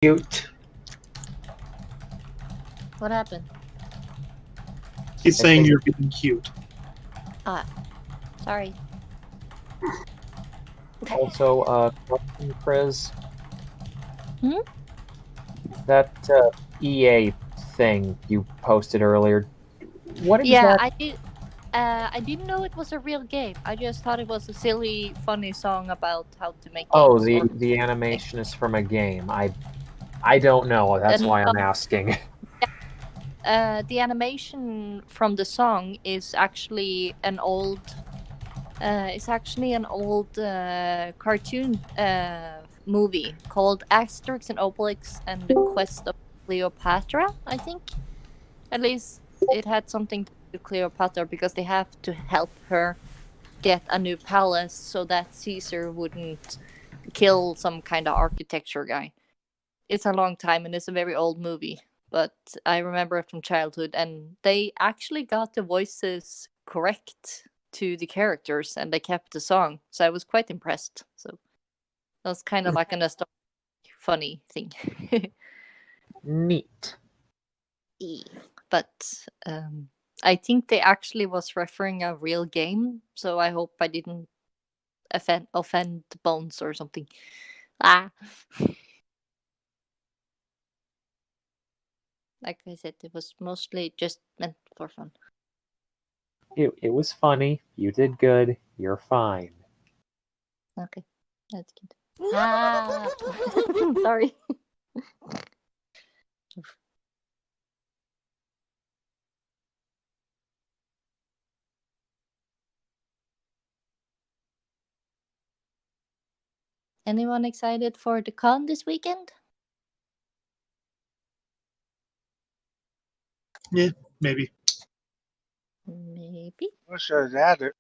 Cute. What happened? He's saying you're being cute. Ah, sorry. Also, question, Chris. Hmm? That EA thing you posted earlier. What Yeah, exactly? I didn't know it was a real game. I just thought it was a silly, funny song about how to make Oh, games. the animation is from a game. I don't know. That's why I'm asking. The animation from the song is actually an old. It's actually an old cartoon movie called Asterix and Obelix and the Quest of Cleopatra. I think, at least it had something to do with Cleopatra because they have to help her get a new palace so that Caesar wouldn't kill some kind of architecture guy. It's a long time and it's a very old movie, but I remember it from childhood, and they actually got the voices correct to the characters and they kept the song, so I was quite impressed. So that was kind of like a nostalgic funny thing. Neat. But I think they actually was referring a real game, so I hope I didn't offend Bones or something. Like I said, it was mostly just meant for fun. It was funny. You did good. You're fine. Okay, that's good. Sorry. Anyone excited for the con this weekend? Yeah, maybe. Maybe. Wish I had it.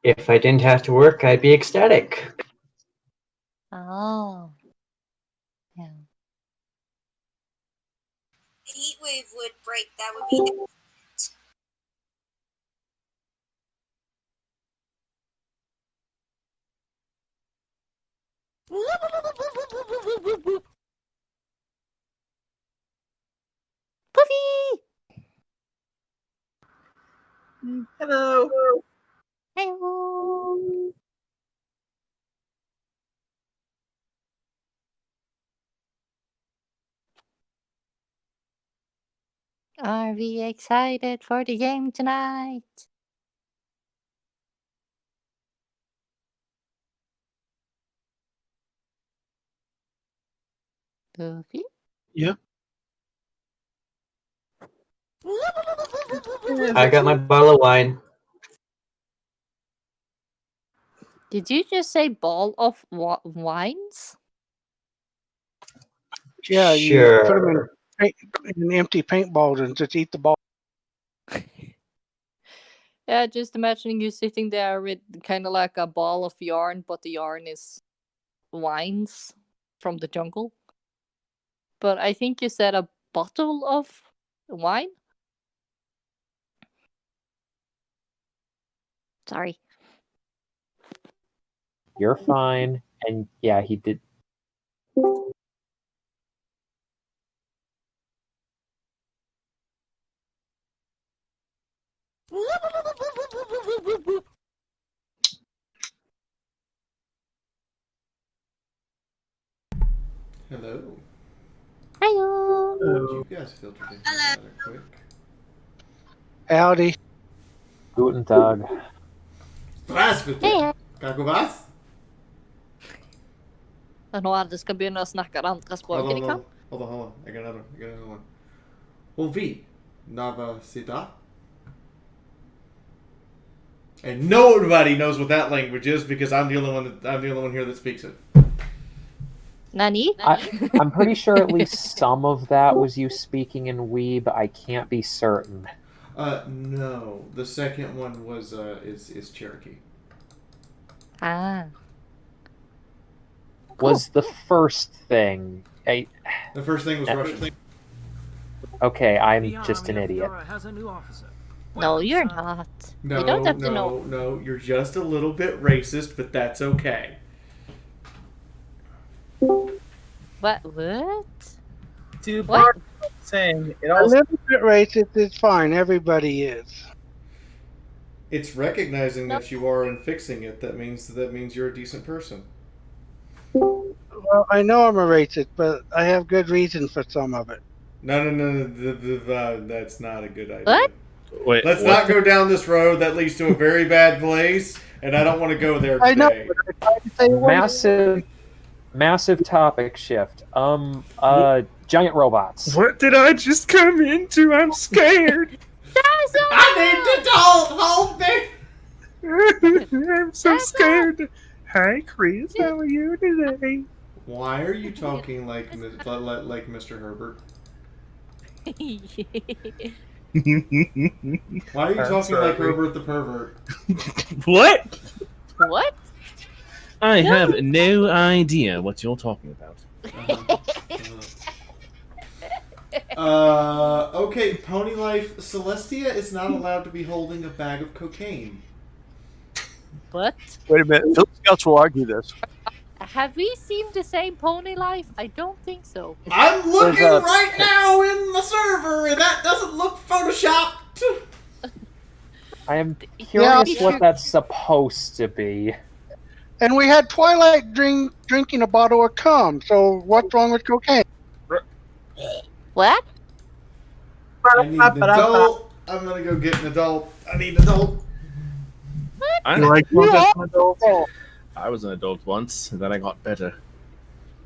If I didn't have to work, I'd be ecstatic. Oh. Yeah. Heat wave would break. That would be. Puffy! Hello. Hello. Are we excited for the game tonight? Puffy? Yeah. I got my bottle of wine. Did you just say ball of wines? Yeah, you Sure. put them in empty paintballs and just eat the ball. Yeah, just imagining you sitting there with kind of like a ball of yarn, but the yarn is wines from the jungle. But I think you said a bottle of wine? Sorry. You're fine. And yeah, he did. Hello. Hello. You guys filtered in rather quick. Howdy. Guten Tag. Здравствуйте! Hey. Как у вас? Nå alle skal begynne å snakke det andre språket de kan. Hold on. I got another one. Och vi, Nava Sita. And nobody knows what that language is because I'm the only one here that speaks it. Nani? I'm pretty sure at least some of that was you speaking in Weeb. I can't be certain. No. The second one was is Cherokee. Ah. Cool. Was the first thing? The first thing was Russian. Okay, I'm just an idiot. No, you're not. No, you don't have to know. No, you're just a little bit racist, but that's okay. What? To What? Bart saying it A also little bit racist is fine. Everybody is. It's recognizing No. that you are and fixing it. That means you're a decent person. Well, I know I'm a racist, but I have good reason for some of it. No. That's not a good idea. What? wait. Let's what? not go down this road. That leads to a very bad place, and I don't want to go there I know, today. but I tried to say one. Massive topic shift. Giant robots. What did I just come into? I'm scared. I need to hold me. I'm so scared. Hi, Chris. How are you today? Why are you talking like Mr. Herbert? Why are you I'm talking sorry. like Herbert the pervert? What? What? I have no idea what you're talking about. Okay, Pony Life. Celestia is not allowed to be holding a bag of cocaine. What? Wait a minute. Phil Scouts will argue this. Have we seen the same Pony Life? I don't think so. I'm looking There's a- right now in the server, and that doesn't look photoshopped. I am curious Yeah. what that's supposed to be. And we had Twilight drinking a bottle of cum. So what's wrong with cocaine? What? I need an adult. I'm gonna go get an adult. I need an adult. I, You like Yeah. adults? I was an adult once, and then I got better.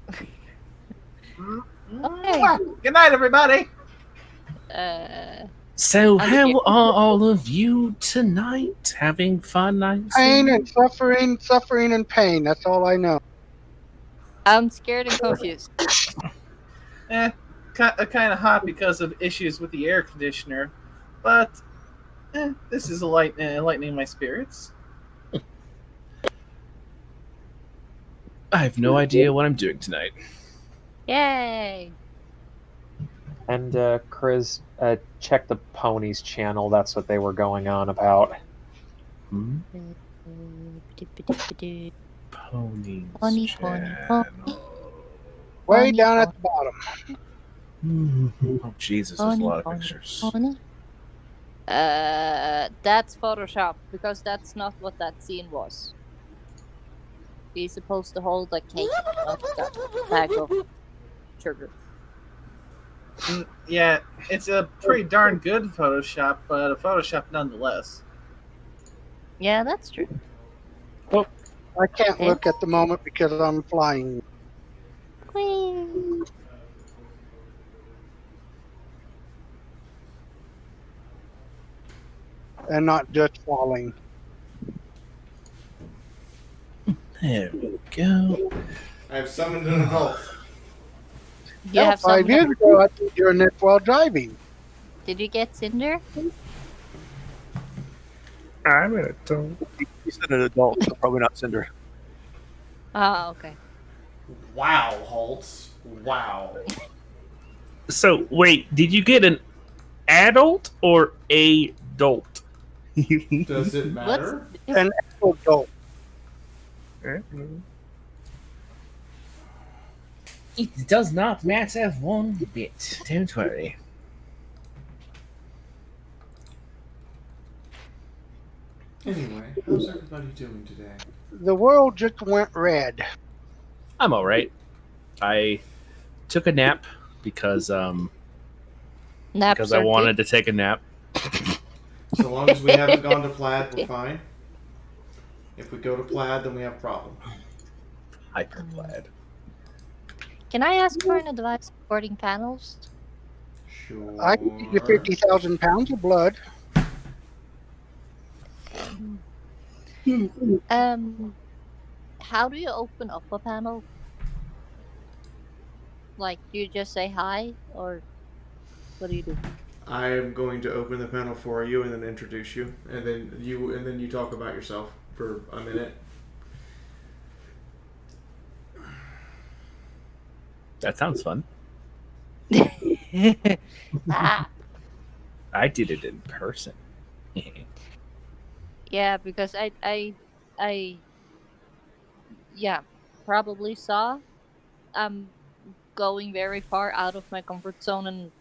Okay. Good night, everybody. So, I'm how scared. are all of you tonight? Having fun, nice? Pain and suffering and pain. That's all I know. I'm scared and confused. Kind of hot because of issues with the air conditioner, but this is lightening my spirits. I have no idea what I'm doing tonight. Yay! And Chris, check the ponies channel. That's what they were going on about. Ponies Pony, channel. Way Pony, down at the bottom. Oh, Jesus, there's a lot of pictures. Pony. That's Photoshop because that's not what that scene was. He's supposed to hold a cake, not a bag of sugar. Yeah, it's a pretty darn good Photoshop, but a Photoshop nonetheless. Yeah, that's true. I can't look at the moment because I'm flying. Whee! And not just falling. There we go. I have summoned an adult. You have 5 some. years ago, I think you're in this while driving. Did you get Cinder? I'm an adult. He said an adult, so probably not Cinder. Ah, okay. Wow, Holtz. Wow. So, wait, did you get an adult or a dolt? Does it matter? An adult. It does not matter one bit. Don't worry. Anyway, how's everybody doing today? The world just went red. I'm all right. I took a nap because Naps I are wanted to take a nap. So long as we haven't gone to Plaid, we're fine. If we go to Plaid, then we have a problem. Hyper plaid. good. Can I ask for an advice supporting panels? Sure. I can give you 50,000 pounds of blood. How do you open up a panel? Like, do you just say hi, or what do you do? I am going to open the panel for you and then introduce you, and then you talk about yourself for a minute. That sounds fun. Ah, I did it in person. yeah, because I yeah, probably saw. going very far out of my comfort zone and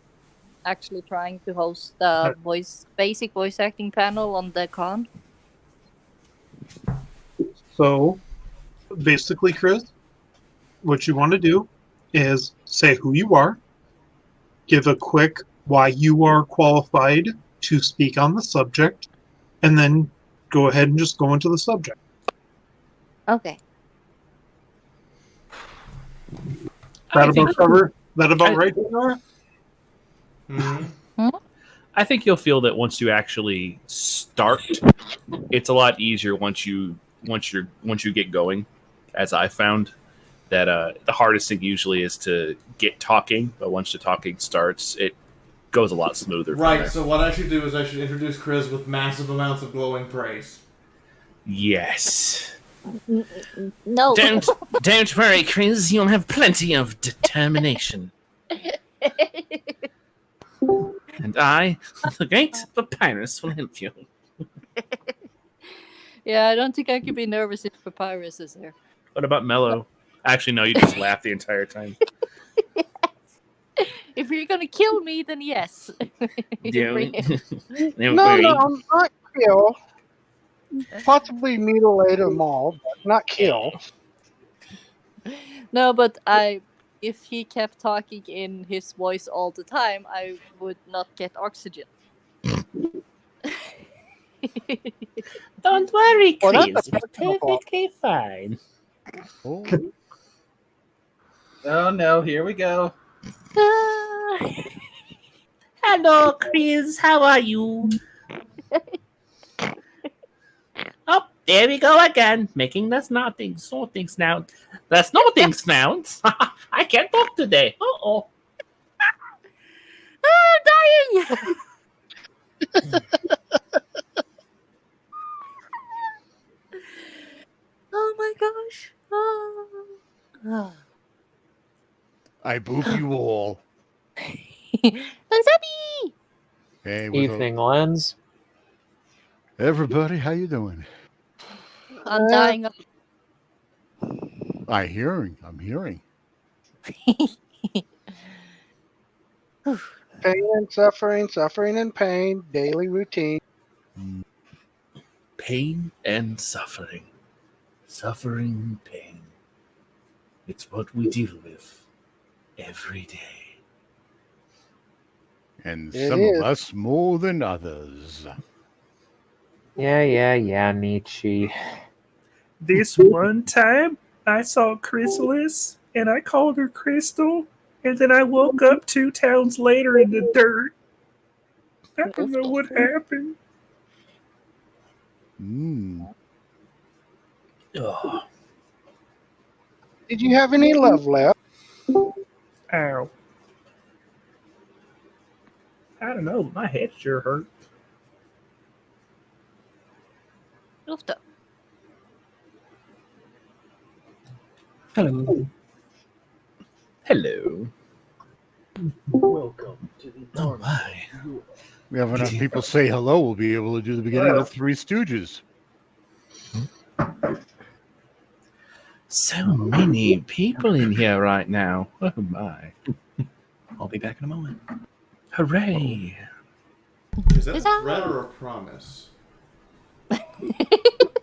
actually trying to host the basic voice acting panel on the con. So, basically, Chris, what you want to do is say who you are, give a quick why you are qualified to speak on the subject, and then go ahead and just go into the subject. Okay. That about right, Fiaura? Mm-hmm. I think you'll feel that once you actually start, it's a lot easier once you get going. As I found that the hardest thing usually is to get talking, but once the talking starts, it goes a lot smoother. Right. So what I should do is I should introduce Chris with massive amounts of glowing praise. Yes. No. Don't worry, Chris. You'll have plenty of determination. And I, the great Papyrus, will help you. Yeah, I don't think I could be nervous if Papyrus is there. What about Mello? Actually, no, you just laugh the entire time. If you're gonna kill me, then yes. Don't No, worry. not kill. Possibly mutilate them all, but not kill. No, but if he kept talking in his voice all the time, I would not get oxygen. Don't worry, Well, Chris. that's a It's personal fault. perfectly fine. Oh no, here we go. Hello, Chris. How are you? Oh, there we go again, making the snorting sound. The snorting sounds. I can't talk today. Uh-oh. I'm dying! Oh my gosh. Oh. I boop you all. Lanzabi! Hey, what's up? Evening, Lens. Everybody, how you doing? I'm dying of I'm hearing. Pain and suffering and pain, daily routine. Pain and suffering. Suffering and pain. It's what we deal with every day. And It some is. of us more than others. Yeah, Nietzsche. This one time, I saw Chrysalis, and I called her Crystal, and then I woke up 2 towns later in the dirt. I don't know what happened. Oh, Did you have any love left? ow. I don't know, my head sure hurt. Lufta. Hello. Hello. Welcome to the Oh my. We have enough people say hello, we'll be able to do the beginning of the Three Stooges. So many people in here right now. Oh my. I'll be back in a moment. Hooray. Is that a threat or a promise?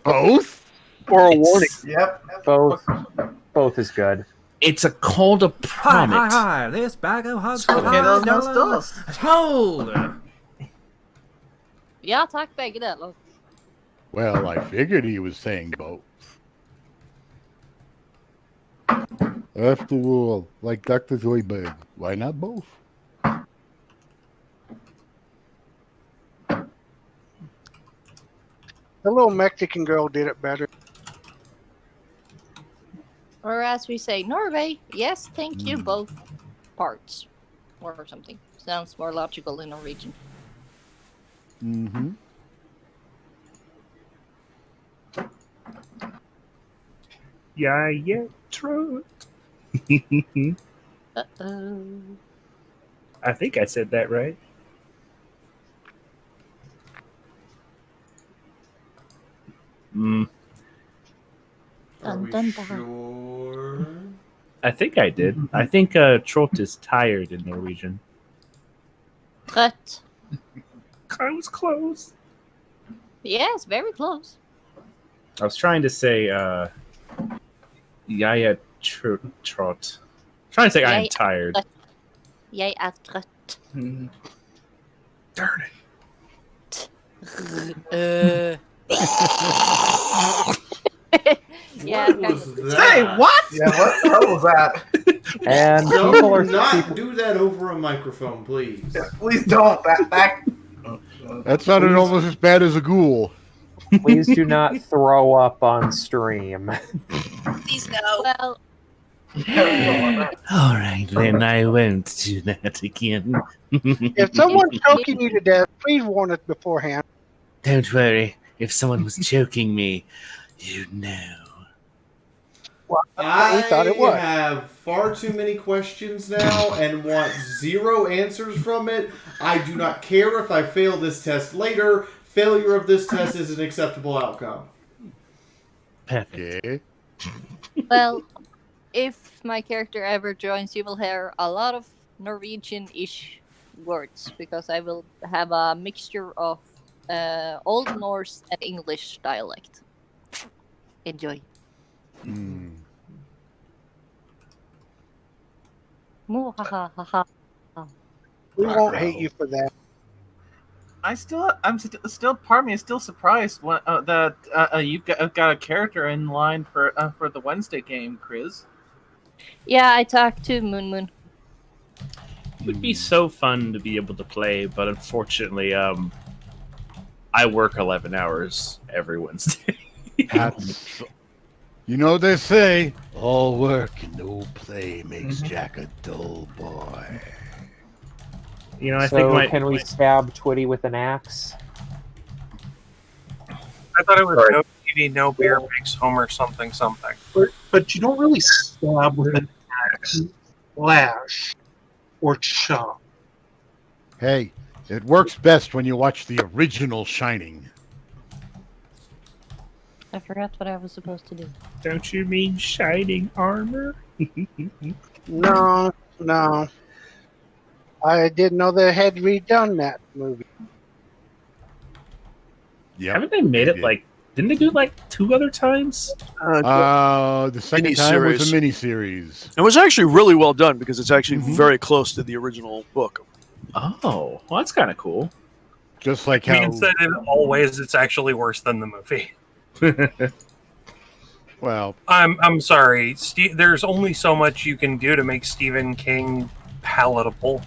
Both? Or a warning. Yep. Both is good. It's a call to promise. Hi, this bag of hugs Okay, those must Hold! Ja, tack bägge delar. Well, I figured he was saying both. After all, like Dr. Zoidberg, why not both? The little Mexican girl did it better. Or as we say, Norway, yes, thank you, both parts. Or something. Sounds more logical in Norwegian. Mm-hmm. Yeah, true. Uh-oh. I think I said that right. Are we Dun, dun, dun. sure? I think I did. I think Trot is tired in Norwegian. Trött. I was close. Yes, very close. I was trying to say Yaya Trot. Trying to say I'm tired. Jeg trött. Darn it. Yeah. What was that? Hey, what? Yeah, what the hell was that? And Don't people are not do that over a microphone, please. Yeah, please don't. That That sounded almost as bad as a ghoul. please do not throw up on stream. Please no. Well, All right, then I won't do that again. If someone's choking you to death, please warn us beforehand. Don't worry. If someone was choking me, you'd know. Well, I we thought it was. have far too many questions now and want zero answers from it. I do not care if I fail this test later. Failure of this test is an acceptable outcome. Perfect. Okay. well, if my character ever joins, you will hear a lot of Norwegian-ish words because I will have a mixture of Old Norse and English dialect. Enjoy. Hmm. Muhahaha. We won't hate you for that. I'm still, part of me is still surprised when, that you've got a character in line for the Wednesday game, Chris. Yeah, I talked to Moon Moon. It would be so fun to be able to play, but unfortunately, I work 11 hours every Wednesday. That's, you know they say, all work and no play makes Jack a dull boy. You know, I So think can we stab Twitty with an axe? I thought it was no TV, no beer makes Homer something something. But you don't really stab with an axe, slash, or chop. Hey, it works best when you watch the original Shining. I forgot what I was supposed to do. Don't you mean shining armor? No. I didn't know they had redone that movie. Yeah. Haven't they made it like? Didn't they do it like 2 other times? The second time was a miniseries. It was actually really well done because it's actually very close to the original book. Oh, well, that's kind of cool. Just like I how. mean, said in all ways, it's actually worse than the movie. Well, I'm sorry. There's only so much you can do to make Stephen King palatable.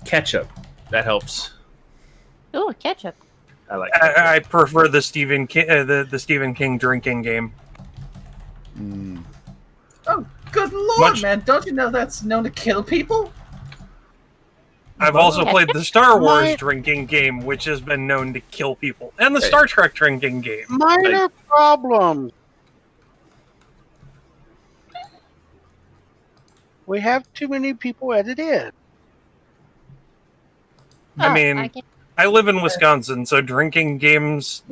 Ketchup, that helps. Oh, ketchup. I like. I prefer the Stephen King, the Stephen King drinking game. Oh, good lord, man! Don't you know that's known to kill people? I've also played the Star Wars drinking game, which has been known to kill people, and the Star Trek drinking game. Minor problems. We have too many people as it is. I mean, I live in Wisconsin, so drinking games,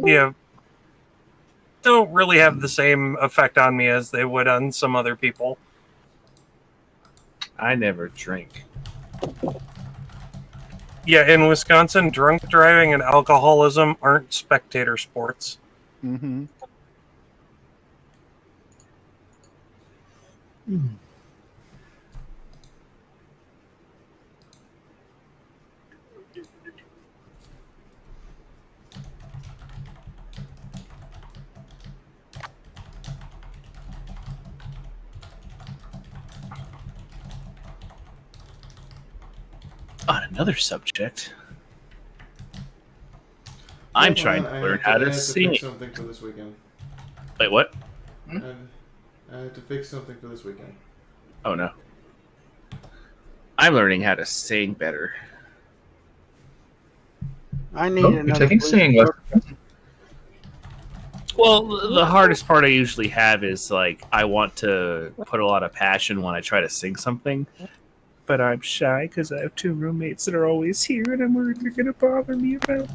don't really have the same effect on me as they would on some other people. I never drink. Yeah, in Wisconsin, drunk driving and alcoholism aren't spectator sports. Mm-hmm. On another subject, I'm trying to learn how to sing. Fix something for this weekend. Wait, what? I had to fix something for this weekend. Oh no. I'm learning how to sing better. I need another. Taking singing lessons. Well, the hardest part I usually have is like I want to put a lot of passion when I try to sing something, but I'm shy because I have 2 roommates that are always here, and I'm worried they're gonna bother me about.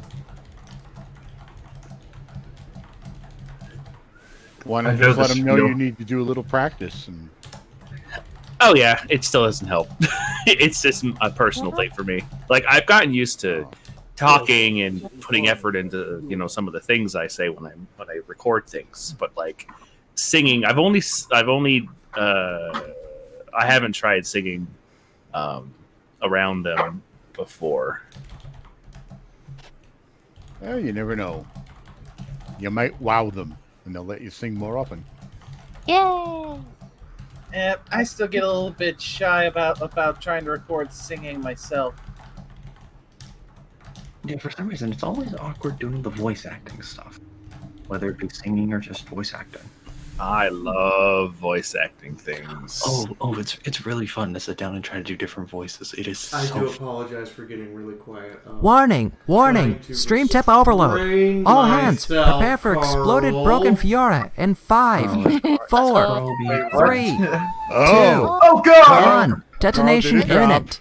Why I don't know just let the them know spiel. you need to do a little practice? And Oh yeah, it still doesn't help. It's just a personal thing for me. Like I've gotten used to talking and putting effort into some of the things I say when I record things, but like singing, I haven't tried singing around them before. well, you never know. You might wow them, and they'll let you sing more often. Yay! I still get a little bit shy about trying to record singing myself. Yeah, for some reason, it's always awkward doing the voice acting stuff, whether it be singing or just voice acting. I love voice acting things. Oh, it's really fun to sit down and try to do different voices. It is I so do apologize for getting really quiet. Warning! Stream tip overload. All hands, prepare for exploded broken Fiaura in 5, 4, 3, 2, Oh God! 1. Detonation imminent.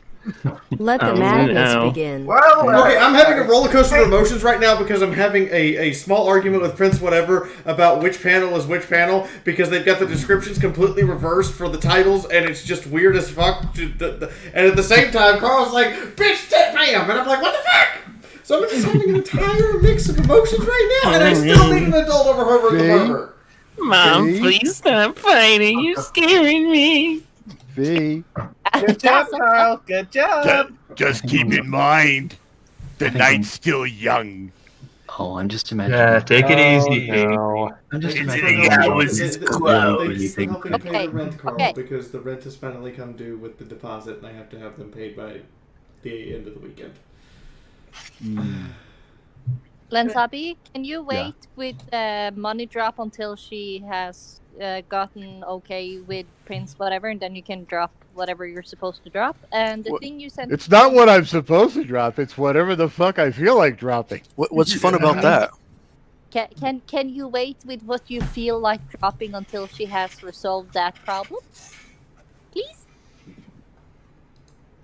Let the madness begin. Okay, I'm having a roller coaster of emotions right now because I'm having a small argument with Prince Whatever about which panel is which panel because they've got the descriptions completely reversed for the titles and it's just weird as fuck. And at the same time, Carl's like, "Bitch, bam!" and I'm like, "What the fuck?" So I'm just having an entire mix of emotions right now, and I still need an adult over Herbert the Barber. Mom, please stop fighting. You're scaring me. V. Good job, Carl. Good job. Just keep in mind, the night's still young. Oh, I'm just imagining. Yeah, take it easy. No. I'm just imagining. Thanks for helping pay the rent, Carl, because the rent has finally come due with the deposit, and I have to have them paid by the end of the weekend. Lensabi, can you wait with money drop until she has gotten okay with Prince whatever, and then you can drop whatever you're supposed to drop? And the thing you sent... It's not what I'm supposed to drop. It's whatever the fuck I feel like dropping. What's fun about that? Can you wait with what you feel like dropping until she has resolved that problem? Please?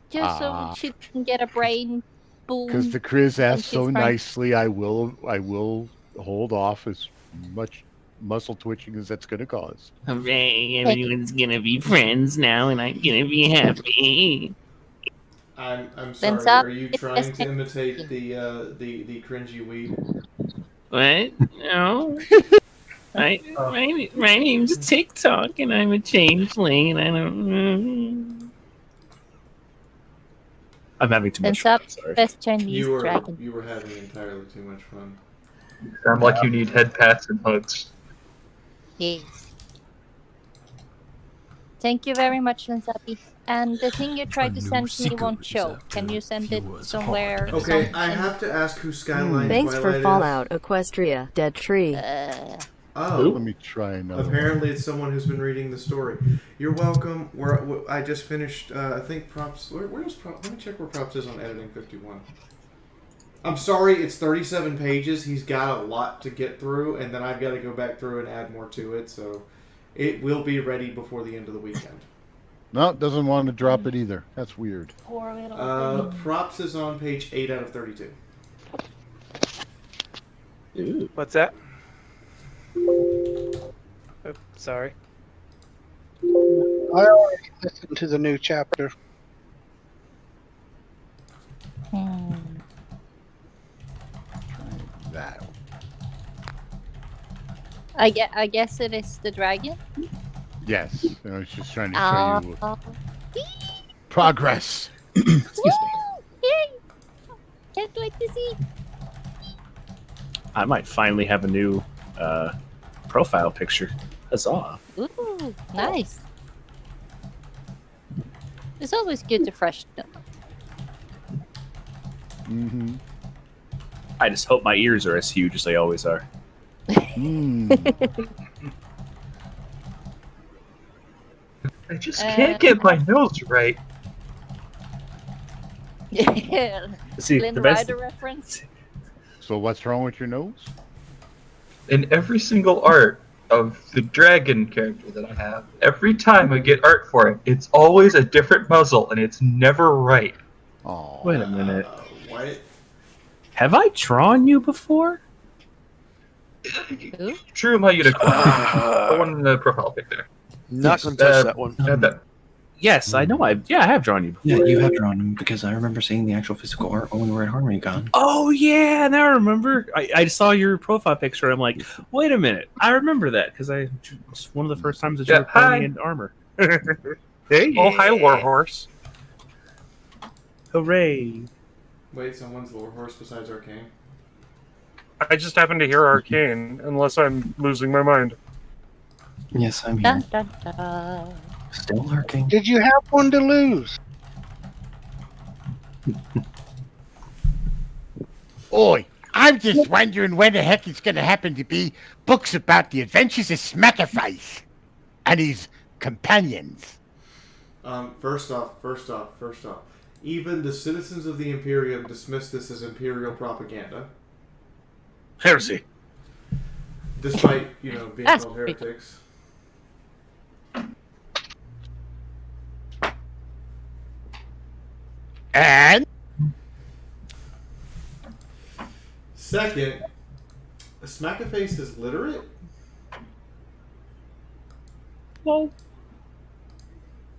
Just so she can get a brain boom. Because the Chris asked so fine. nicely, I will hold off as much muscle twitching as that's going to cause. Hooray, everyone's gonna be friends now, and I'm gonna be happy. I'm sorry. Are you trying to imitate the cringy weed? What? No. My name's TikTok, and I'm a changeling, and I don't. I'm having too much fun. Sorry. Best Chinese dragon. You were having entirely too much fun. Sound like you need head pats and hugs. Yes. Thank you very much, Lensapi. And the thing you tried to send me won't show. Can you send it somewhere? Okay, I have to ask who Skyline Thanks Twilight for Fallout, Equestria, Dead Tree. Let me try another. Apparently, it's someone who's been reading the story. You're welcome. I just finished. I think props. Where's props? Let me check where props is on editing 51. I'm sorry, it's 37 pages. He's got a lot to get through, and then I've got to go back through and add more to it. So, it will be ready before the end of the weekend. No, doesn't want to drop it either. That's weird. Poor little props is on page 8 out of 32. Ooh. What's that? Oh, sorry. I already listened to the new chapter. That. I guess it is the dragon. Yes, I was just trying to show you progress. Excuse me. Yay! Can't wait to see. I might finally have a new profile picture. Huzzah! Ooh, nice. It's always good to freshen up. Mm-hmm. I just hope my ears are as huge as they always are. I just can't get my nose right. Yeah. See, Lynn the best- Rider reference. So what's wrong with your nose? In every single art of the dragon character that I have, every time I get art for it, it's always a different muzzle, and it's never right. Oh, wait a minute. What? Have I drawn you before? True, my unicorn. The one in the profile pic there. Not going to touch that one. Yes, I know. I have drawn you before. Yeah, you have drawn him because I remember seeing the actual physical art when we were at HarmonyCon. Oh yeah, now I remember. I saw your profile picture. I'm like, wait a minute, I remember that because it's one of the first times that you were playing in armor. Hey. Oh, hi, Warhorse. Hooray! Wait, someone's Warhorse besides Arcane? I just happened to hear Arcane, unless I'm losing my mind. Yes, I'm here. Dun, dun, dun. Still lurking. Did you have one to lose? Oi, I'm just wondering when the heck it's going to happen to be books about the adventures of Smackerface and his companions. First off. Even the citizens of the Imperium dismiss this as Imperial propaganda. Heresy. Despite, being called heretics. And? Second, Smackerface is literate? Well,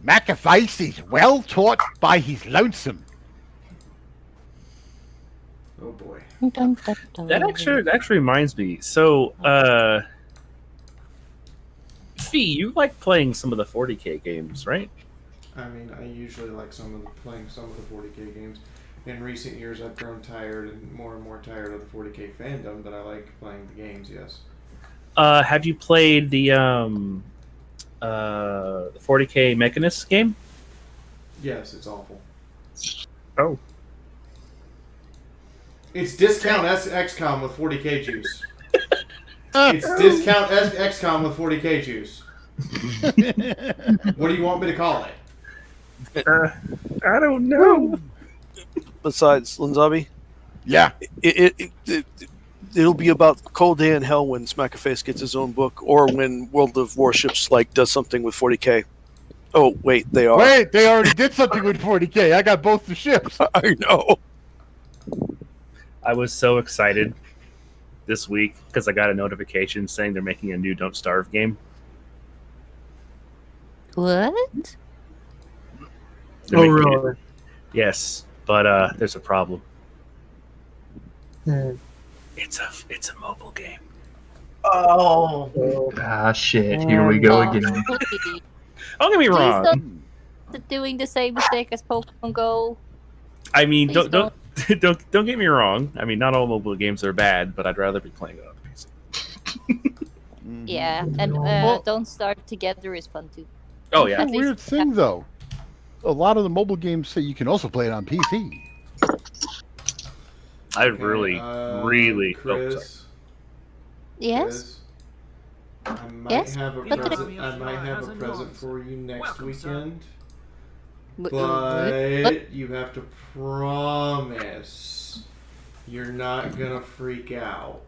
Smackerface is well taught by his lonesome. Oh boy. That actually reminds me. So, Fee, you like playing some of the 40K games, right? I mean, I usually like playing some of the 40K games. In recent years, I've grown tired and more tired of the 40K fandom, but I like playing the games, yes. Have you played the 40K Mechanist game? Yes, it's awful. Oh. It's discount XCOM with 40K juice. It's discount XCOM with 40K juice. What do you want me to call it? I don't know. Besides, Linzabi? Yeah. It'll be about cold day in hell when Smackerface gets his own book, or when World of Warships does something with 40K. Oh, wait, they are. Wait, they already did something with 40K. I got both the ships. I know. I was so excited this week because I got a notification saying they're making a new Don't Starve game. What? Really? Yes, but there's a problem. Hmm. It's a mobile game. Oh. Ah, shit. Here we go again. Don't get me wrong. Please don't doing the same mistake as Pokemon Go. I mean, Please don't get me wrong. I mean, not all mobile games are bad, but I'd rather be playing it on the PC. Yeah, and Don't Starve Together is fun too. Oh yeah. That's a weird thing, though. A lot of the mobile games say you can also play it on PC. I really hope so. Chris, Yes. I might Yes? have a But present. I might have a present for you next weekend. What? But you have to promise you're not gonna freak out.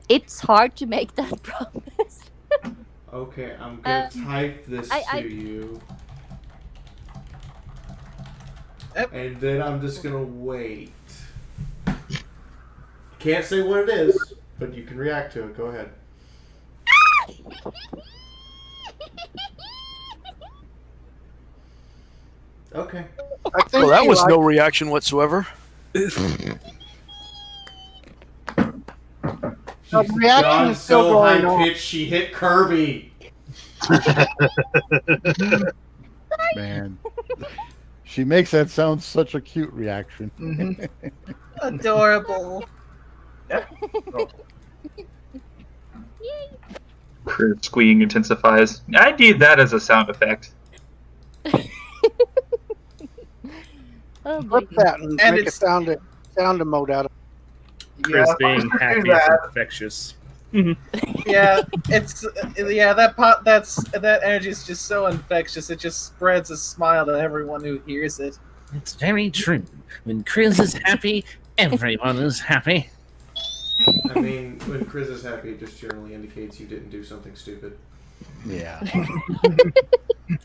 It's hard to make that promise. Okay, I'm gonna type this to you. And then I'm just gonna wait. Can't say what it is, but you can react to it. Go ahead. Okay. Well, that was no reaction whatsoever. The reaction is still so high going on. pitched, she hit Kirby. Man. She makes that sound such a cute reaction. Adorable. Her squeaking intensifies. I need that as a sound effect. Flip that and make a sound emote out of it. Chris Yeah, being I'll happy do is that. infectious. Yeah, that energy is just so infectious. It just spreads a smile to everyone who hears it. It's very true. When Chris is happy, everyone is happy. I mean, when Chris is happy, it just generally indicates you didn't do something stupid. Yeah.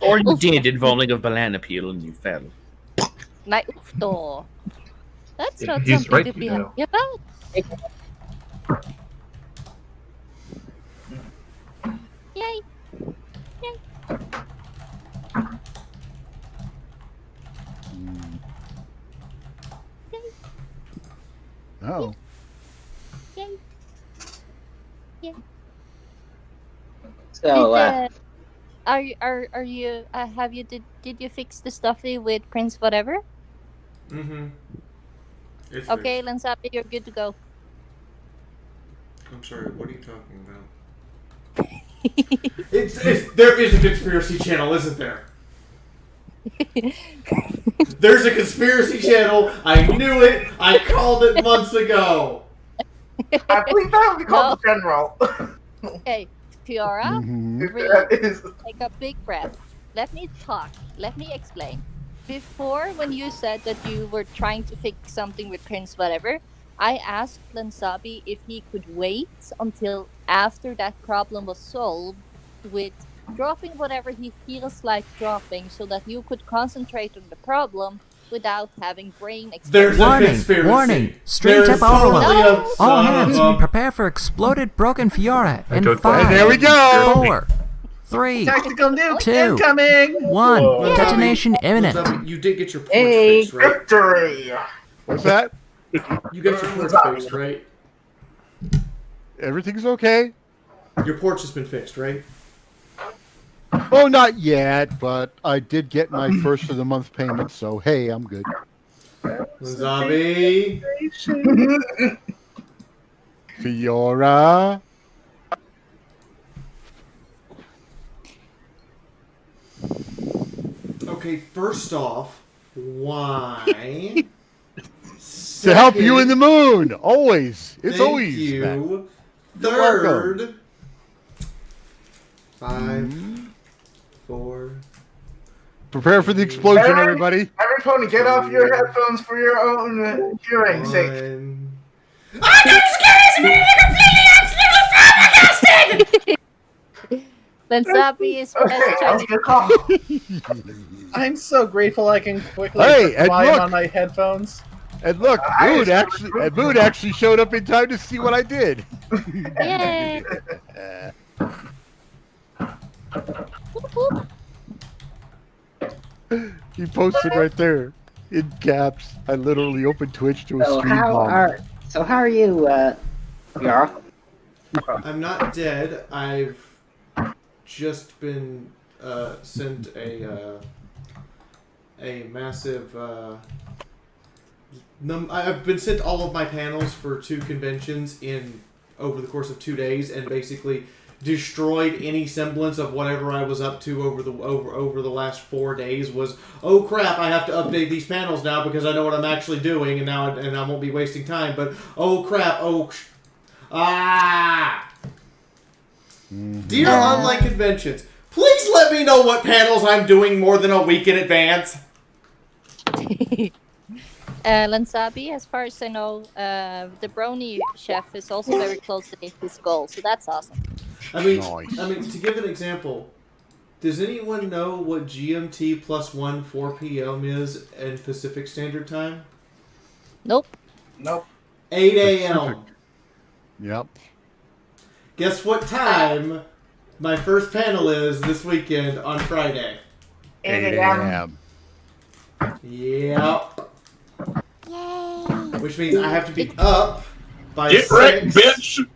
Or you did involving a banana peel and you fell. Nej, uff då. That's Yeah, not he's something right, to be you know. happy about. Yay! Oh. Yay! Yay! So, Are you have you did you fix the stuffy with Prince whatever? Mm-hmm. It's Okay, fixed. Lansapi, you're good to go. I'm sorry, what are you talking about? There is a conspiracy channel, isn't there? There's a conspiracy channel. I knew it. I called it months ago. I believe that would be called the General. Okay, Fiaura, Mhm. breathe. Take a big breath. Let me talk. Let me explain. Before, when you said that you were trying to fix something with Prince whatever, I asked Lansabi if he could wait until after that problem was solved with dropping whatever he feels like dropping so that you could concentrate on the problem without having brain There's explosions. a Warning, conspiracy. warning, stream There tip is totally overload. a All son hands, of a- prepare for exploded broken Fiaura in don't 5, believe There we go. 4, 3, Tactical nuke 2, incoming! 1. Whoa. Detonation imminent. Lansabi, you did get your porch Hey, fixed, right? victory! What's that? You got your porch fixed, right? Everything's okay. Your porch has been fixed, right? Oh, not yet, but I did get my first of the month payment, so hey, I'm good. Lansabi. Fiaura. Okay, first off, why? To help you in the moon, always. It's Thank always. you. Matt. Third. 5, 4. Prepare for the explosion, everybody. Every pony, get off your headphones for your own hearing sake. I'm not scared! I'm completely flabbergasted! Lansapi is Okay, trying I'll call. I'm so grateful I can quickly Hey, put and volume look. on my headphones. And look, Moon actually showed up in time to see what I did. Yay! He posted right there in caps. I literally opened Twitch to a So stream how bomb. are you, Yara? I'm not dead. I've just been sent a massive. I've been sent all of my panels for 2 conventions over the course of 2 days, and basically destroyed any semblance of whatever I was up to over the last 4 days. Was, oh crap, I have to update these panels now because I know what I'm actually doing, and I won't be wasting time. But oh crap, Dear online conventions, please let me know what panels I'm doing more than a week in advance. Lansabi, as far as I know, the brony chef is also very close to his goal, so that's awesome. I mean, to give an example, does anyone know what GMT +1 4 p.m. is in Pacific Standard Time? Nope. 8 a.m. Yep. Guess what time my first panel is this weekend on Friday? 8 a.m. Yep. Which means I have to be up by Get 6. wrecked, bitch!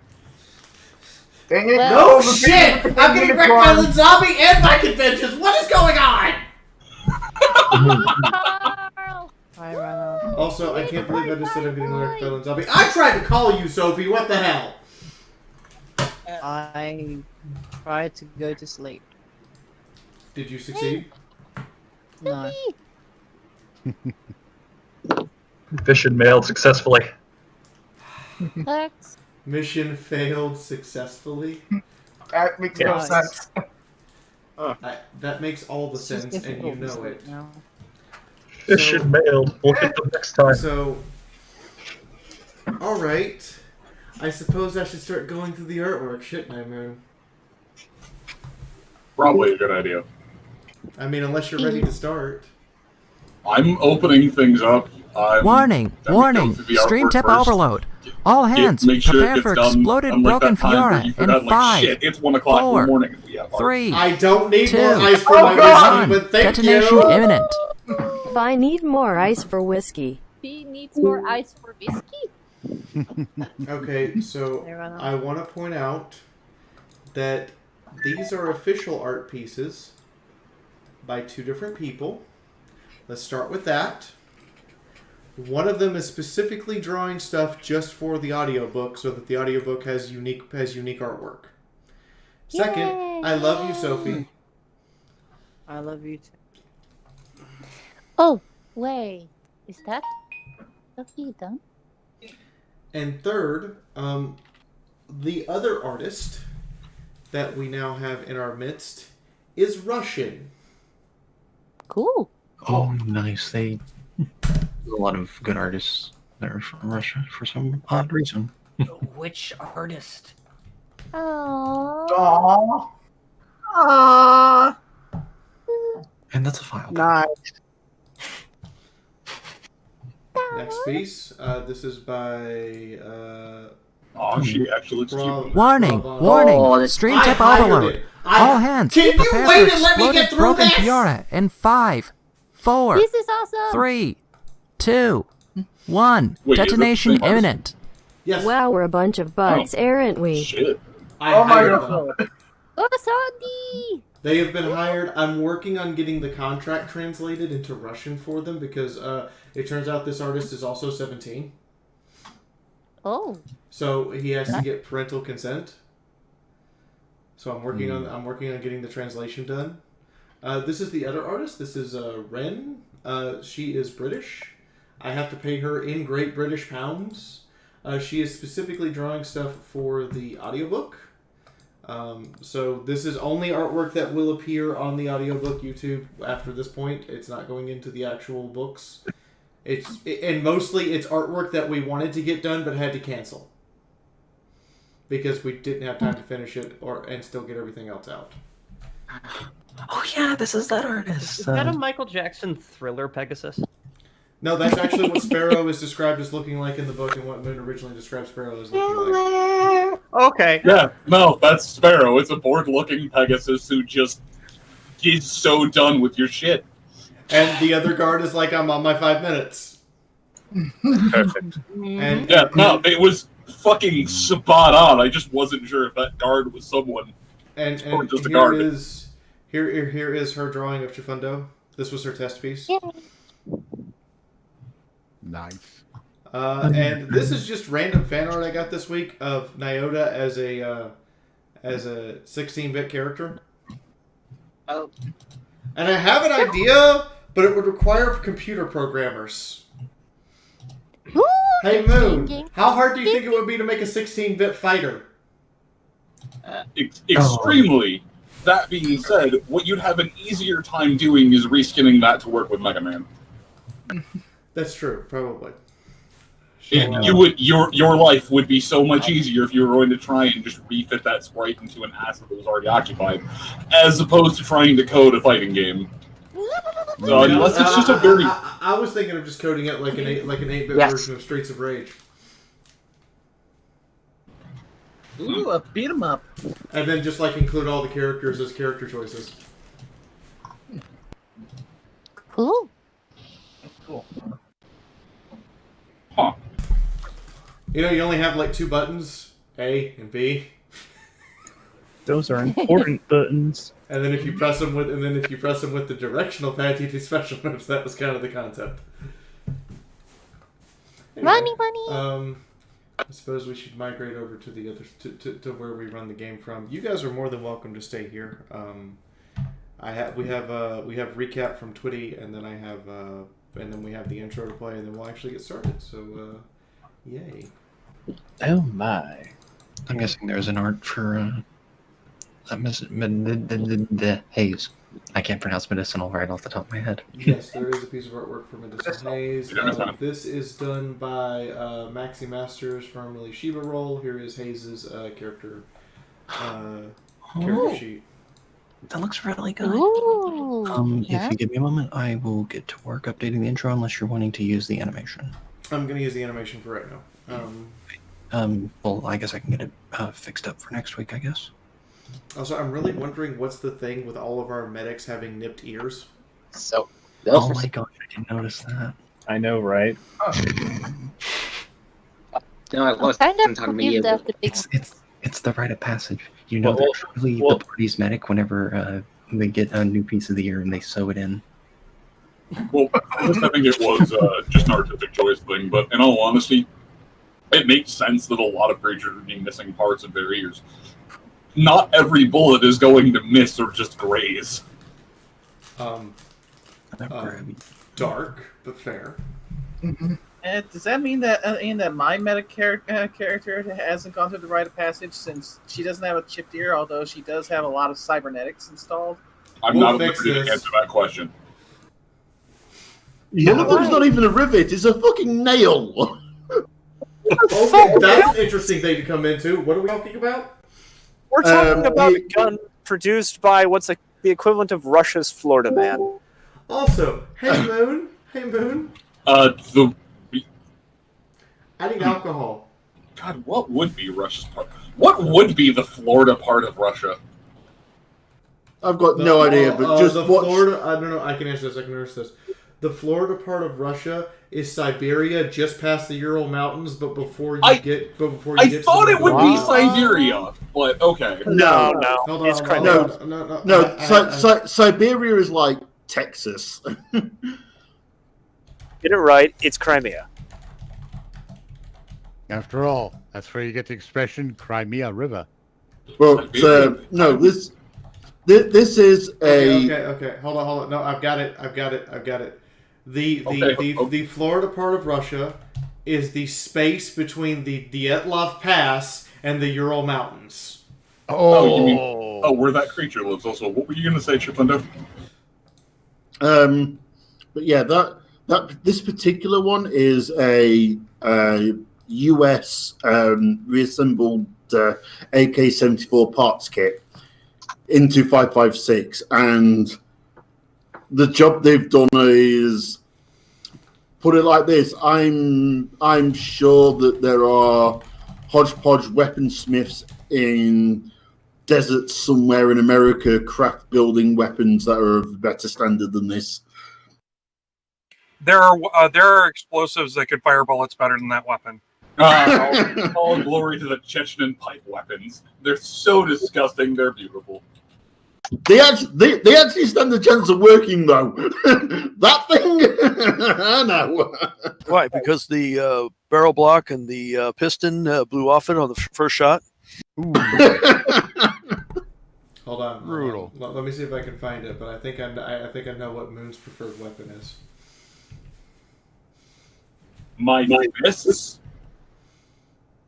Dang it, No shit! I'm getting wrecked by the zombie and my conventions! What is going on? Also, I can't believe I just said I'm getting wrecked by the zombie. I tried to call you, Sophie. What the hell? I tried to go to sleep. Did you succeed? No. Mission mailed successfully. Mission failed successfully. That makes no sense. That makes all the sense, and you know it. Mission mailed. We'll get them next time. So, alright. I suppose I should start going through the artwork, shouldn't I, Moon? Probably a good idea. I mean, unless you're ready to start. I'm opening things up. Warning! Warning! Stream tip overload. All hands, make sure prepare it for gets done exploded unlike broken that time where Fiaura you in forgot, like, 5, shit, it's 1 o'clock in the 4, morning. We have 3, I don't need 2, more ice for my whiskey, but thank detonation you. imminent. If I need more ice for whiskey. He needs more ice for whiskey. Okay, so There, Anna. I want to point out that these are official art pieces by 2 different people. Let's start with that. One of them is specifically drawing stuff just for the audiobook so that the audiobook has unique artwork. Second, I love you, Sophie. I love you too. Oh, wait. Is that Sophie done? And third, the other artist that we now have in our midst is Russian. Cool. Oh, nice. There's a lot of good artists that are from Russia for some odd reason. Which artist? Oh. Aww. And that's a file. Nice. Next piece. This is by. Oh, she actually looks cute. Warning! Warning! Oh, Stream I tip hired overload. it. All hands, Can you prepare wait for and let me exploded get through broken this? Fiaura in 5, 4, This is awesome. 3, 2, 1. Wait, is it the Detonation same artist? imminent. Yes. Wow, we're a bunch of butts, aren't we? Shit. I Oh my hired god. them. Oh, Sandy. They have been hired. I'm working on getting the contract translated into Russian for them because it turns out this artist is also 17. Oh. So he has to get parental consent. So I'm working on getting the translation done. This is the other artist. This is Ren. She is British. I have to pay her in Great British pounds. She is specifically drawing stuff for the audiobook. So this is only artwork that will appear on the audiobook YouTube after this point. It's not going into the actual books. And mostly it's artwork that we wanted to get done but had to cancel. Because we didn't have time to finish it and still get everything else out. Oh yeah, this is that artist. Is that a Michael Jackson Thriller Pegasus? No, that's actually what Sparrow is described as looking like in the book and what Moon originally described Sparrow as looking like. Okay. Yeah, no, that's Sparrow. It's a bored-looking Pegasus who just is so done with your shit. And the other guard is like, I'm on my 5 minutes. Perfect. And Yeah, no, it was fucking spot on. I just wasn't sure if that guard was someone and or just a here guard. here is her drawing of Chifundo. This was her test piece. Nice. And this is just random fan art I got this week of Nyota as a 16-bit character. Oh. And I have an idea, but it would require computer programmers. Ooh, Hey Moon, how hard do you think it would be to make a 16-bit fighter? Extremely. That being said, what you'd have an easier time doing is reskinning that to work with Mega Man. That's true, probably. You would your life would be so much easier if you were going to try and just refit that sprite into an asset that was already occupied, as opposed to trying to code a fighting game. So unless it's just a very I was thinking of just coding it like an 8-bit Yes. version of Streets of Rage. Ooh, a beat 'em up. And then just like include all the characters as character choices. Cool. Cool. Huh. You know, you only have like 2 buttons, A and B. Those are important buttons. And then if you press them with the directional pad, you do special moves. That was kind of the concept. Money, money. I suppose we should migrate over to the other to where we run the game from. You guys are more than welcome to stay here. We have recap from Twitty, and then and then we have the intro to play, and then we'll actually get started. So, yay! Oh my! I'm guessing there's an art for Haze. I can't pronounce medicinal right off the top of my head. Yes, there is a piece of artwork for Medicinal Haze. This is done by Maxi Masters from Millie Shiba Roll. Here is Haze's character sheet. That looks really good. Ooh, If you give me a moment, I will get to work updating the intro unless you're wanting to use the animation. I'm going to use the animation for right now. Well, I guess I can get it fixed up for next week, I guess. Also, I'm really wondering what's the thing with all of our medics having nipped ears. So, oh my gosh, I didn't notice that. I know, right? No, I wasn't talking to you. It's the rite of passage. You know, they're truly the party's medic whenever they get a new piece of the ear and they sew it in. Well, I think it was just an artistic choice thing, but in all honesty, it makes sense that a lot of creatures are being missing parts of their ears. Not every bullet is going to miss or just graze. Dark, but fair. Does that mean that my meta character hasn't gone through the rite of passage since she doesn't have a chipped ear, although she does have a lot of cybernetics installed? I'm not ready to answer that question. One of them's not even a rivet; it's a fucking nail. Okay, that's an interesting thing to come into. What are we talking about? We're talking about a gun produced by what's the equivalent of Russia's Florida Man. Also, hey Moon, I need alcohol. God, what would be Russia's part? What would be the Florida part of Russia? I've got no idea, but just the watch. Florida. I don't know. I can answer this. The Florida part of Russia is Siberia, just past the Ural Mountains, but before you get. I thought it would be Siberia, but okay. No, Hold on, it's Crimea. No. Siberia is like Texas. Get it right. It's Crimea. After all, that's where you get the expression Crimea River. Well, no, this is a. Okay. Hold on. No, I've got it. The Florida part of Russia is the space between the Dyatlov Pass and the Ural Mountains. Oh, you mean where that creature lives? Also, what were you going to say, Chifundo? But yeah, that this particular one is a U.S. Reassembled AK-74 parts kit into 5.56, and the job they've done is, put it like this: I'm sure that there are hodgepodge weaponsmiths in deserts somewhere in America craft building weapons that are of better standard than this. There are explosives that could fire bullets better than that weapon. All glory to the Chechen pipe weapons. They're so disgusting. They're beautiful. They actually stand a chance of working, though. That thing, no. Why? Because the barrel block and the piston blew off it on the first shot. Hold on. Brutal. Let me see if I can find it, but I think I know what Moon's preferred weapon is. My fists?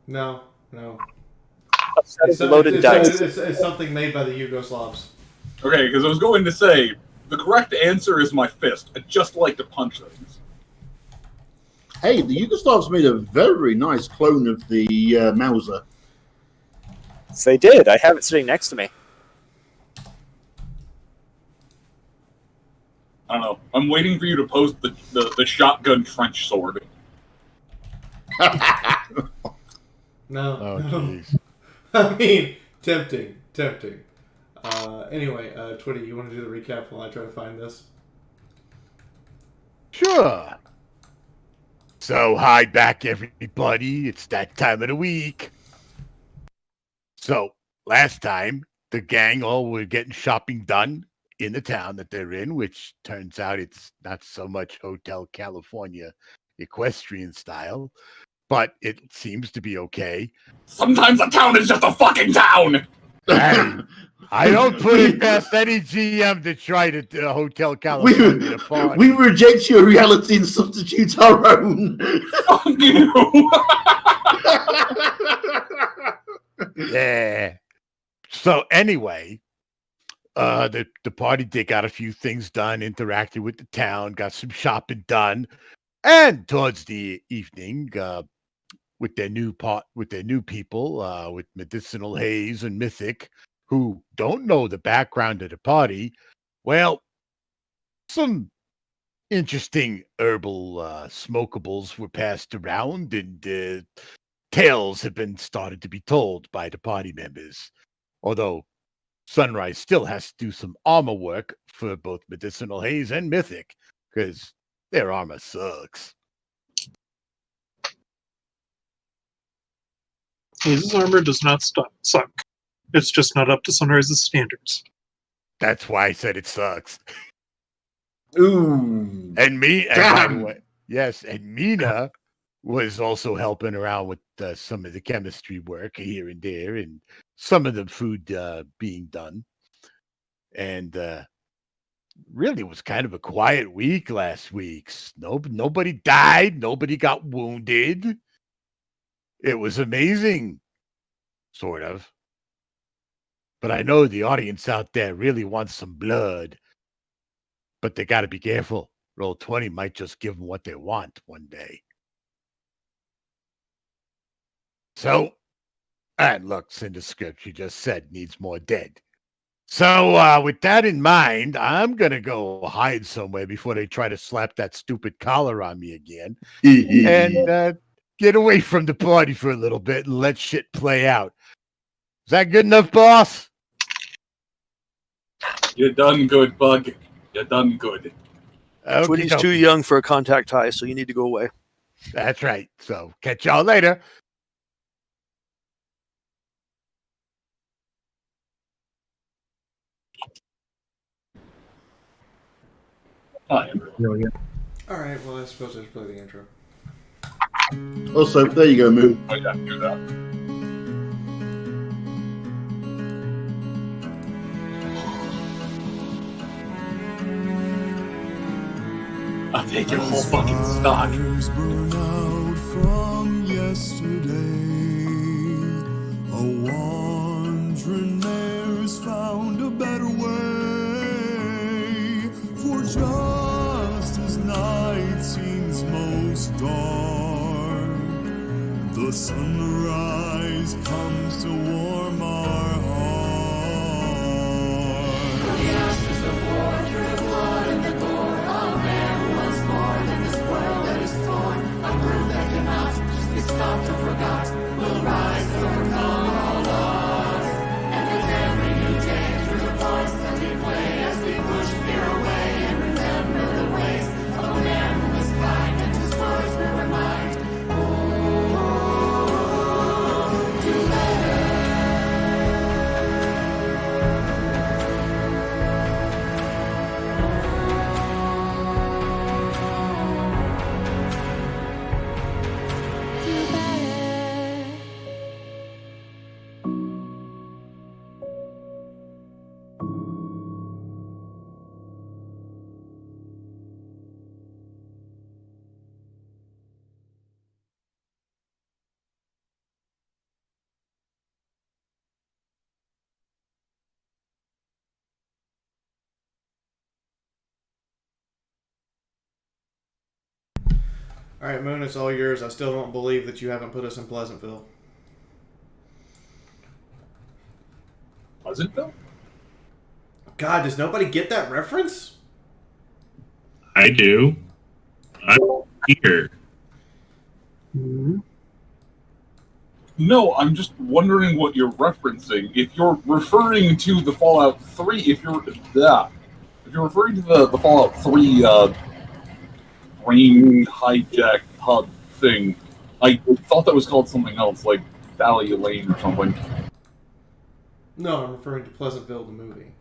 No. It's loaded dice. It's something made by the Yugoslavs. Okay, because I was going to say, the correct answer is my fist. I just like to punch things. Hey, the Yugoslavs made a very nice clone of the Mauser. They did. I have it sitting next to me. I don't know. I'm waiting for you to post the shotgun trench sword. No. Oh, jeez. I mean, tempting. Anyway, Twitty, you want to do the recap while I try to find this? Sure. So, hi back, everybody. It's that time of the week. So, last time, the gang all were getting shopping done in the town that they're in, which turns out it's not so much Hotel California equestrian style, but it seems to be okay. Sometimes a town is just a fucking town! Hey, I don't put it past any GM to try to Hotel California party. We reject your reality and substitute our own. Fuck you! Yeah. So anyway, the party, they got a few things done, interacted with the town, got some shopping done, and towards the evening, with their new people, with Medicinal Haze and Mythic, who don't know the background of the party, well, some interesting herbal smokables were passed around, and tales have been started to be told by the party members. Although Sunrise still has to do some armor work for both Medicinal Haze and Mythic, because their armor sucks. Haze's armor does not suck. It's just not up to Sunrise's standards. That's why I said it sucks. Ooh. And by the way, yes, and Mina was also helping around with some of the chemistry work here and there, and some of the food being done. And really was kind of a quiet week last week. Nobody died. Nobody got wounded. It was amazing, sort of. But I know the audience out there really wants some blood. But they got to be careful. Roll20 might just give them what they want one day. So, and look, Cinder Script, she just said needs more dead. So, with that in mind, I'm going to go hide somewhere before they try to slap that stupid collar on me again. And get away from the party for a little bit and let shit play out. Is that good enough, boss? You done good, Bug. You done good. Twitty's too young for a contact high, so you need to go away. That's right. So, catch y'all later. Hi, everyone. All right. Well, I suppose I should play the intro. Also, there you go, Moo. I have to do that. I'll take your whole fucking stock. From yesterday, a wandering mare's found a better way. For just as night seems most dark, the sunrise comes to warm our hearts. From the ashes of war, through the blood and the gore, a man was more than this world that is torn. A brood that cannot just be stopped or forgot will rise to overcome all odds. And with every new day through the parts that we play, as we push fear away and remember the ways of a man who was kind, and his words will remind. Do better. All right, Moon, it's all yours. I still don't believe that you haven't put us in Pleasantville. Pleasantville? God, does nobody get that reference? I do. I'm here. No, I'm just wondering what you're referencing. If you're referring to the Fallout 3, if you're referring to the Fallout 3 brain hijack hub thing, I thought that was called something else, like Valley Lane or something. No, I'm referring to Pleasantville, the movie.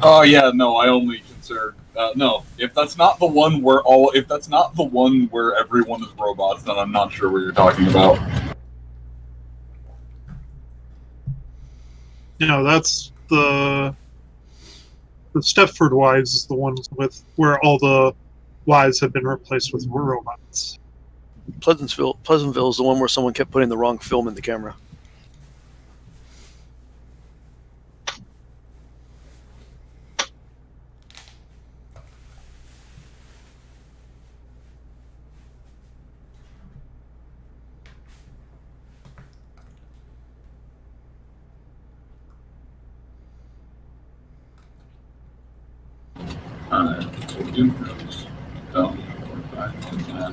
Oh yeah, no, I only consider no. If that's not the one where everyone is robots, then I'm not sure what you're talking about. No, that's the Stepford Wives is the ones with where all the wives have been replaced with robots. Pleasantville is the one where someone kept putting the wrong film in the camera. Alright, we'll do those. Back on that.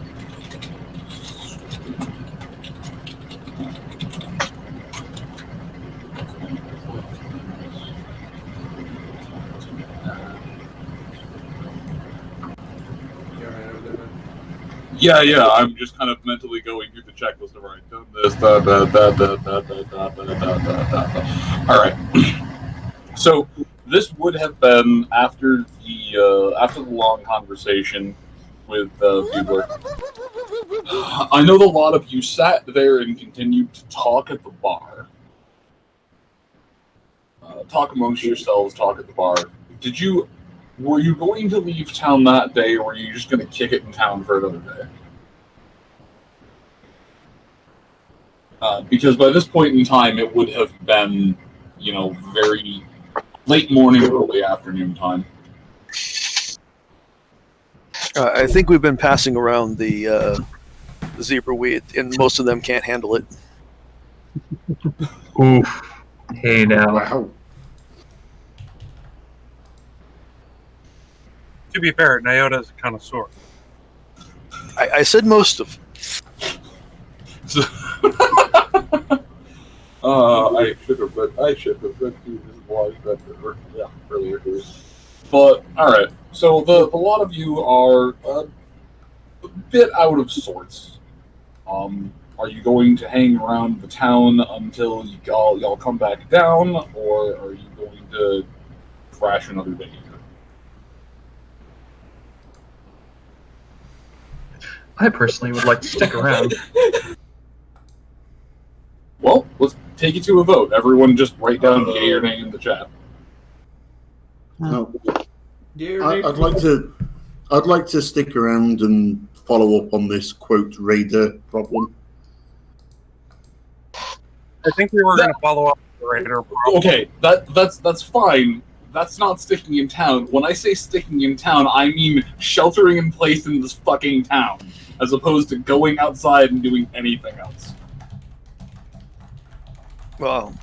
Yeah, I'm just kind of mentally going through the checklist of right, done this, Alright. So this would have been after the long conversation with Bugler. I know that a lot of you sat there and continued to talk at the bar. Talk amongst yourselves, talk at the bar. Were you going to leave town that day, or were you just going to kick it in town for another day? Because by this point in time, it would have been, very late morning, early afternoon time. I think we've been passing around the zebra weed, and most of them can't handle it. Oof. Hey now. Wow. To be fair, Nyota's a connoisseur. I said most of. I should have read through this blog better. Yeah, earlier. But alright, so the lot of you are a bit out of sorts. Are you going to hang around the town until y'all come back down, or are you going to crash another day here? I personally would like to stick around. Well, let's take it to a vote. Everyone just write down yay or nay in the chat. No. I'd like to stick around and follow up on this quote raider problem. I think we were going to follow up with the raider problem. Okay, that's fine. That's not sticking in town. When I say sticking in town, I mean sheltering in place in this fucking town, as opposed to going outside and doing anything else. Well,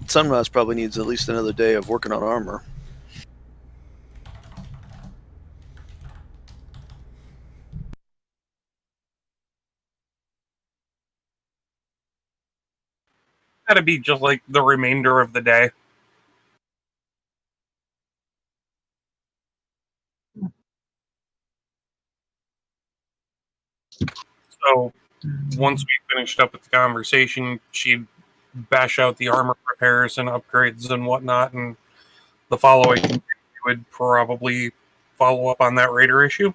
Sunrise probably needs at least another day of working on armor. Gotta be just like the remainder of the day. So, once we finished up with the conversation, she'd bash out the armor repairs and upgrades and whatnot, and the following we would probably follow up on that raider issue.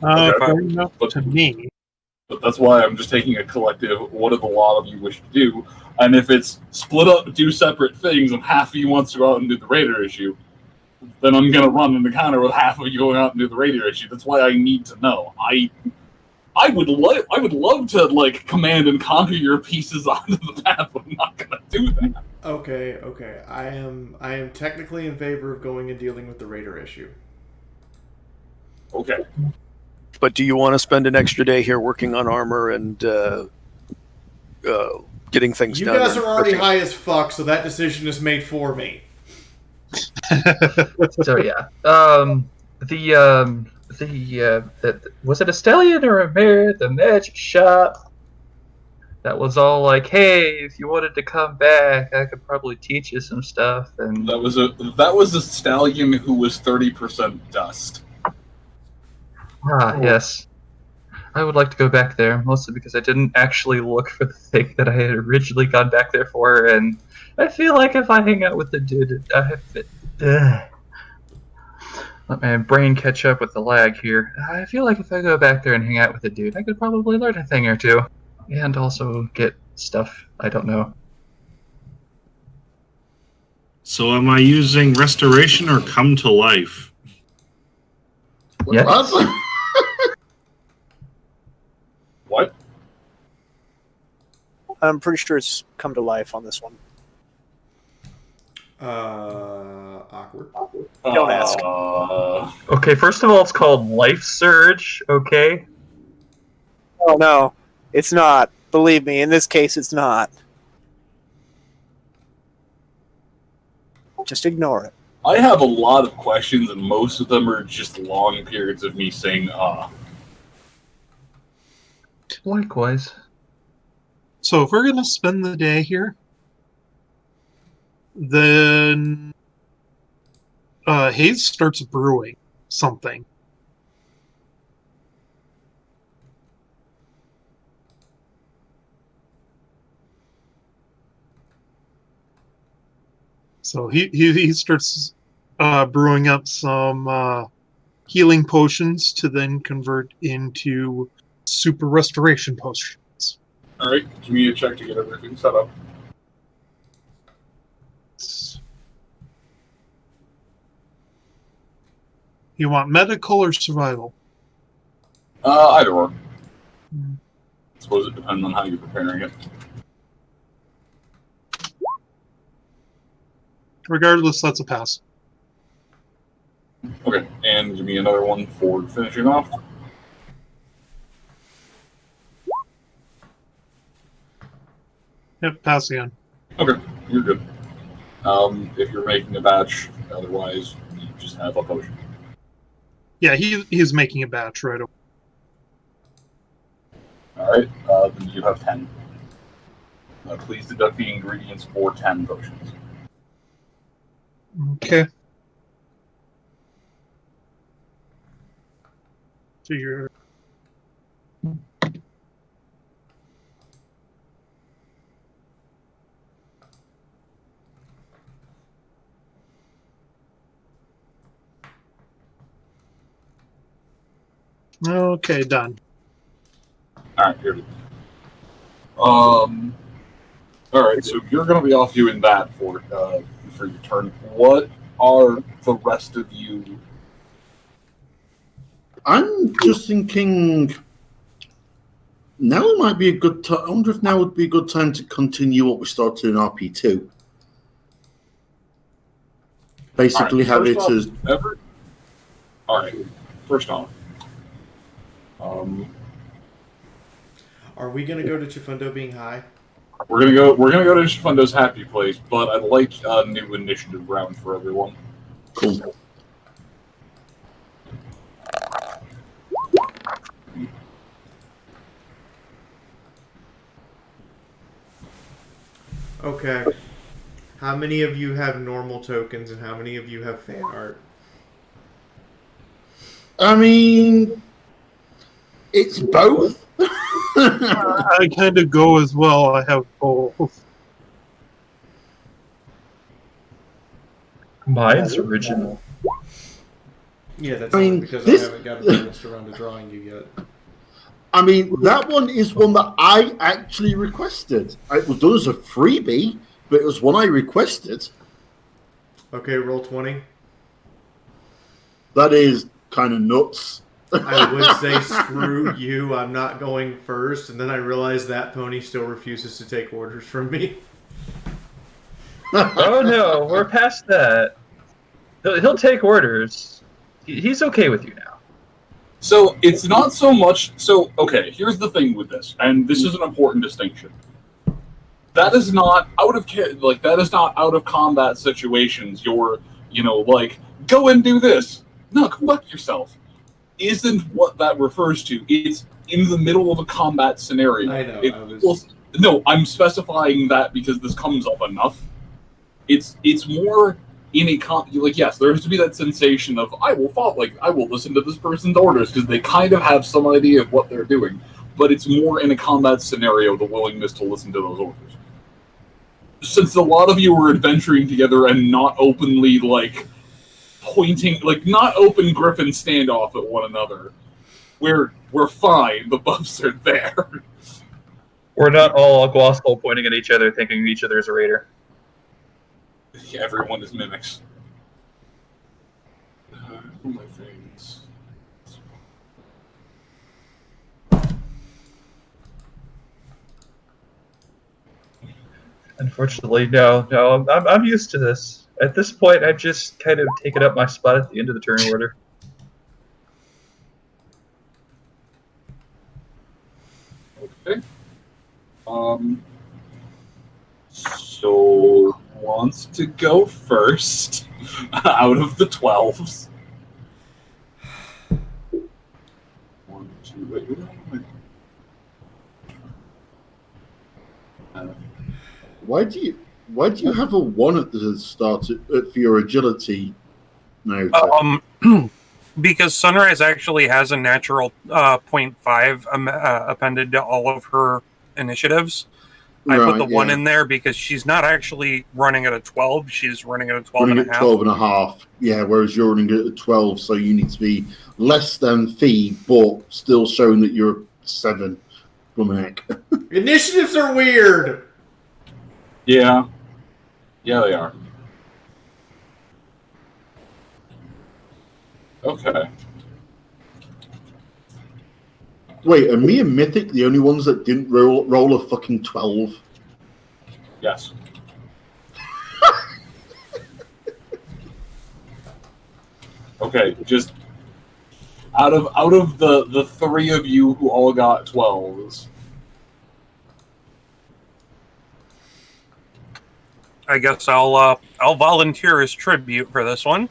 Fair enough to me. But that's why I'm just taking a collective, what do the lot of you wish to do? And if it's split up, do separate things, and half of you wants to go out and do the raider issue, then I'm going to run into counter with half of you going out and do the raider issue. That's why I need to know. I would love to, like, command and conquer your pieces onto the path, but I'm not going to do that. Okay. I am technically in favor of going and dealing with the raider issue. Okay. But do you want to spend an extra day here working on armor and getting things You done? You guys are already high as fuck, so that decision is made for me. So yeah, was it a stallion or a mare at the magic shop? That was all like, hey, if you wanted to come back, I could probably teach you some stuff. And that was a stallion who was 30% dust. Ah, yes. I would like to go back there, mostly because I didn't actually look for the thing that I had originally gone back there for, and I feel like if I hang out with the dude, let my brain catch up with the lag here. I feel like if I go back there and hang out with the dude, I could probably learn a thing or two, and also get stuff I don't know. So am I using restoration or come to life? Yes. What? I'm pretty sure it's come to life on this one. Awkward. Don't ask. Okay, first of all, it's called Life Surge, okay? Oh, no. It's not. Believe me, in this case, it's not. Just ignore it. I have a lot of questions, and most of them are just long periods of me saying, Likewise. So if we're going to spend the day here, then Hayes starts brewing something. So he starts brewing up some healing potions to then convert into super restoration potions. Alright, give me a check to get everything set up. You want medical or survival? Either or. I suppose it depends on how you're preparing it. Regardless, that's a pass. Okay, and give me another one for finishing off. Yep, pass again. Okay, you're good. If you're making a batch, otherwise, you just have a potion. Yeah, he's making a batch right away. Alright, then you have 10. Please deduct the ingredients for 10 potions. Okay. So you're... Okay, done. Alright, here. Alright, so you're going to be off doing that for your turn. What are the rest of you? I'm just thinking now might be a good time. I wonder if now would be a good time to continue what we started in RP2. Basically, right, have it off, as. Alright, first off. Are we gonna go to Chifundo being high? We're gonna go to Chifundo's happy place, but I'd like a new initiative round for everyone. Cool. Okay. How many of you have normal tokens and how many of you have fan art? I mean, it's both. I kind of go as well. I have both. Mine's original. Yeah, that's I only mean, because this- I haven't got a chance to run to drawing you yet. I mean, that one is one that I actually requested. It was done as a freebie, but it was one I requested. Okay, roll 20. That is kind of nuts. I would say screw you, I'm not going first, and then I realized that pony still refuses to take orders from me. Oh no, we're past that. He'll take orders. He's okay with you now. So it's not so much. So okay, here's the thing with this, and this is an important distinction. That is not out of that is not out of combat situations. You're like go and do this. No, go fuck yourself. Isn't what that refers to. It's in the middle of a combat scenario. I know. No, I'm specifying that because this comes up enough. It's more in a yes, there has to be that sensation of I will listen to this person's orders because they kind of have some idea of what they're doing, but it's more in a combat scenario the willingness to listen to those orders. Since a lot of you are adventuring together and not openly pointing not open griffin standoff at one another, we're fine. The buffs are there. We're not all Glossal pointing at each other thinking each other is a raider. Everyone is mimics. My things. Unfortunately, no. I'm used to this. At this point, I've just kind of taken up my spot at the end of the turn order. Okay. So wants to go first out of the 12s? 1, 2, wait, who am I? Why do you have a 1 at the start for your agility? No. Because Sunrise actually has a natural 0.5 appended to all of her initiatives. I put the 1 in there because she's not actually running at a 12. She's running at a 12 running and a at half. 12 and a half. Yeah, whereas you're running at a 12, so you need to be less than Fee, but still showing that you're 7 from an egg. Initiatives are weird. Yeah. Yeah, they are. Okay. Wait, are me and Mythic the only ones that didn't roll a fucking 12? Yes. Okay, just out of the 3 of you who all got 12s. I guess I'll volunteer as tribute for this one.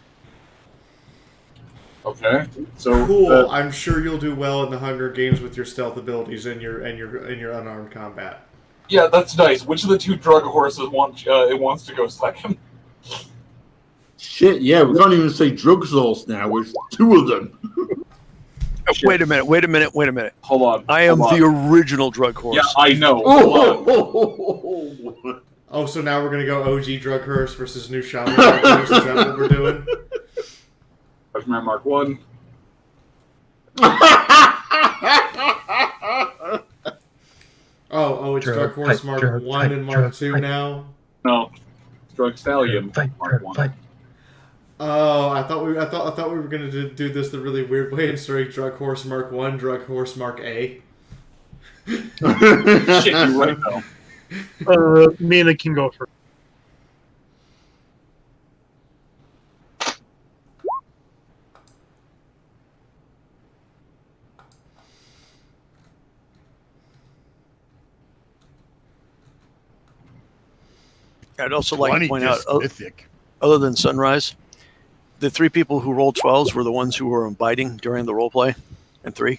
Okay, so cool. I'm sure you'll do well in the Hunger Games with your stealth abilities and your unarmed combat. Yeah, that's nice. Which of the 2 drug horses wants to go second? Shit, yeah, we can't even say drug source now. It's 2 of them. Wait a minute. Hold on. I am the original drug horse. Yeah, I know. Oh, so now we're gonna go OG drug horse versus new shaman drug horse. Is that what we're doing? Freshman Mark 1. It's drug horse Mark 1 and Mark 2 now. No, drug stallion Mark 1. Oh, I thought we were gonna do this the really weird way and start drug horse Mark 1, drug horse Mark A. Shit, you're right though. Me and the king go first. I'd also like to point out, Mythic. other than Sunrise, the 3 people who rolled 12s were the ones who were biting during the roleplay, and 3.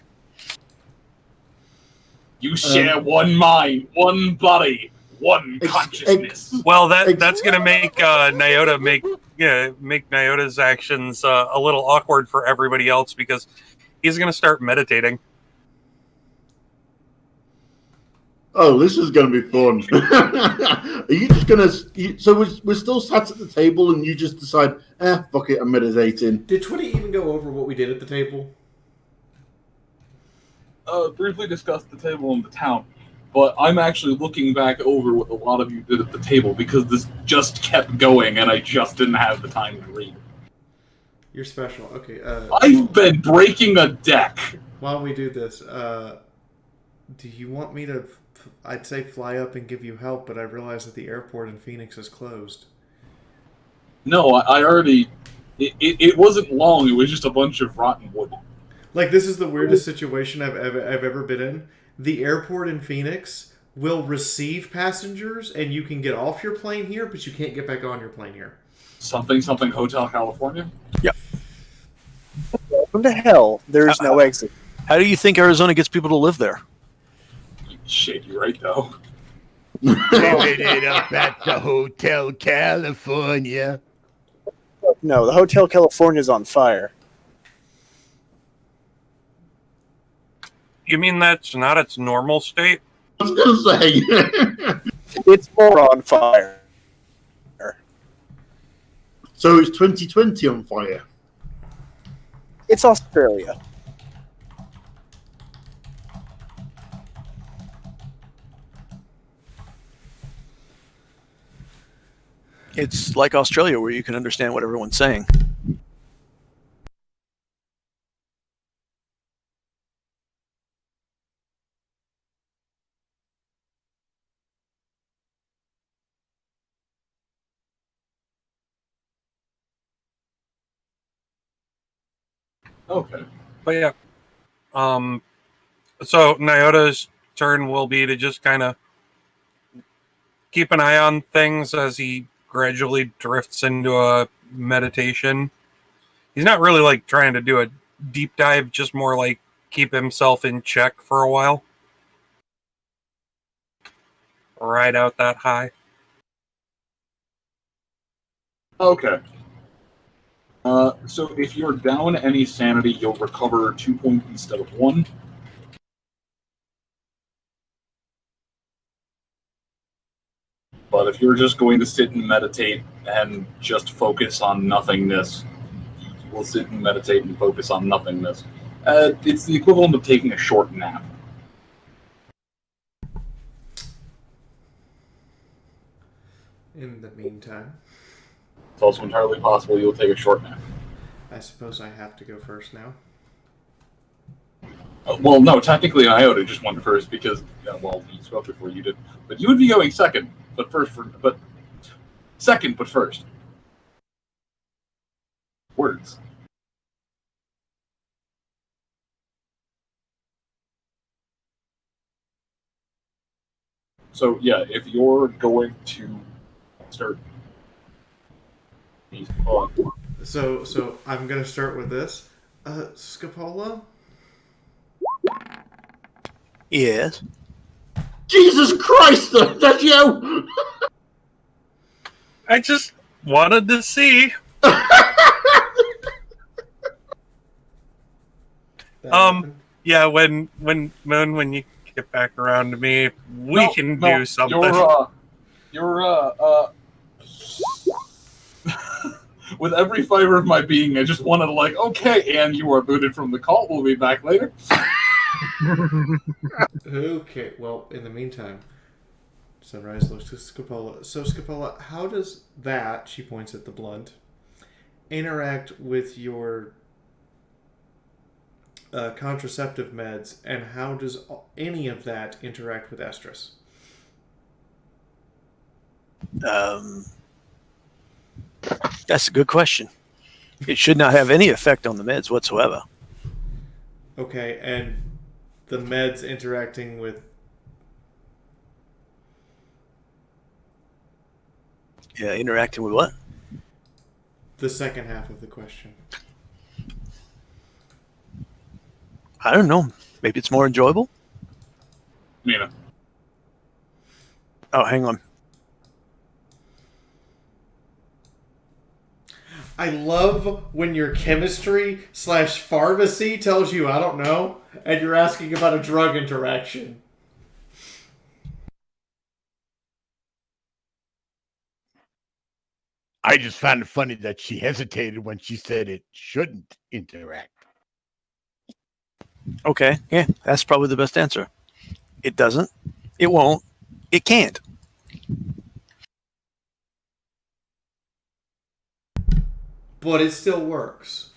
You share one mind, one body, one consciousness. Well, that's gonna make Nyota make Nyota's actions a little awkward for everybody else because he's gonna start meditating. Oh, this is going to be fun. Are you just going to... So we're still sat at the table and you just decide, fuck it, I'm meditating. Did Twitty even go over what we did at the table? Briefly discussed the table in the town, but I'm actually looking back over what a lot of you did at the table because this just kept going and I just didn't have the time to read. You're special. Okay. I've been breaking a deck. Why don't we do this? Do you want me to... I'd say fly up and give you help, but I realize that the airport in Phoenix is closed. No, I already... It wasn't long, it was just a bunch of rotten wood. Like, this is the weirdest situation I've ever been in. The airport in Phoenix will receive passengers, and you can get off your plane here, but you can't get back on your plane here. Something Hotel California? Yeah. Welcome to hell. There's no exit. How do you think Arizona gets people to live there? Shit, you're right, though. Living it up at the Hotel California. No, the Hotel California is on fire. You mean that's not its normal state? I was going to say. It's more on fire. So it's 2020 on fire? It's Australia. It's like Australia where you can understand what everyone's saying. Okay. But yeah. So Nyota's turn will be to just kind of keep an eye on things as he gradually drifts into a meditation. He's not really like trying to do a deep dive, just more like keep himself in check for a while. Ride out that high. Okay. So if you're down any sanity, you'll recover 2 points instead of 1. But if you're just going to sit and meditate and just focus on nothingness, you will sit and meditate and focus on nothingness. It's the equivalent of taking a short nap. In the meantime, It's also entirely possible you'll take a short nap. I suppose I have to go first now. Well, no, technically Iota just went first because, well, you spoke before you did. But you would be going second, but second, but first. Words. So, yeah, if you're going to start... So I'm gonna start with this. Scapola? Yes. Jesus Christ, that's you! I just wanted to see. Yeah, when you get back around to me, we can do something. You're with every fiber of my being, I just wanted to like, okay, and you are booted from the call. We'll be back later. Okay, well, in the meantime, Sunrise looks to Scapola. So, Scapola, how does that, she points at the blunt, interact with your contraceptive meds, and how does any of that interact with estrus? That's a good question. It should not have any effect on the meds whatsoever. Okay, and the meds interacting with... Yeah, interacting with what? The second half of the question. I don't know. Maybe it's more enjoyable? Mina. Oh, hang on. I love when your chemistry/pharmacy tells you, I don't know, and you're asking about a drug interaction. I just found it funny that she hesitated when she said it shouldn't interact. Okay, yeah, that's probably the best answer. It doesn't. It won't. It can't. But it still works.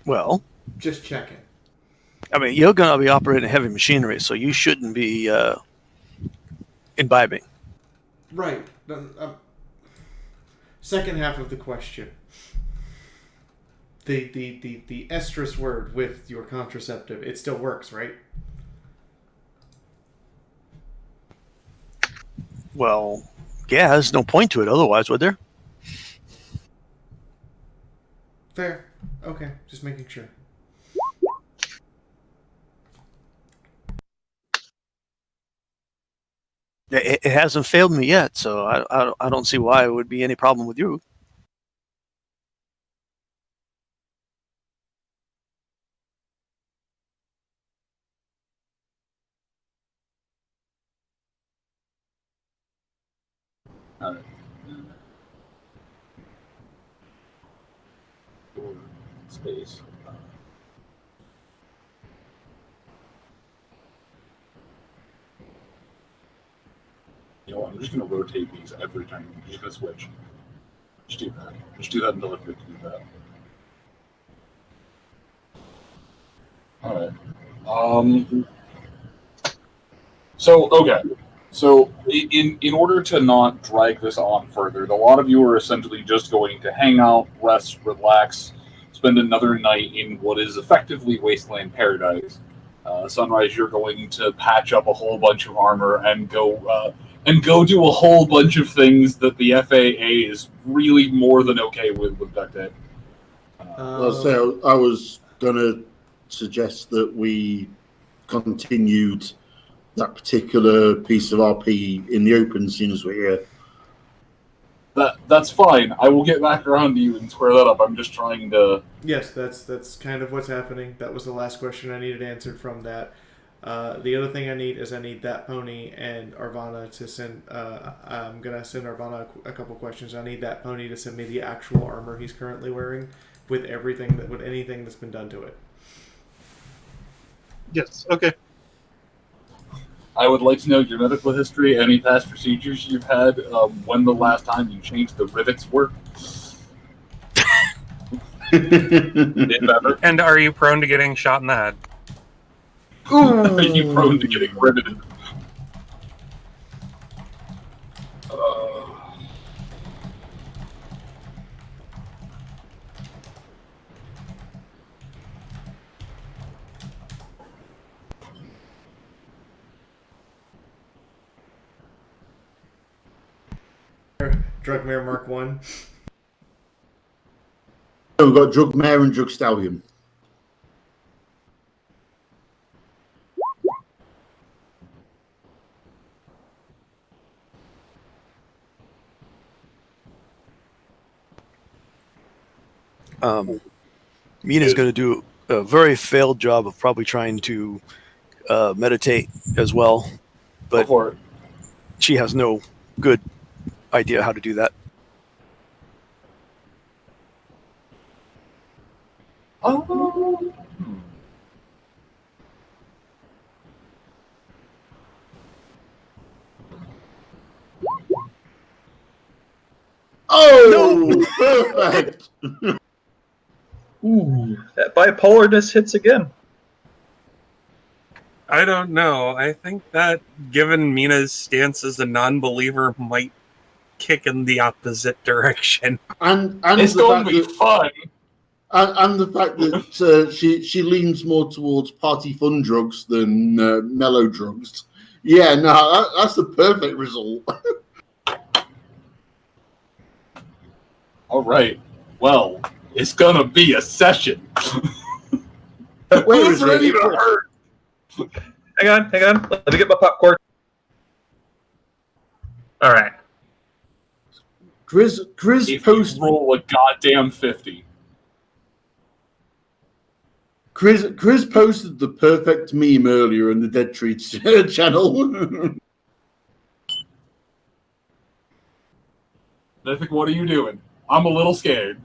Well, just checking. I mean, you're going to be operating heavy machinery, so you shouldn't be imbibing. Right. Second half of the question. The estrus word with your contraceptive, it still works, right? Well, yeah, there's no point to it otherwise, would there? Fair. Okay, just making sure. It hasn't failed me yet, so I don't see why it would be any problem with you. All right. Space. You know what? I'm just going to rotate these every time. I'm just going to switch. Just do that. Just do that until I can do that. All right. So, okay. So, in order to not drag this on further, a lot of you are essentially just going to hang out, rest, relax, spend another night in what is effectively Wasteland Paradise. Sunrise, you're going to patch up a whole bunch of armor and go and go do a whole bunch of things that the FAA is really more than okay with duct tape. So I was going to suggest that we continued that particular piece of RP in the open as soon as we're here. That's fine. I will get back around to you and square that up. I'm just trying to... Yes, that's kind of what's happening. That was the last question I needed answered from that. The other thing I need that pony and Arvana to send. I'm gonna send Arvana a couple questions. I need that pony to send me the actual armor he's currently wearing, with anything that's been done to it. Yes. Okay. I would like to know your medical history, any past procedures you've had, when the last time you changed the rivets were. If ever. And are you prone to getting shot in the head? Are you prone to getting riveted? Drugmare Mark 1. So we've got Drugmare and Drug Stallion. Mina's going to do a very failed job of probably trying to meditate as well, but she has no good idea how to do that. Oh. Oh, perfect. Ooh, that bipolarness hits again. I don't know. I think that, given Mina's stance as a non-believer, might kick in the opposite direction. And it's going to be fun. And the fact that she leans more towards party fun drugs than mellow drugs. Yeah, no, that's the perfect result. All right. Well, it's gonna be a session. Where is ready it? to hurt? Hang on. Let me get my popcorn. All right. Grizz post roll a goddamn 50. Grizz posted the perfect meme earlier in the Dead Treats channel. Mythic, what are you doing? I'm a little scared.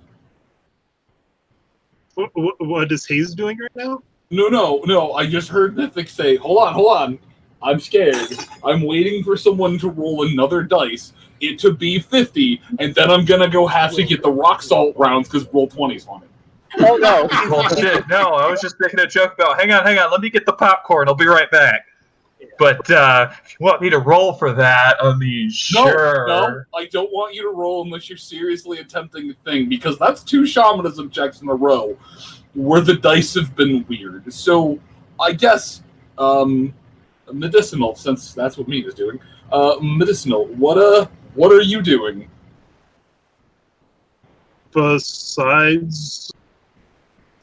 What is Hayes doing right now? No. I just heard Mythic say, hold on. I'm scared. I'm waiting for someone to roll another dice, it to be 50, and then I'm going to have to get the rock salt rounds because roll 20's on it. Oh, no. Bullshit. No, I was just making a joke about, hang on. Let me get the popcorn. I'll be right back. But if you want me to roll for that, I mean, sure. No, I don't want you to roll unless you're seriously attempting the thing, because that's 2 shamanism checks in a row where the dice have been weird. So I guess medicinal, since that's what Mina's doing. Medicinal, what are you doing? Besides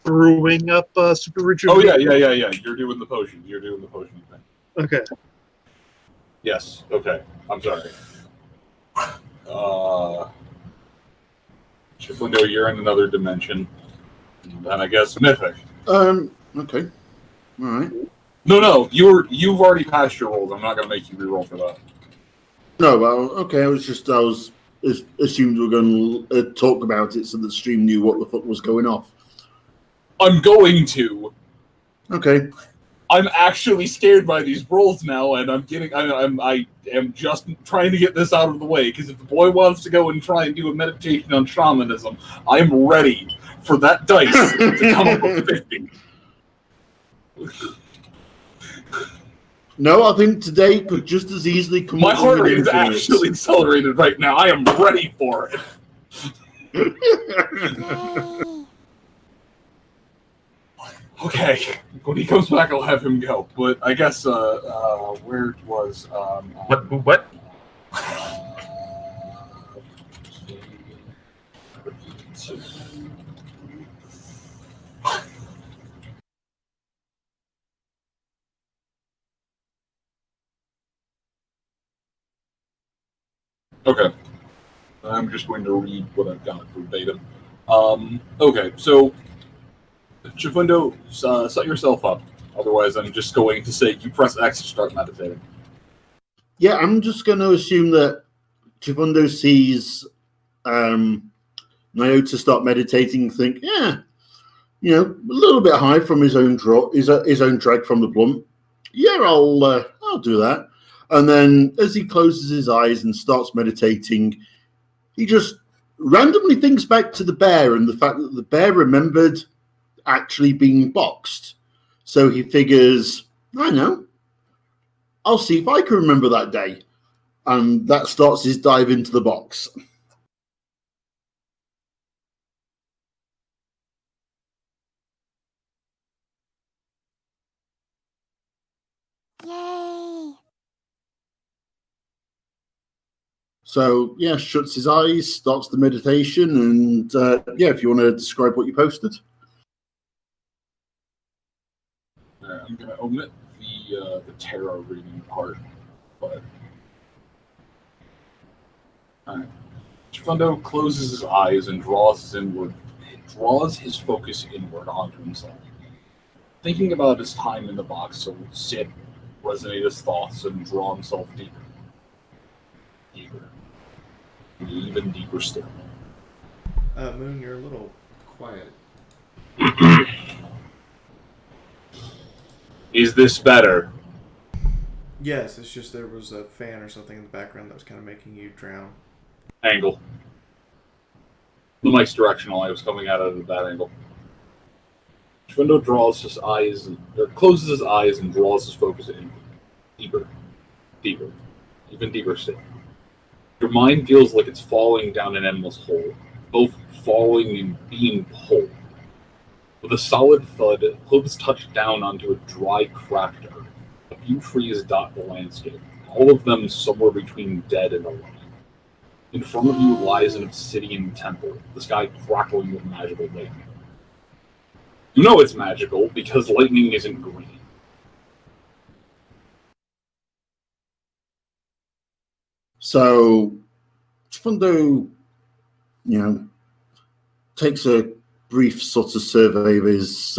brewing up super rejuvenation. rejuvenation. Oh yeah. You're doing the potion. Thing. Okay. Yes. Okay. I'm sorry. Chifundo, you're in another dimension. And I guess Mythic. Okay. All right. No. You've already passed your rolls. I'm not going to make you re-roll for that. No, well, okay. I was assumed we were going to talk about it so the stream knew what the fuck was going off. I'm going to. Okay. I'm actually scared by these rolls now, and I am just trying to get this out of the way, because if the boy wants to go and try and do a meditation on shamanism, I'm ready for that dice to come up with 50. No, I think today could just as easily come My up heart with rate is actually accelerated right now. I am ready for it. Okay, when he comes back, I'll have him go. But I guess where was what? Okay. I'm just going to read what I've got verbatim. Okay, so Chifundo, set yourself up. Otherwise, I'm just going to say you press X to start meditating. Yeah, I'm just going to assume that Chifundo sees Nyota start meditating and think, yeah, you know, a little bit high from his own his own drag from the blunt. Yeah, I'll do that. And then as he closes his eyes and starts meditating, he just randomly thinks back to the bear and the fact that the bear remembered actually being boxed. So he figures, I know, I'll see if I can remember that day. And that starts his dive into the box. Yay! So, yeah, shuts his eyes, starts the meditation, and yeah, if you want to describe what you posted. I'm going to omit the tarot reading part, but alright. Chifundo closes his eyes and draws his focus inward onto himself. Thinking about his time in the box, so sit, resonate his thoughts, and draw himself deeper. Deeper. Even deeper still. Moon, you're a little quiet. Is this better? Yes, it's just there was a fan or something in the background that was kind of making you drown. Angle. The mic's directional. I was coming at it at that angle. Chifundo closes his eyes and draws his focus in deeper, deeper, even deeper still. Your mind feels like it's falling down an endless hole, both falling and being pulled. With a solid thud, hooves touch down onto a dry, cracked earth. A few trees dot the landscape, all of them somewhere between dead and alive. In front of you lies an obsidian temple, the sky crackling with magical lightning. You know it's magical because lightning isn't green. So, Chifundo, takes a brief sort of survey of his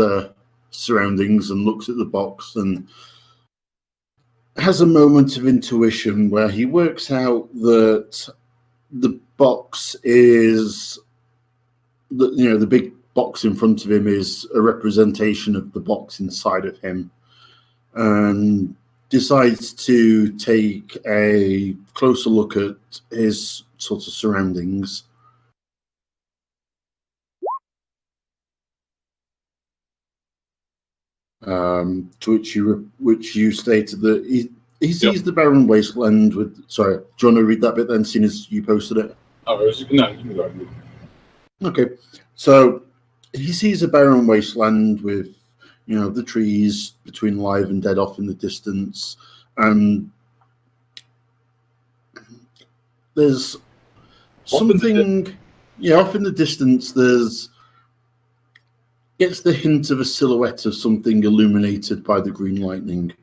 surroundings and looks at the box and has a moment of intuition where he works out that the box is, the big box in front of him is a representation of the box inside of him, and decides to take a closer look at his sort of surroundings. To which you stated that he sees the barren wasteland with. Sorry, do you want to read that bit then, seeing as you posted it? No, you can go ahead. Okay, so he sees a barren wasteland with, the trees between live and dead off in the distance, and there's something, off in the distance. Gets the hint of a silhouette of something illuminated by the green lightning.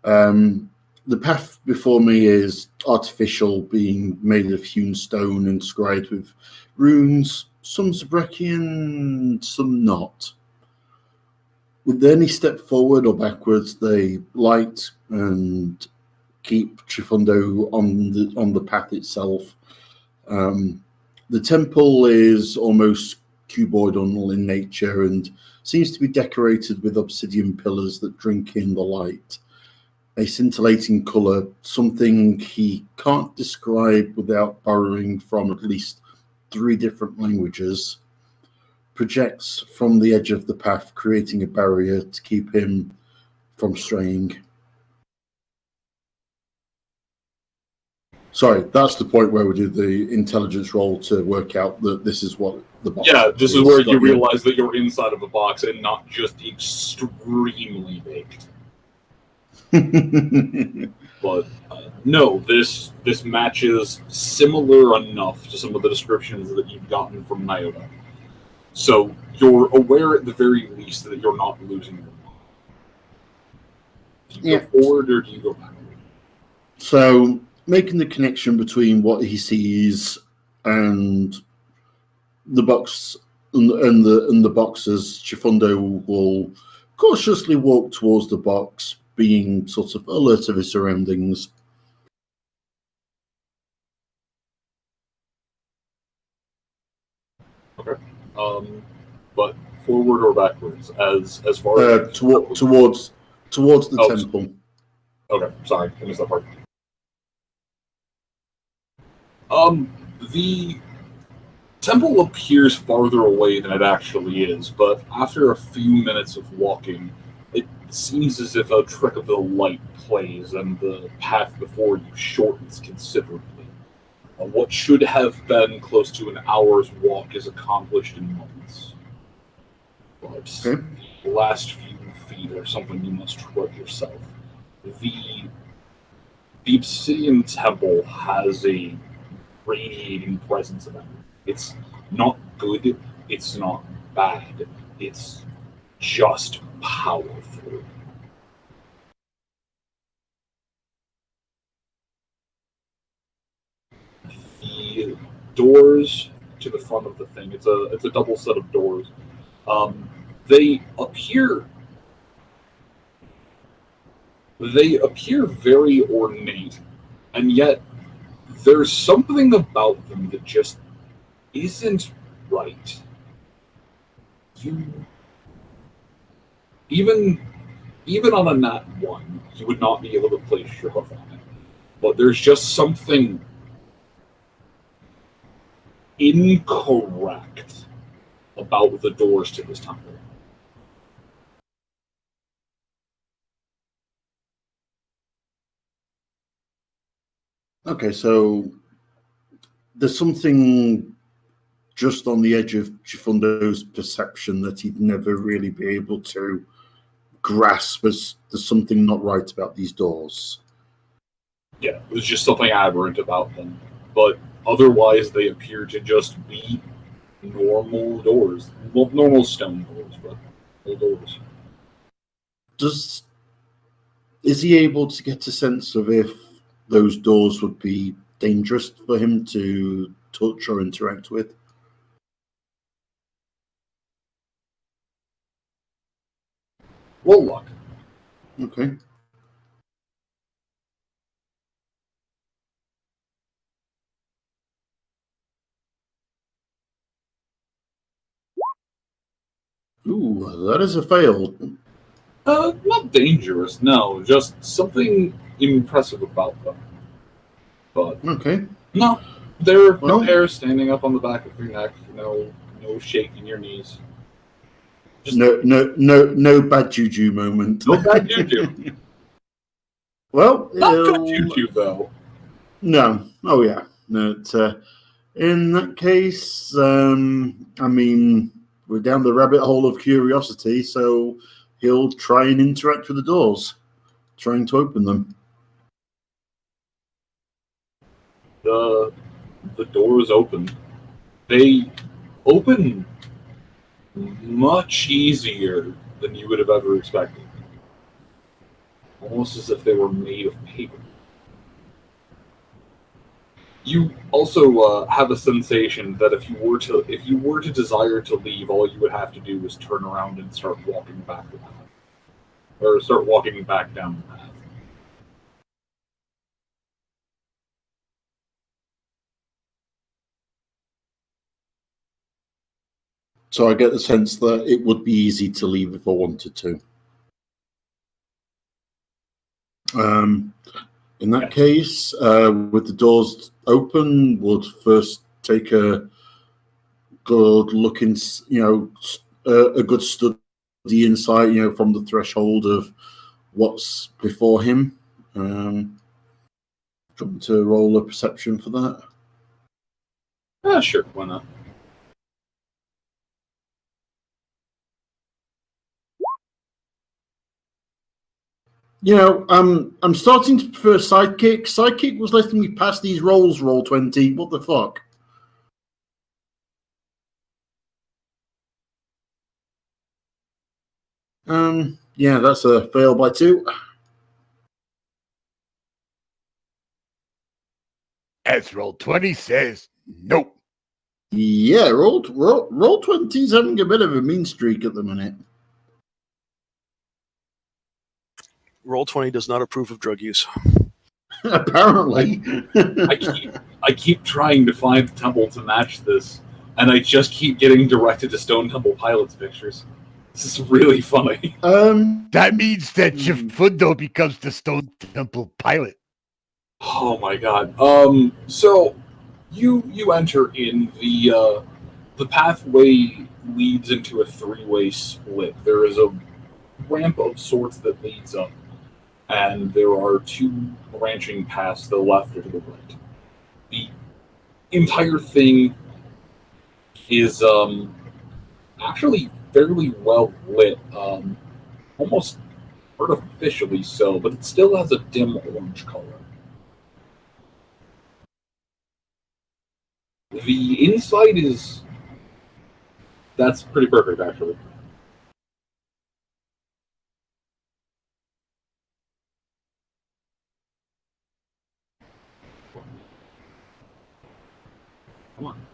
The path before me is artificial, being made of hewn stone inscribed with runes, some Zabrekian, some not. With any step forward or backwards, they light and keep Chifundo on the path itself. The temple is almost cuboidal in nature and seems to be decorated with obsidian pillars that drink in the light. A scintillating colour, something he can't describe without borrowing from at least 3 different languages, projects from the edge of the path, creating a barrier to keep him from straying. Sorry, that's the point where we do the intelligence roll to work out that this is what the box is. Yeah, this is where you realize that you're inside of a box and not just extremely baked. But no, this matches similar enough to some of the descriptions that you've gotten from Nyota. So you're aware at the very least that you're not losing your mind. Do you go forward or do you go backward? So, making the connection between what he sees and the box and the boxes, Chifundo will cautiously walk towards the box, being sort of alert of his surroundings. Okay. But forward or backwards, as far as towards the temple. Okay, sorry, I missed that part. The temple appears farther away than it actually is, but after a few minutes of walking, it seems as if a trick of the light plays and the path before you shortens considerably. What should have been close to an hour's walk is accomplished in moments. But the last few feet are something you must tread yourself. The Obsidian Temple has a radiating presence about it. It's not good, it's not bad, it's just powerful. The doors to the front of the thing, it's a double set of doors. They appear very ornate, and yet there's something about them that just isn't right. Even on a nat 1, you would not be able to place your hoof on it. But there's just something incorrect about the doors to this temple. Okay, so there's something just on the edge of Chifundo's perception that he'd never really be able to grasp as there's something not right about these doors. Yeah, there's just something aberrant about them. But otherwise, they appear to just be normal doors. Well, normal stone doors, but no doors. Is he able to get a sense of if those doors would be dangerous for him to touch or interact with? Roll luck. Okay. Ooh, that is a fail. Not dangerous, no. Just something impressive about them. But okay. No, there are no hairs standing up on the back of your neck. No shaking your knees. Just no bad juju moment. No bad juju. Well, not good juju though. No. Oh yeah. No. In that case, I mean, we're down the rabbit hole of curiosity, so he'll try and interact with the doors, trying to open them. The doors open. They open much easier than you would have ever expected. Almost as if they were made of paper. You also have a sensation that if you were to desire to leave, all you would have to do is turn around and start walking back the path, or start walking back down the path. So I get the sense that it would be easy to leave if I wanted to. In that case, with the doors open, would first take a good look in, a good study inside, from the threshold of what's before him. Trying to roll a perception for that. Sure, why not? I'm starting to prefer Sidekick. Sidekick was letting me pass these rolls, roll 20. What the fuck? Yeah, that's a fail by 2. As roll 20 says, nope. Yeah, roll 20's having a bit of a mean streak at the minute. Roll 20 does not approve of drug use. Apparently. I keep trying to find the temple to match this, and I just keep getting directed to Stone Temple Pilots pictures. This is really funny. That means that Chifundo becomes the Stone Temple pilot. Oh my god. So you enter in the pathway leads into a 3-way split. There is a ramp of sorts that leads up, and there are 2 branching paths to the left or to the right. The entire thing is actually fairly well lit, almost artificially so, but it still has a dim orange color. The inside that's pretty perfect, actually. Come on.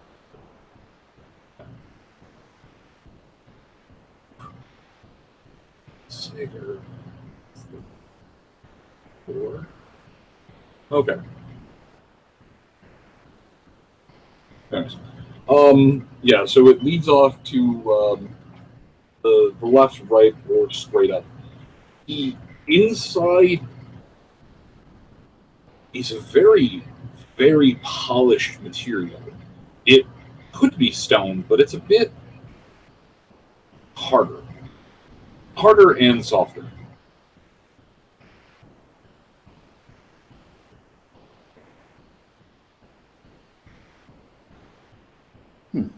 Sager. 4. Okay. Thanks. Yeah, so it leads off to the left, right, or straight up. The inside is a very, very polished material. It could be stone, but it's a bit harder. Harder and softer.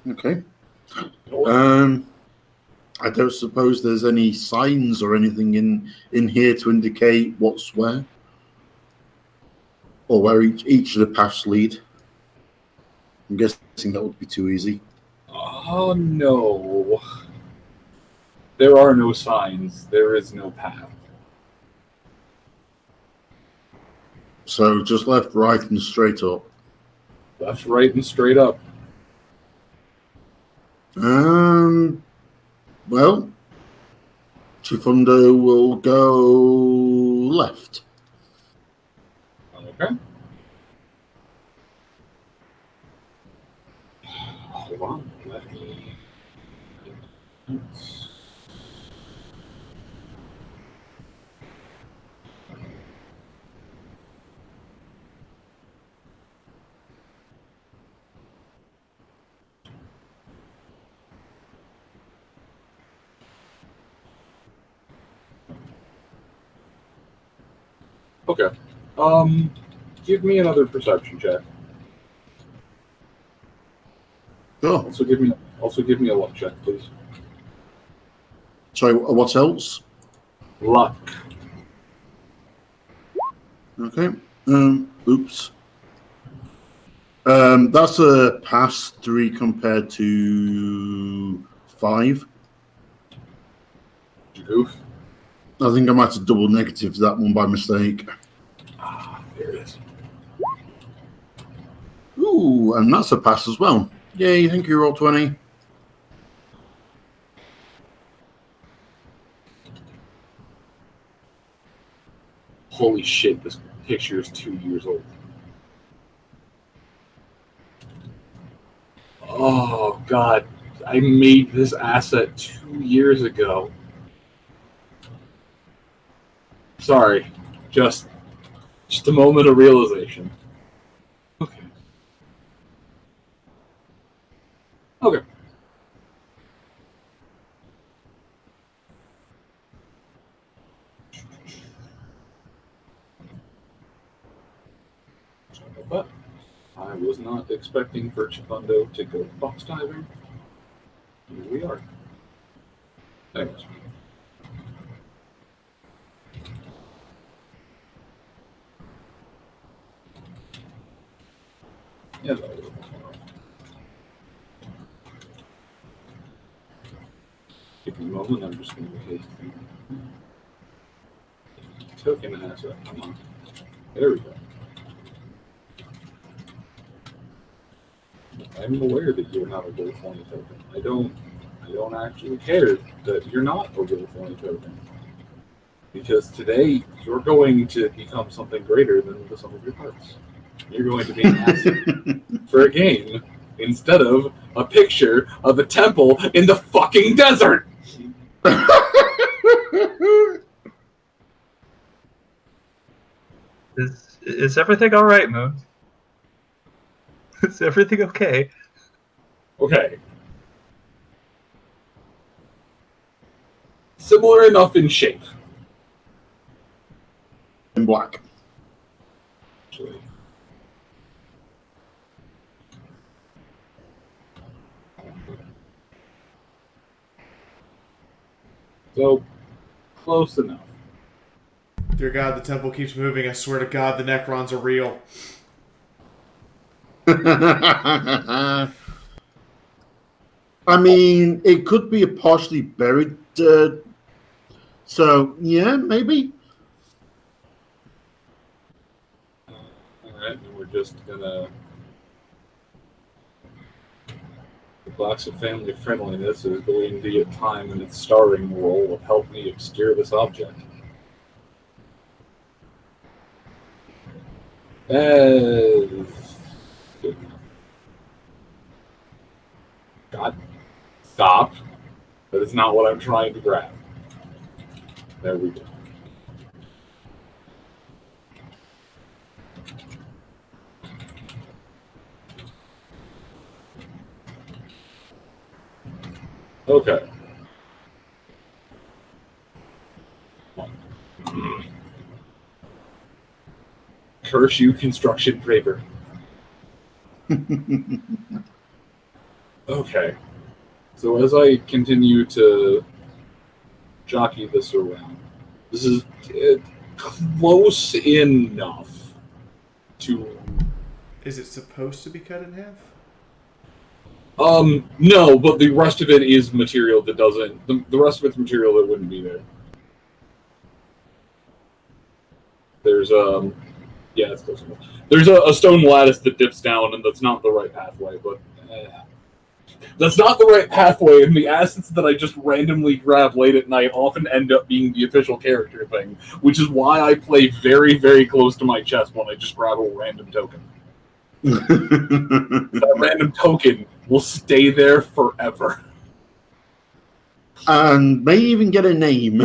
Okay. I don't suppose there's any signs or anything in here to indicate what's where, or where each of the paths lead. I'm guessing that would be too easy. Oh no. There are no signs. There is no path. So just left, right, and straight up. Left, right, and straight up. Well, Chifundo will go left. Okay. Hold on. Let me... Okay. Give me another perception check. Sure. Also give me a luck check, please. Sorry, what else? Luck. Okay. Oops. That's a pass 3 compared to 5. Goof. I think I might have double negative that one by mistake. There it is. Ooh, and that's a pass as well. Yay, thank you, roll 20. Holy shit, this picture is 2 years old. Oh god, I made this asset 2 years ago. Sorry, just a moment of realization. Okay. Okay. Sorry about that. I was not expecting for Chifundo to go box diving. Here we are. Anyways. Yeah. Give me a moment. I'm just going to paste the token asset. Come on. There we go. I'm aware that you're not a Roll20 token. I don't actually care that you're not a Roll20 token. Because today you're going to become something greater than the sum of your parts. You're going to be an asset for a game instead of a picture of a temple in the fucking desert. Is everything all right, Moon? Is everything okay? Okay. Similar enough in shape. In black. Actually. So, close enough. Dear God, the temple keeps moving. I swear to God, the Necrons are real. I mean, it could be a partially buried. So, yeah, maybe. Alright, and we're just gonna. The box of family friendliness is going to get time in its starring role of help me obscure this object. Good enough. God. Stop. That is not what I'm trying to grab. There we go. Okay. Curse you, construction draper. Okay. So as I continue to jockey this around, this is close enough to... Is it supposed to be cut in half? No, but the rest of it is material that doesn't... The rest of it's material that wouldn't be there. There's, yeah, it's close enough. There's a stone lattice that dips down, and that's not the right pathway, but... That's not the right pathway, and the assets that I just randomly grab late at night often end up being the official character thing, which is why I play very, very close to my chest when I just grab a random token. That random token will stay there forever. And may even get a name.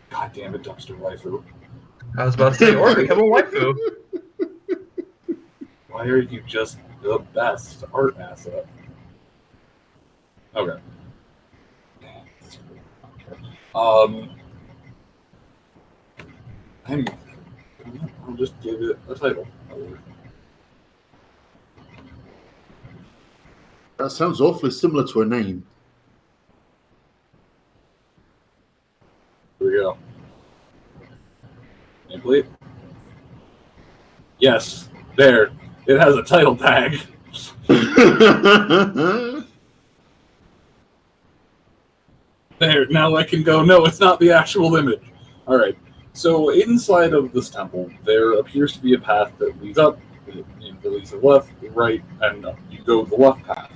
God damn it, dumpster waifu. I was about to say, or become a waifu. Why are you just the best art asset? Okay. I'll just give it a title. That sounds awfully similar to a name. Here we go. Complete. Yes, there. It has a title tag. There, now I can go, no, it's not the actual image. Alright, so inside of this temple, there appears to be a path that leads up, that leads to the left, the right, and up. You go the left path.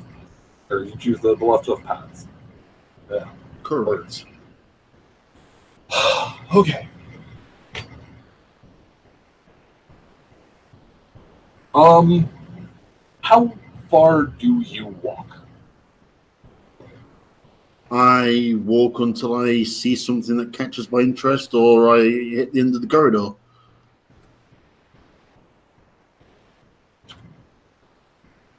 Or you choose the left paths. Yeah. Correct. Okay. How far do you walk? I walk until I see something that catches my interest, or I hit the end of the corridor.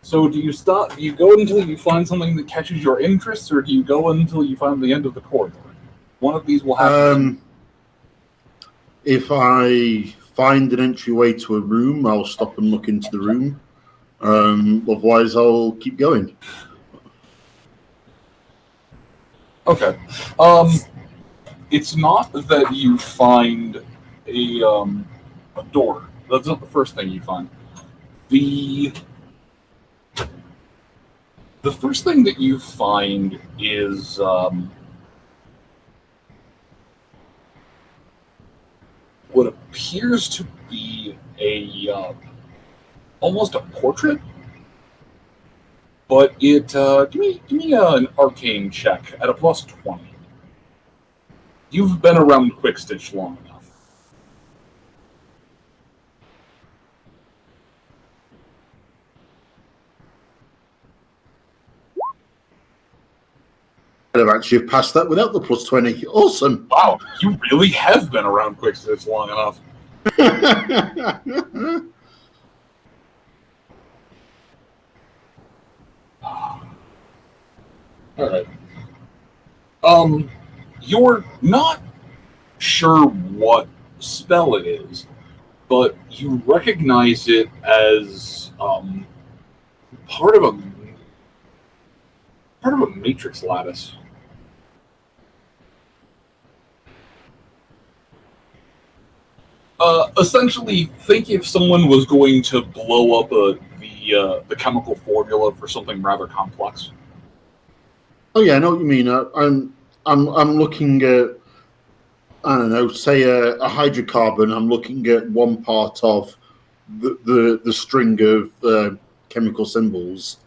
So do you stop? Do you go until you find something that catches your interest, or do you go until you find the end of the corridor? One of these will happen. If I find an entryway to a room, I'll stop and look into the room. Otherwise, I'll keep going. Okay. It's not that you find a door. That's not the first thing you find. The first thing that you find is what appears to be a almost a portrait, but it give me an arcane check at a +20. You've been around Quickstitch long enough. I'd have actually passed that without the +20. Awesome. Wow, you really have been around Quickstitch long enough. All right. You're not sure what spell it is, but you recognize it as part of a matrix lattice. Essentially, think if someone was going to blow up the chemical formula for something rather complex. Oh yeah, I know what you mean. I'm looking at, I don't know, say a hydrocarbon. I'm looking at one part of the string of chemical symbols.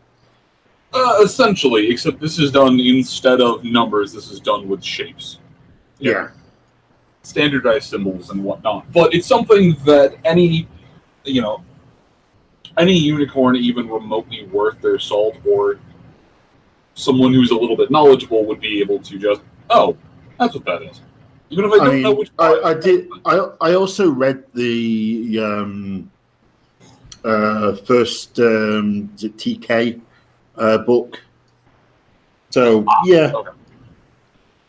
Essentially, except this is done instead of numbers. This is done with shapes. Yeah. Standardized symbols and whatnot. But it's something that any unicorn, even remotely worth their salt, or someone who's a little bit knowledgeable would be able to just, oh, that's what that is. Even if I don't know which part. I did. I also read the first TK book. So yeah, okay.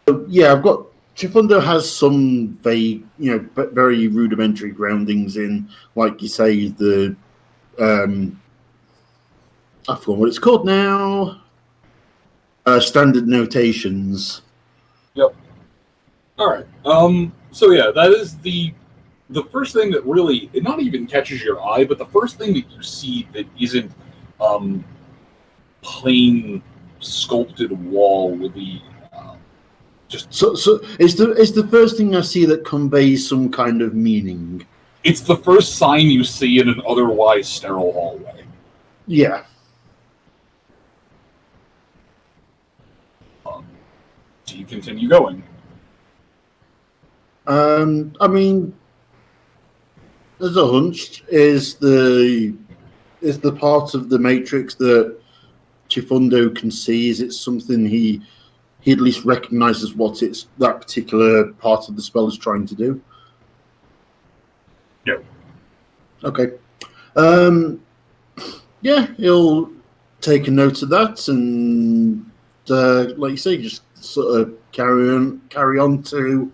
So, yeah, I've got. Chifundo has some vague, but very rudimentary groundings in, like you say, the I forgot what it's called now. Standard notations. Yep. All right. So yeah, that is the first thing that really, it not even catches your eye, but the first thing that you see that isn't plain sculpted wall with the just. So it's the first thing I see that conveys some kind of meaning. It's the first sign you see in an otherwise sterile hallway. Yeah. Do you continue going? I mean, there's a hunch is the part of the matrix that Chifundo can see. Is it something he at least recognizes what it's that particular part of the spell is trying to do? Yeah. Okay. Yeah, he'll take a note of that, and like you say, just sort of carry on to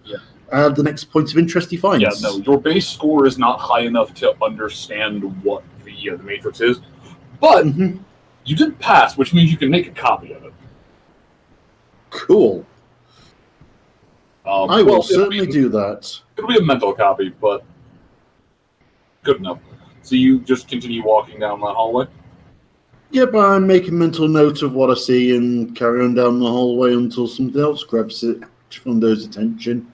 the next point of interest he finds. Yeah, no, your base score is not high enough to understand what the matrix is, but you did pass, which means you can make a copy of it. Cool. I will certainly do that. It'll be a mental copy, but good enough. So you just continue walking down that hallway? Yep, I'm making mental note of what I see and carry on down the hallway until something else grabs Chifundo's attention.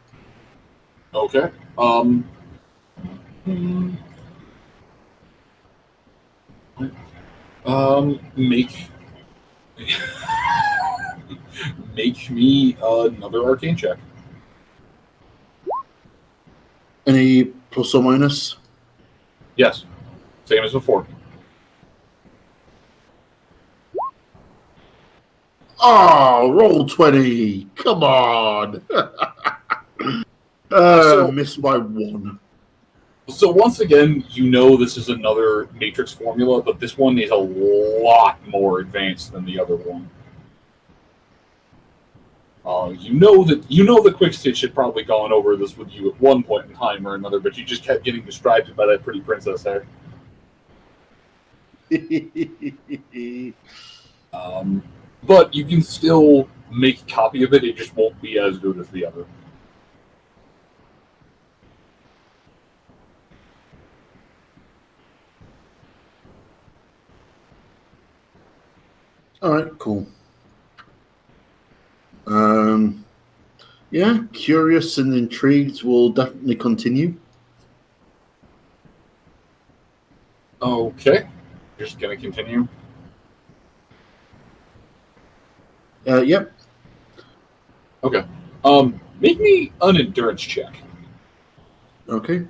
Okay. Make me another arcane check. Any plus or minus? Yes. Same as before. Oh, roll 20. Come on. Missed by 1. So once again, you know this is another matrix formula, but this one is a lot more advanced than the other one. You know that Quickstitch had probably gone over this with you at one point in time or another, but you just kept getting distracted by that pretty princess there. But you can still make a copy of it. It just won't be as good as the other. All right, cool. Yeah, curious and intrigued will definitely continue. Okay. You're just going to continue? Yep. Okay. Make me an endurance check. Okay.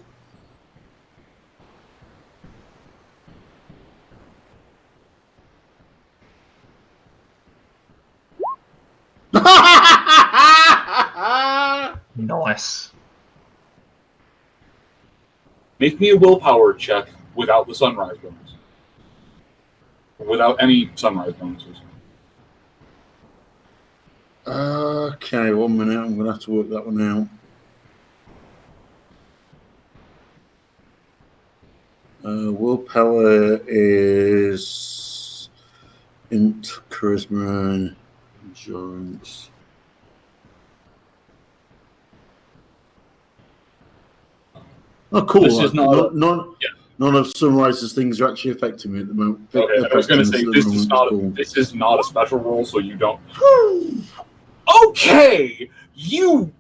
Nice. Make me a willpower check without the sunrise bonus. Without any sunrise bonuses. Okay, 1 minute. I'm going to have to work that one out. Willpower is int, charisma, and endurance. Oh, cool. This is not none of Sunrise's things are actually affecting me at the moment. Okay, I was going to say this is not a special role, so you don't. Okay, you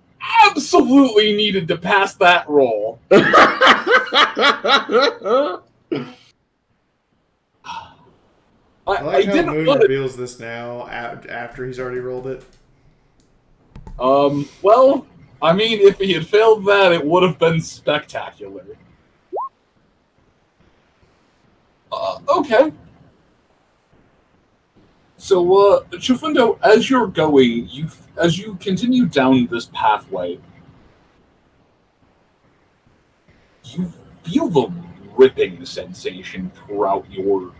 absolutely needed to pass that roll. I like how didn't Moon want reveals this now after he's already rolled it. Well, I mean, if he had failed that, it would have been spectacular. Okay. So, Chifundo, as you're going, as you continue down this pathway, you feel the ripping sensation throughout your,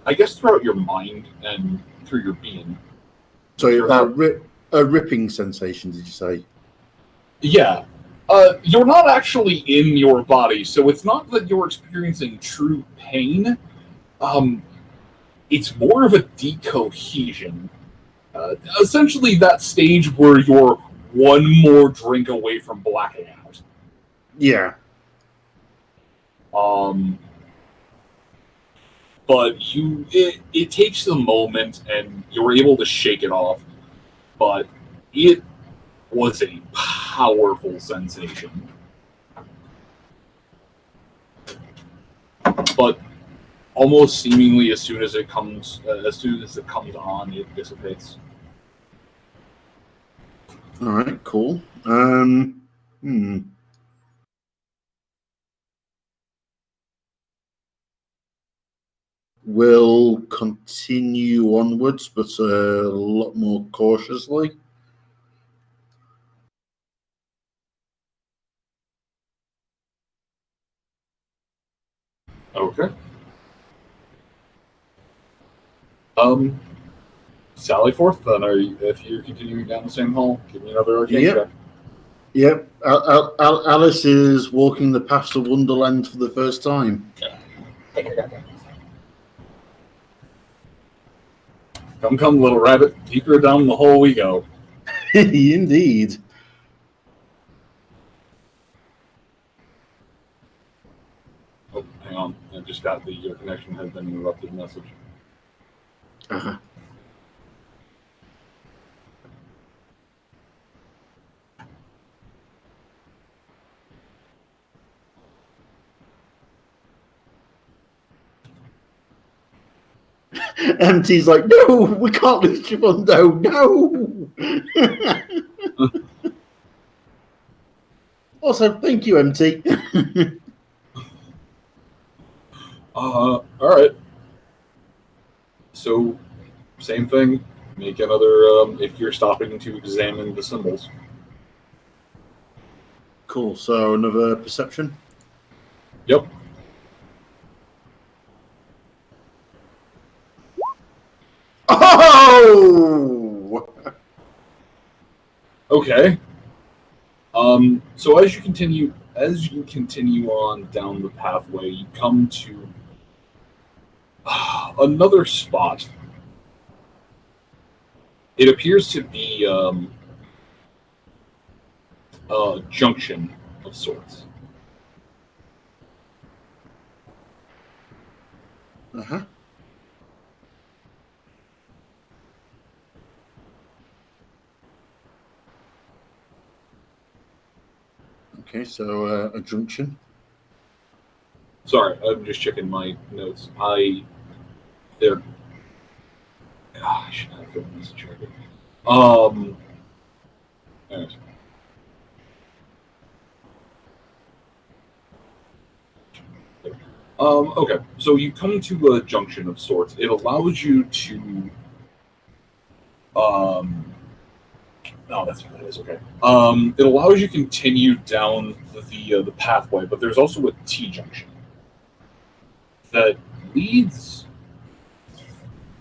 throughout your mind and through your being. So, a ripping sensation, did you say? Yeah. You're not actually in your body, so it's not that you're experiencing true pain. It's more of a decohesion. Essentially that stage where you're one more drink away from blacking out. Yeah. But it takes a moment and you're able to shake it off, but it was a powerful sensation. But almost seemingly as soon as it comes on, it dissipates. All right, cool. We'll continue onwards, but a lot more cautiously. Okay. Sally forth then. If you're continuing down the same hall, give me another arcane check. Yep. Alice is walking the paths of Wonderland for the first time. Come, little rabbit. Deeper down the hole we go. Indeed. Oh, hang on. I just got your connection has been interrupted message. Uh-huh. MT's like, no, we can't lose Chifundo, no. Also, thank you, MT. All right. So, same thing. Make another. If you're stopping to examine the symbols. Cool. So another perception. Yep. Oh! Okay. So as you continue on down the pathway, you come to another spot. It appears to be a junction of sorts. Uh-huh. Okay, so a junction. Sorry, I'm just checking my notes. There. I should have given this a check. Anyways. Okay, so you come to a junction of sorts. It allows you to. Oh, that's what it is. Okay. It allows you to continue down the pathway, but there's also a T junction that leads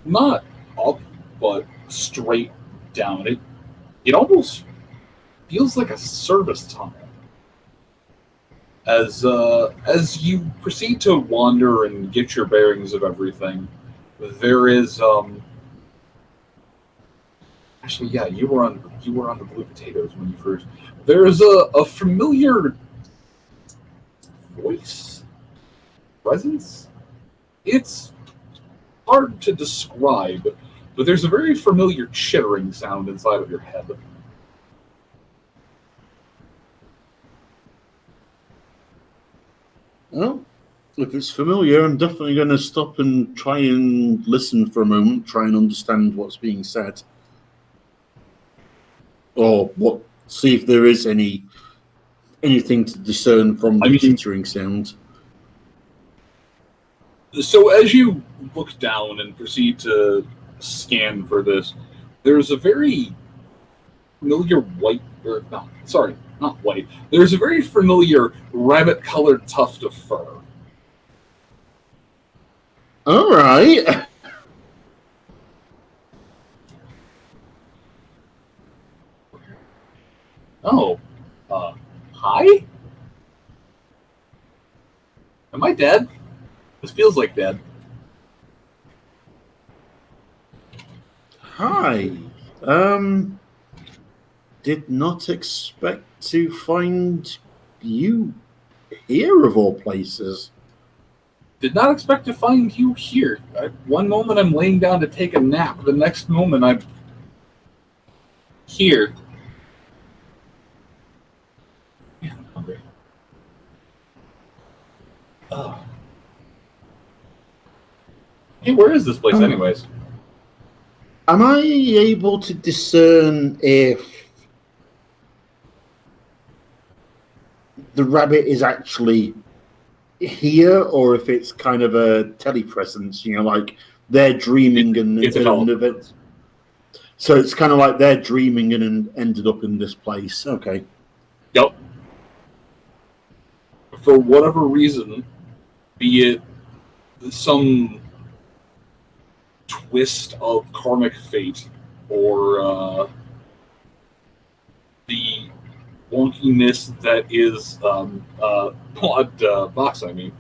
not up, but straight down. It almost feels like a service tunnel. As you proceed to wander and get your bearings of everything, there is actually, yeah, you were on the blue potatoes when you first. There is a familiar voice presence. It's hard to describe, but there's a very familiar chittering sound inside of your head. Well, if it's familiar, I'm definitely going to stop and try and listen for a moment, try and understand what's being said. Or see if there is anything to discern from the chittering sound. So as you look down and proceed to scan for this, there's a very familiar not white. There's a very familiar rabbit-colored tuft of fur. All right. Oh, hi? Am I dead? This feels like dead. Hi. Did not expect to find you here of all places. Did not expect to find you here. One moment I'm laying down to take a nap. The next moment I'm here. Man, I'm hungry. Oh. Hey, where is this place anyways? Am I able to discern if the rabbit is actually here or if it's kind of a telepresence, like they're dreaming so it's kind of like they're dreaming and ended up in this place. Okay. Yep. For whatever reason, be it some twist of karmic fate or the wonkiness that is box. I mean,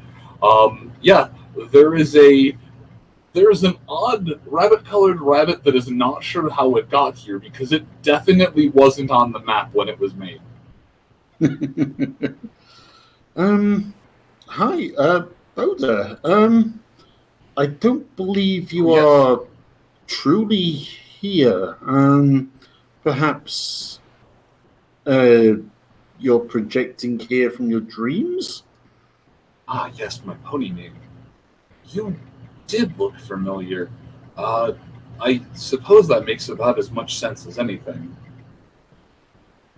yeah, there is an odd rabbit-colored rabbit that is not sure how it got here because it definitely wasn't on the map when it was made. Hi, Boda. I don't believe you are truly here. Perhaps you're projecting here from your dreams? Ah, yes, my pony name. You did look familiar. I suppose that makes about as much sense as anything.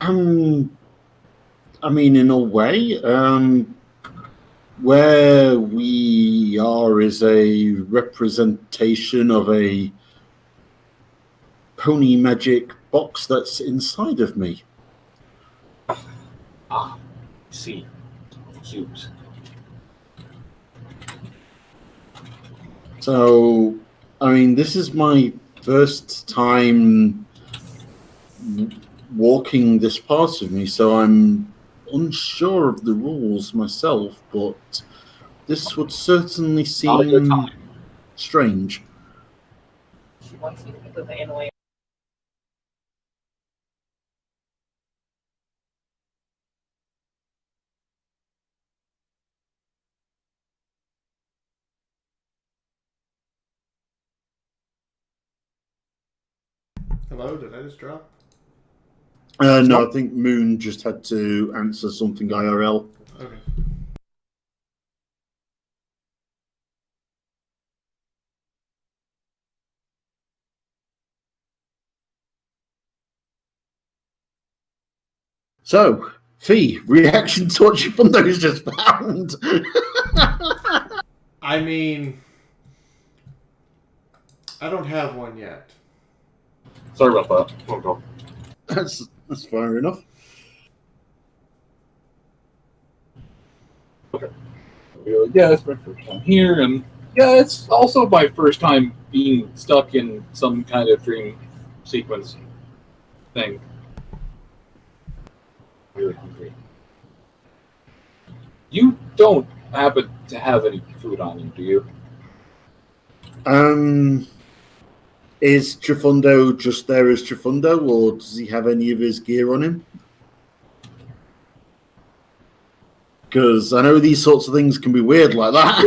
I mean, in a way, where we are is a representation of a pony magic box that's inside of me. Ah, see. Cute. So, I mean, this is my first time walking this part of me, so I'm unsure of the rules myself, but this would certainly seem strange. She wants me to put the animal. Hello, did I just drop? No, I think Moon just had to answer something IRL. Okay. So, Fee, reaction to what Chifundo's just found. I mean, I don't have one yet. Sorry about that. Oh, God. That's fair enough. Okay. Yeah, it's my first time here, and yeah, it's also my first time being stuck in some kind of dream sequence thing. Really hungry. You don't happen to have any food on you, do you? Is Chifundo just there as Chifundo, or does he have any of his gear on him? Because I know these sorts of things can be weird like that.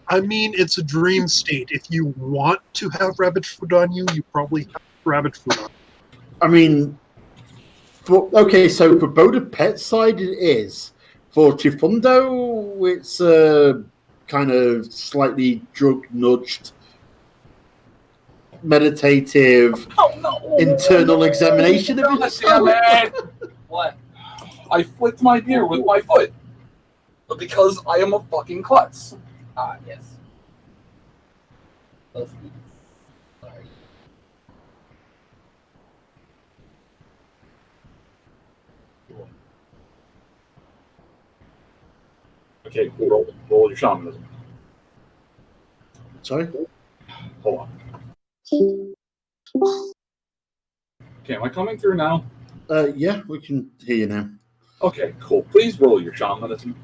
I mean, it's a dream state. If you want to have rabbit food on you, you probably have rabbit food on. I mean, okay, so for Boda Pet's side, it is. For Chifundo, it's a kind of slightly drug-nudged, meditative, internal examination of himself. What? I flicked my beer with my foot because I am a fucking klutz. Ah, yes. Sorry. Okay, roll your shamanism. Sorry? Hold on. Okay, am I coming through now? Yeah, we can hear you now. Okay, cool. Please roll your shamanism.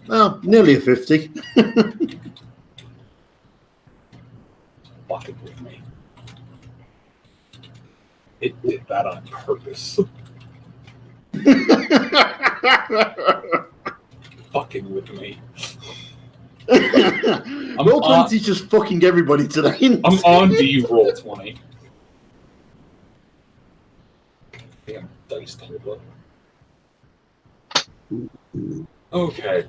Well, nearly a 50. Fucking with me. It did that on purpose. Fucking with me. Roll 20's just fucking everybody today. I'm on to you, roll 20. Damn dice table. Okay.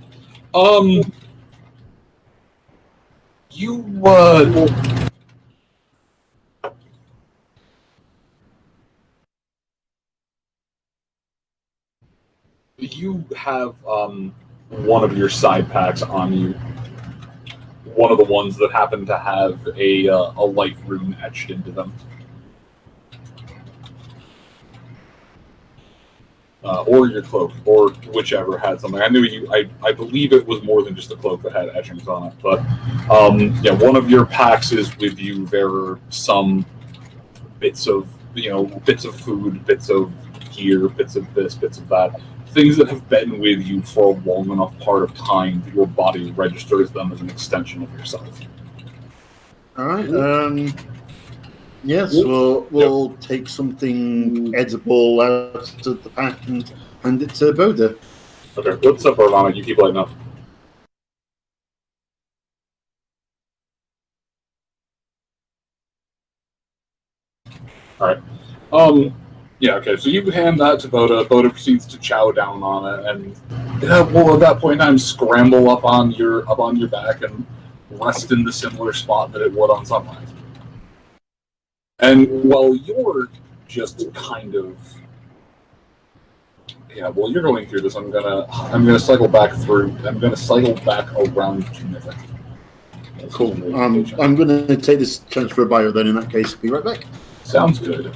You have one of your side packs on you. One of the ones that happen to have a life rune etched into them. Or your cloak, or whichever had something. I knew you. I believe it was more than just the cloak that had etchings on it. But yeah, one of your packs is with you. There are some bits of bits of food, bits of gear, bits of this, bits of that. Things that have been with you for a long enough part of time that your body registers them as an extension of yourself. All right. Yes, we'll take something edible out of the pack and hand it to Boda. Okay, what's up, Arvana? You keep lighting up. All right. Yeah. Okay. So you hand that to Boda. Boda proceeds to chow down on it, and well, at that point in time, scramble up on your back and rest in the similar spot that it would on Sunlight. And while you're just kind of, while you're going through this, I'm gonna cycle back through. I'm gonna cycle back around to Mythic. Cool. I'm going to take this transfer bio then. In that case, be right back. Sounds good.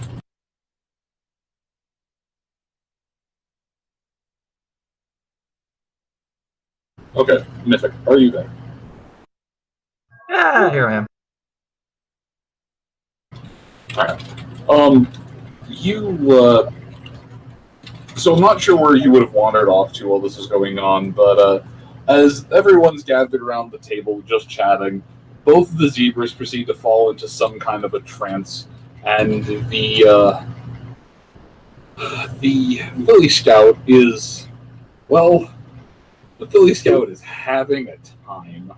Okay, Mythic, are you there? Yeah, here I am. Alright. So I'm not sure where you would have wandered off to while this is going on, but as everyone's gathered around the table just chatting, both of the zebras proceed to fall into some kind of a trance, and the Billy Scout is Well, the Philly Scout is having a time.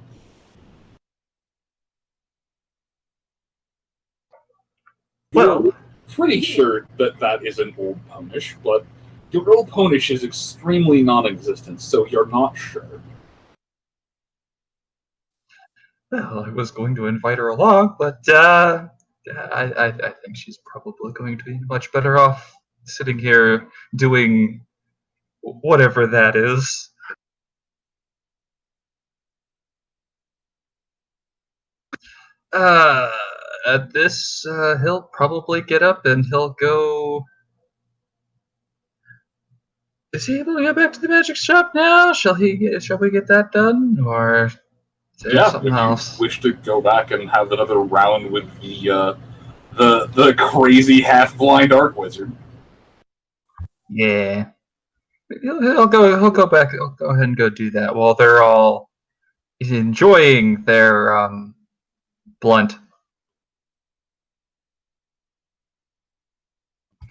You're pretty sure that that isn't Old Ponish, but your Old Ponish is extremely non-existent, so you're not sure. Well, I was going to invite her along, but I think she's probably going to be much better off sitting here doing whatever that is. At this, he'll probably get up and he'll go. Is he able to go back to the magic shop now? Shall we get that done, or is there something else? If you wish to go back and have another round with the crazy half-blind arc wizard. Yeah, he'll go back. He'll go ahead and go do that while they're all enjoying their blunt.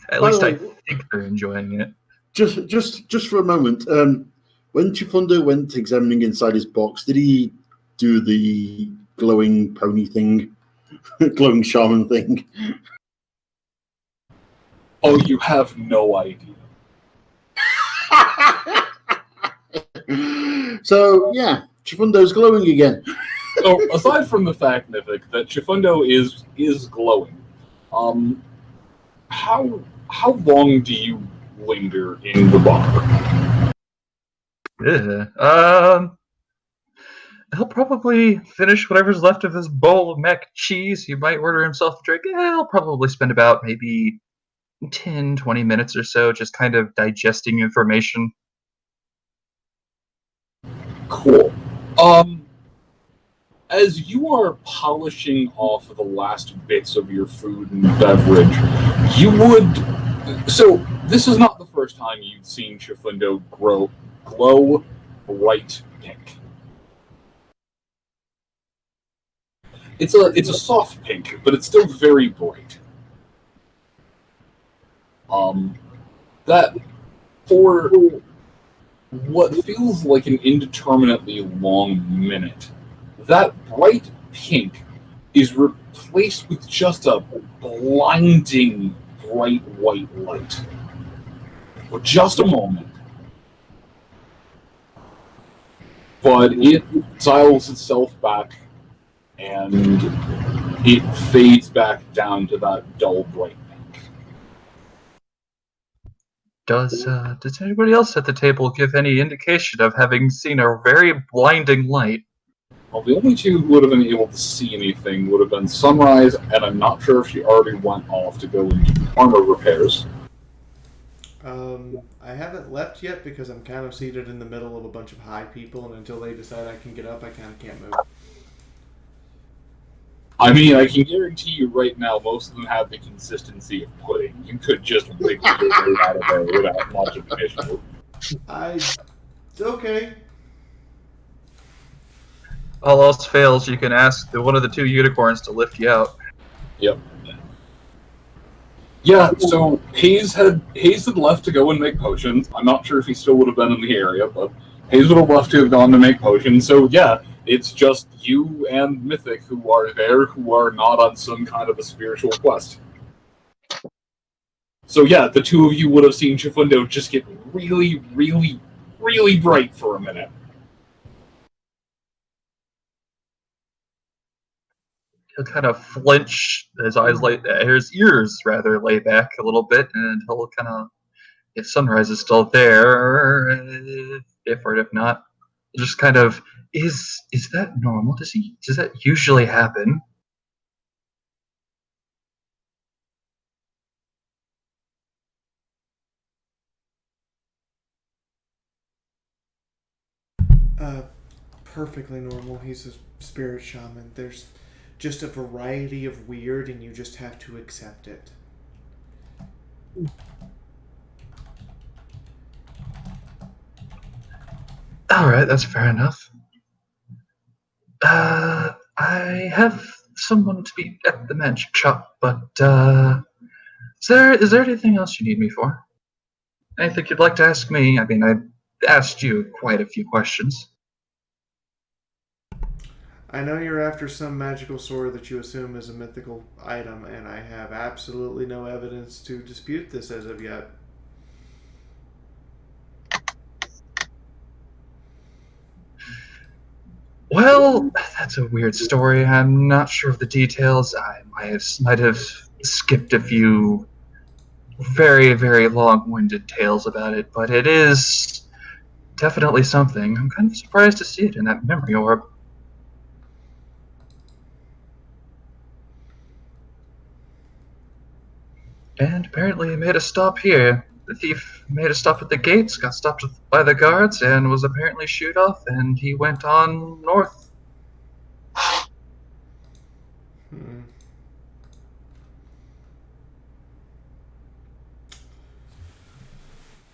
At least I think they're enjoying it. Just for a moment, when Chifundo went examining inside his box, did he do the glowing pony thing, glowing shaman thing? Oh, you have no idea. So yeah, Chifundo's glowing again. So aside from the fact, Mythic, that Chifundo is glowing, how long do you linger in the bar? He'll probably finish whatever's left of his bowl of mac and cheese. He might order himself a drink. He'll probably spend about maybe 10, 20 minutes or so just kind of digesting information. Cool. As you are polishing off the last bits of your food and beverage, you would... So, this is not the first time you've seen Chifundo glow bright pink. It's a soft pink, but it's still very bright. That for what feels like an indeterminately long minute, that bright pink is replaced with just a blinding bright white light. For just a moment. But it dials itself back and it fades back down to that dull bright pink. Does anybody else at the table give any indication of having seen a very blinding light? Well, the only two who would have been able to see anything would have been Sunrise, and I'm not sure if she already went off to go and do armor repairs. I haven't left yet because I'm kind of seated in the middle of a bunch of high people, and until they decide I can get up, I kind of can't move. I mean, I can guarantee you right now, most of them have the consistency of pudding. You could just wiggle your way out of there without much of an issue. It's okay. All else fails, you can ask one of the two unicorns to lift you out. Yep. Yeah, so Hayes had left to go and make potions. I'm not sure if he still would have been in the area, but Hayes would have left to have gone to make potions. So yeah, it's just you and Mythic who are there, who are not on some kind of a spiritual quest. So yeah, the two of you would have seen Chifundo just get really, really, really bright for a minute. He'll kind of flinch, his ears rather lay back a little bit, and he'll kind of, if Sunrise is still there, if not, just kind of, is that normal? Does that usually happen? Perfectly normal. He's a spirit shaman. There's just a variety of weird, and you just have to accept it. Alright, that's fair enough. I have someone to meet at the magic shop, but is there anything else you need me for? Anything you'd like to ask me? I mean, asked you quite a few questions. I know you're after some magical sword that you assume is a mythical item, and I have absolutely no evidence to dispute this as of yet. Well, that's a weird story. I'm not sure of the details. I might have skipped a few very, very long-winded tales about it, but it is definitely something. I'm kind of surprised to see it in that memory orb. And apparently he made a stop here. The thief made a stop at the gates, got stopped by the guards, and was apparently shooed off, and he went on north. Hmm.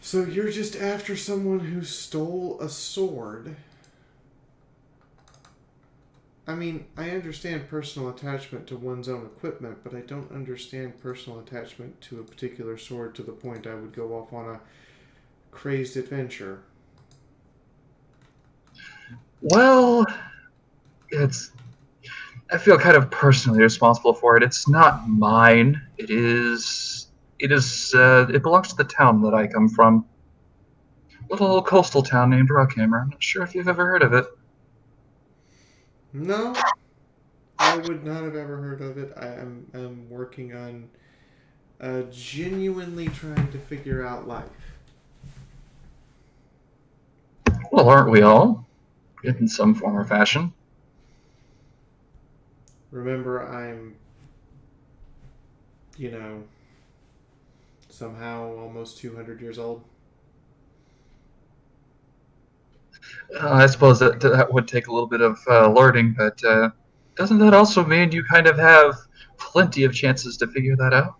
So you're just after someone who stole a sword? I mean, I understand personal attachment to one's own equipment, but I don't understand personal attachment to a particular sword to the point I would go off on a crazed adventure. Well, I feel kind of personally responsible for it. It's not mine. It belongs to the town that I come from. Little coastal town named Rockhammer. I'm not sure if you've ever heard of it. No, I would not have ever heard of it. I'm working on genuinely trying to figure out life. Well, aren't we all? In some form or fashion. Remember, I'm, somehow almost 200 years old. I suppose that would take a little bit of learning, but doesn't that also mean you kind of have plenty of chances to figure that out?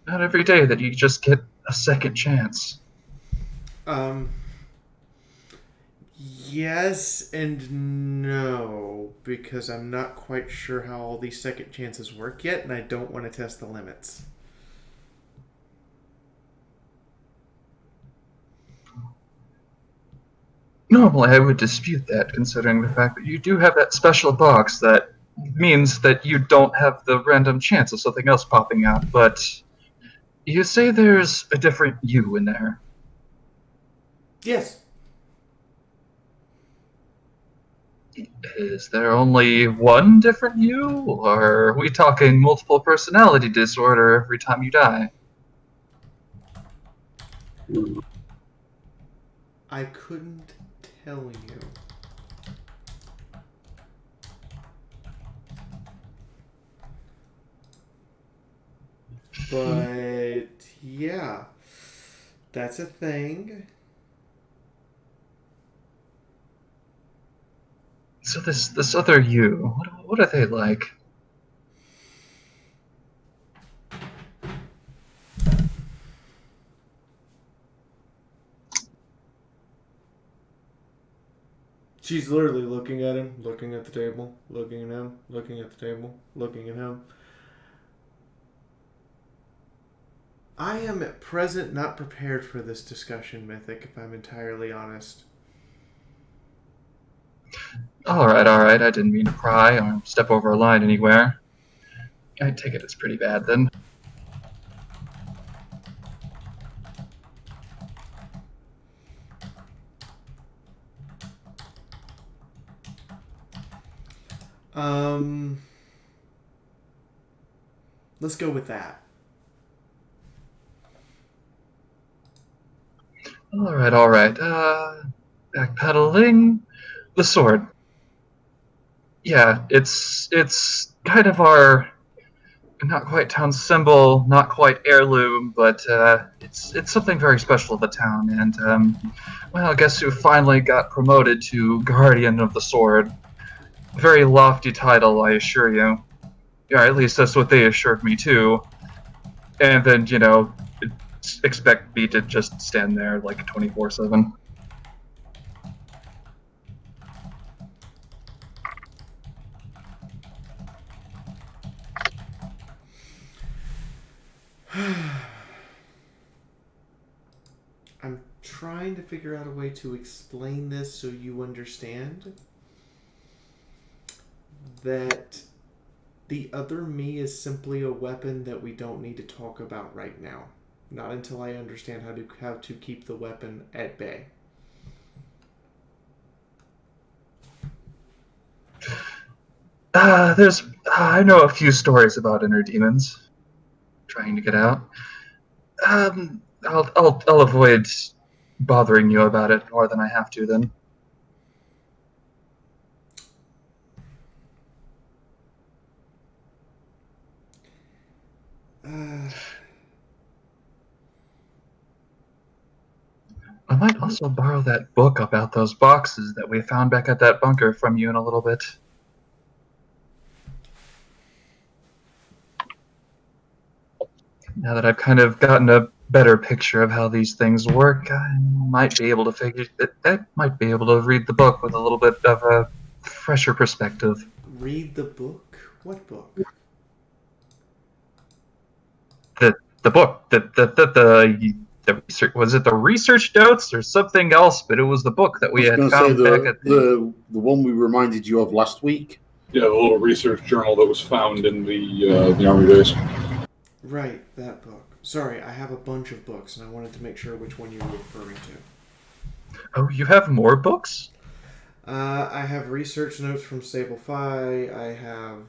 Not every day that you just get a second chance. Yes and no, because I'm not quite sure how all these second chances work yet, and I don't want to test the limits. Normally, I would dispute that, considering the fact that you do have that special box that means that you don't have the random chance of something else popping out, but you say there's a different you in there. Yes. Is there only one different you, or are we talking multiple personality disorder every time you die? I couldn't tell you. But yeah, that's a thing. So this other you, what are they like? She's literally looking at him, looking at the table, looking at him, looking at the table, looking at him. I am at present not prepared for this discussion, Mythic, if I'm entirely honest. Alright, I didn't mean to pry or step over a line anywhere. I take it it's pretty bad then. Let's go with that. Alright. Backpedaling. The sword. Yeah, it's kind of our not quite town symbol, not quite heirloom, but it's something very special to the town. And well, guess who finally got promoted to Guardian of the Sword? Very lofty title, I assure you. Yeah, at least that's what they assured me too. And then, expect me to just stand there like 24/7. I'm trying trying to figure out a way to explain this so you understand that the other me is simply a weapon that we don't need to talk about right now. Not until I understand how to keep the weapon at bay. I know a few stories about inner demons trying to get out. I'll avoid bothering you about it more than I have to then. I might also borrow that book about those boxes that we found back at that bunker from you in a little bit. Now that I've kind of gotten a better picture of how these things work, I might be able to read the book with a little bit of a fresher perspective. Read the book? What book? The book. The research, was it the research notes or something else? But it was the book that we had found back at the one we reminded you of last week. Yeah, the little research journal that was found in the army base. Right, that book. Sorry, I have a bunch of books, and I wanted to make sure which one you were referring to. Oh, you have more books? I have research notes from Sable Phi. I have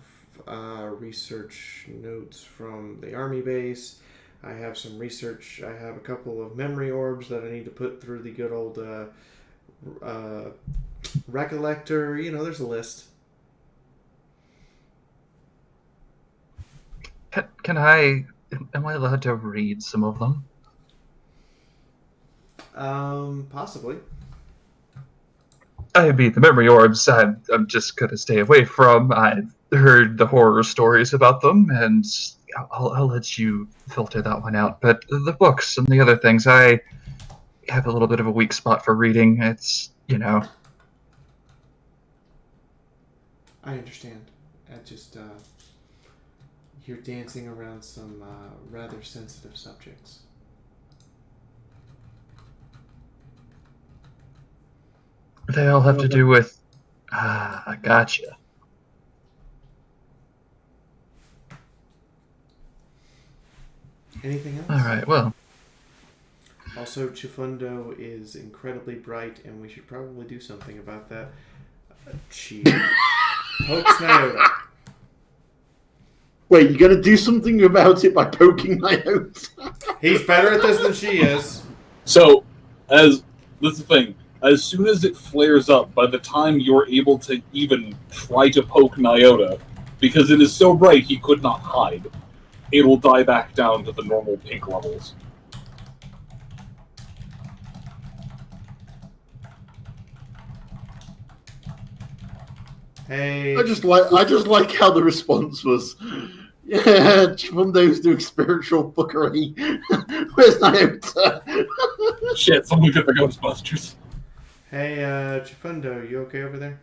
research notes from the army base. I have some research. I have a couple of memory orbs that I need to put through the good old recollector. You know, there's a list. Am I allowed to read some of them? Possibly. I mean, the memory orbs, I'm just gonna stay away from. I've heard the horror stories about them, and I'll let you filter that one out. But the books and the other things, I have a little bit of a weak spot for reading. It's, you know. I understand. I just, you're dancing around some rather sensitive subjects. They all have to do with... I gotcha. Anything else? Alright, well. Also, Chifundo is incredibly bright, and we should probably do something about that. She pokes Nyota. Wait, you're going to do something about it by poking Nyota? He's better at this than she is. So, that's the thing. As soon as it flares up, by the time you're able to even try to poke Nyota, because it is so bright he could not hide, it will die back down to the normal pink levels. Hey. I just like how the response was, yeah, Chifundo's doing spiritual fuckery. Where's Nyota? Shit, someone get the Ghostbusters. Hey, Chifundo, you okay over there?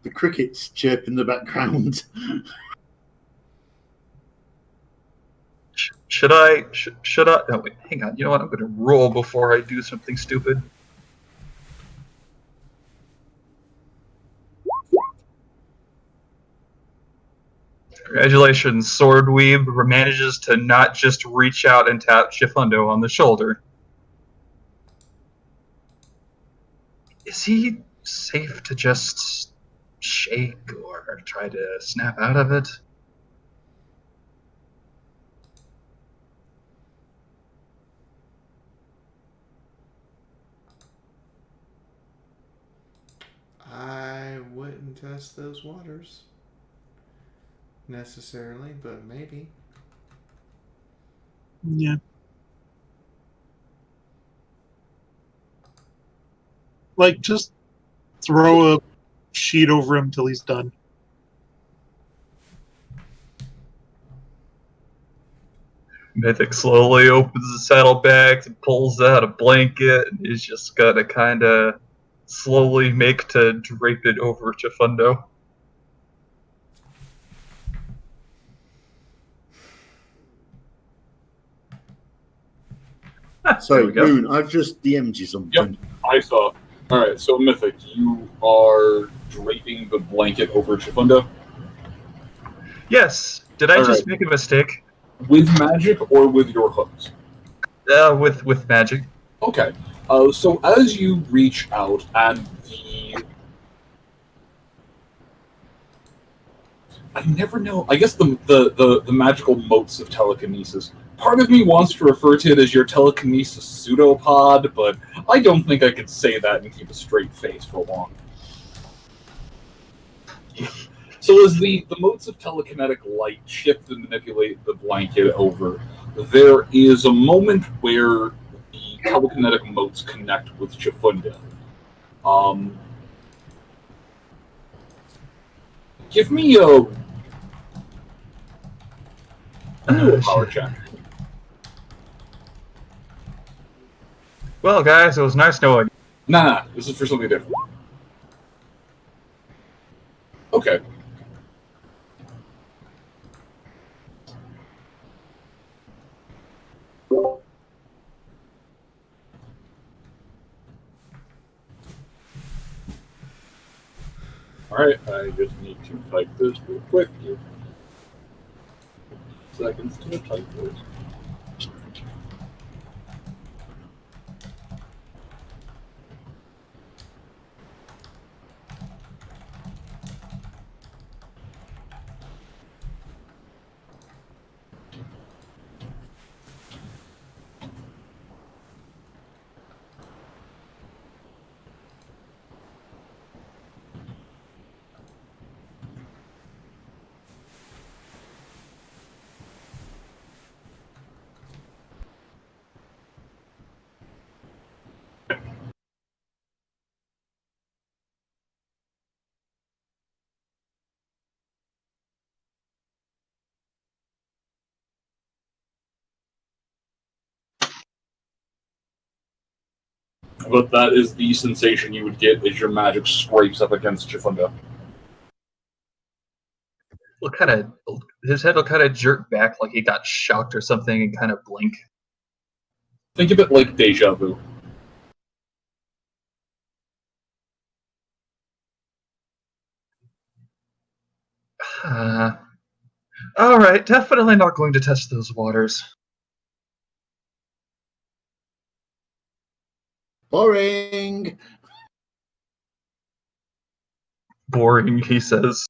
The crickets chirp in the background. Should I? No, wait, hang on. You know what? I'm going to roll before I do something stupid. Congratulations, Swordweeb manages to not just reach out and tap Chifundo on the shoulder. Is he safe to just shake or try to snap out of it? I wouldn't test those waters necessarily, but maybe. Yeah. Like, just throw a sheet over him till he's done. Mythic slowly opens the saddlebags and pulls out a blanket and is just gonna kind of slowly make to drape it over Chifundo. Sorry, Moon, I've just DM'd you something. Yep, I saw. All right, so Mythic, you are draping the blanket over Chifundo? Yes. Did I All just right. make a mistake? With magic or with your hooks? With magic. Okay. So as you reach out and I never know. I guess the magical motes of telekinesis. Part of me wants to refer to it as your telekinesis pseudopod, but I don't think I could say that and keep a straight face for long. So as the motes of telekinetic light shift and manipulate the blanket over, there is a moment where the telekinetic motes connect with Chifundo. Give me a power check. Well, guys, it was nice knowing you. Nah, this is for something different. Okay. Alright, I just need to type this real quick. Give seconds to type this. But that is the sensation you would get as your magic scrapes up against Chifundo. His head will kind of jerk back like he got shocked or something and kind of blink. Think of it like deja vu. Alright, definitely not going to test those waters. Boring. Boring, he says.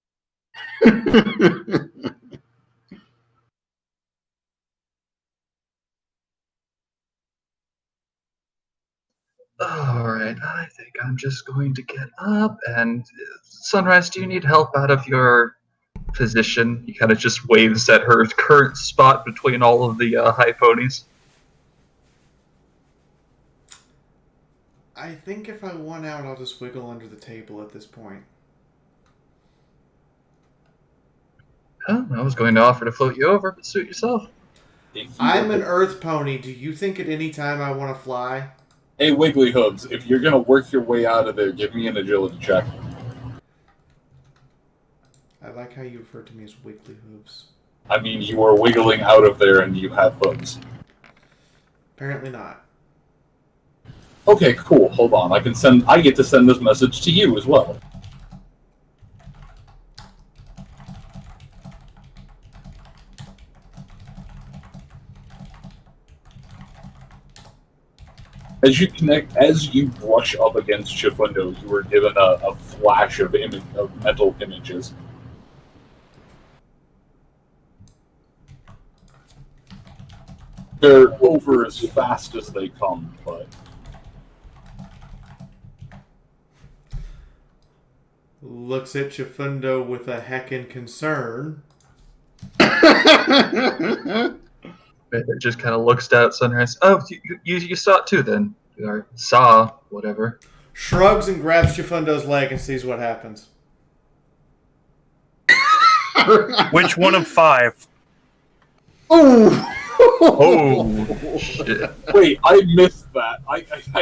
Alright, I think I'm just going to get up and... Sunrise, do you need help out of your position? He kind of just waves at her current spot between all of the high ponies. I think if I want out, I'll just wiggle under the table at this point. Oh, I was going to offer to float you over, but suit yourself. I'm an earth pony. Do you think at any time I want to fly? Hey, Wiggly Hooves, if you're going to work your way out of there, give me an agility check. I like how you refer to me as wiggly hooves. I mean, you are wiggling out of there and you have hooves. Apparently not. Okay, cool. Hold on. I get to send this message to you as well. As you brush up against Chifundo, you were given a flash of mental images. They're over as fast as they come, but... Looks at Chifundo with a heckin' concern. It just kind of looks down at Sunrise. Oh, you saw it too then. Or saw, whatever. Shrugs and grabs Chifundo's leg and sees what happens. Which one of 5? Oh! Oh, shit. Wait, I missed that. I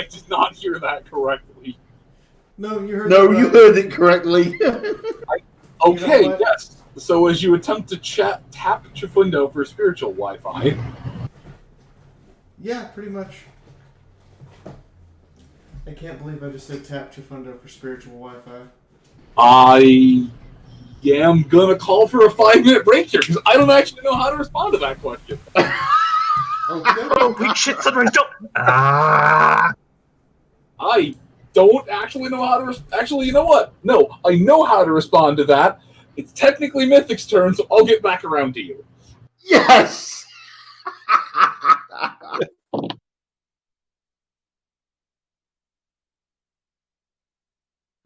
did not hear that correctly. No, you heard No, you heard it correctly. Okay, yes. So as you attempt to tap Chifundo for spiritual Wi-Fi. Yeah, pretty much. I can't believe I just said tap Chifundo for spiritual Wi-Fi. I am gonna call for a 5-minute break here because I don't actually know how to respond to that question. Oh, wait, shit, Sunrise, don't! Ah! I don't actually know how to. Actually, you know what? No, I know how to respond to that. It's technically Mythic's turn, so I'll get back around to you. Yes!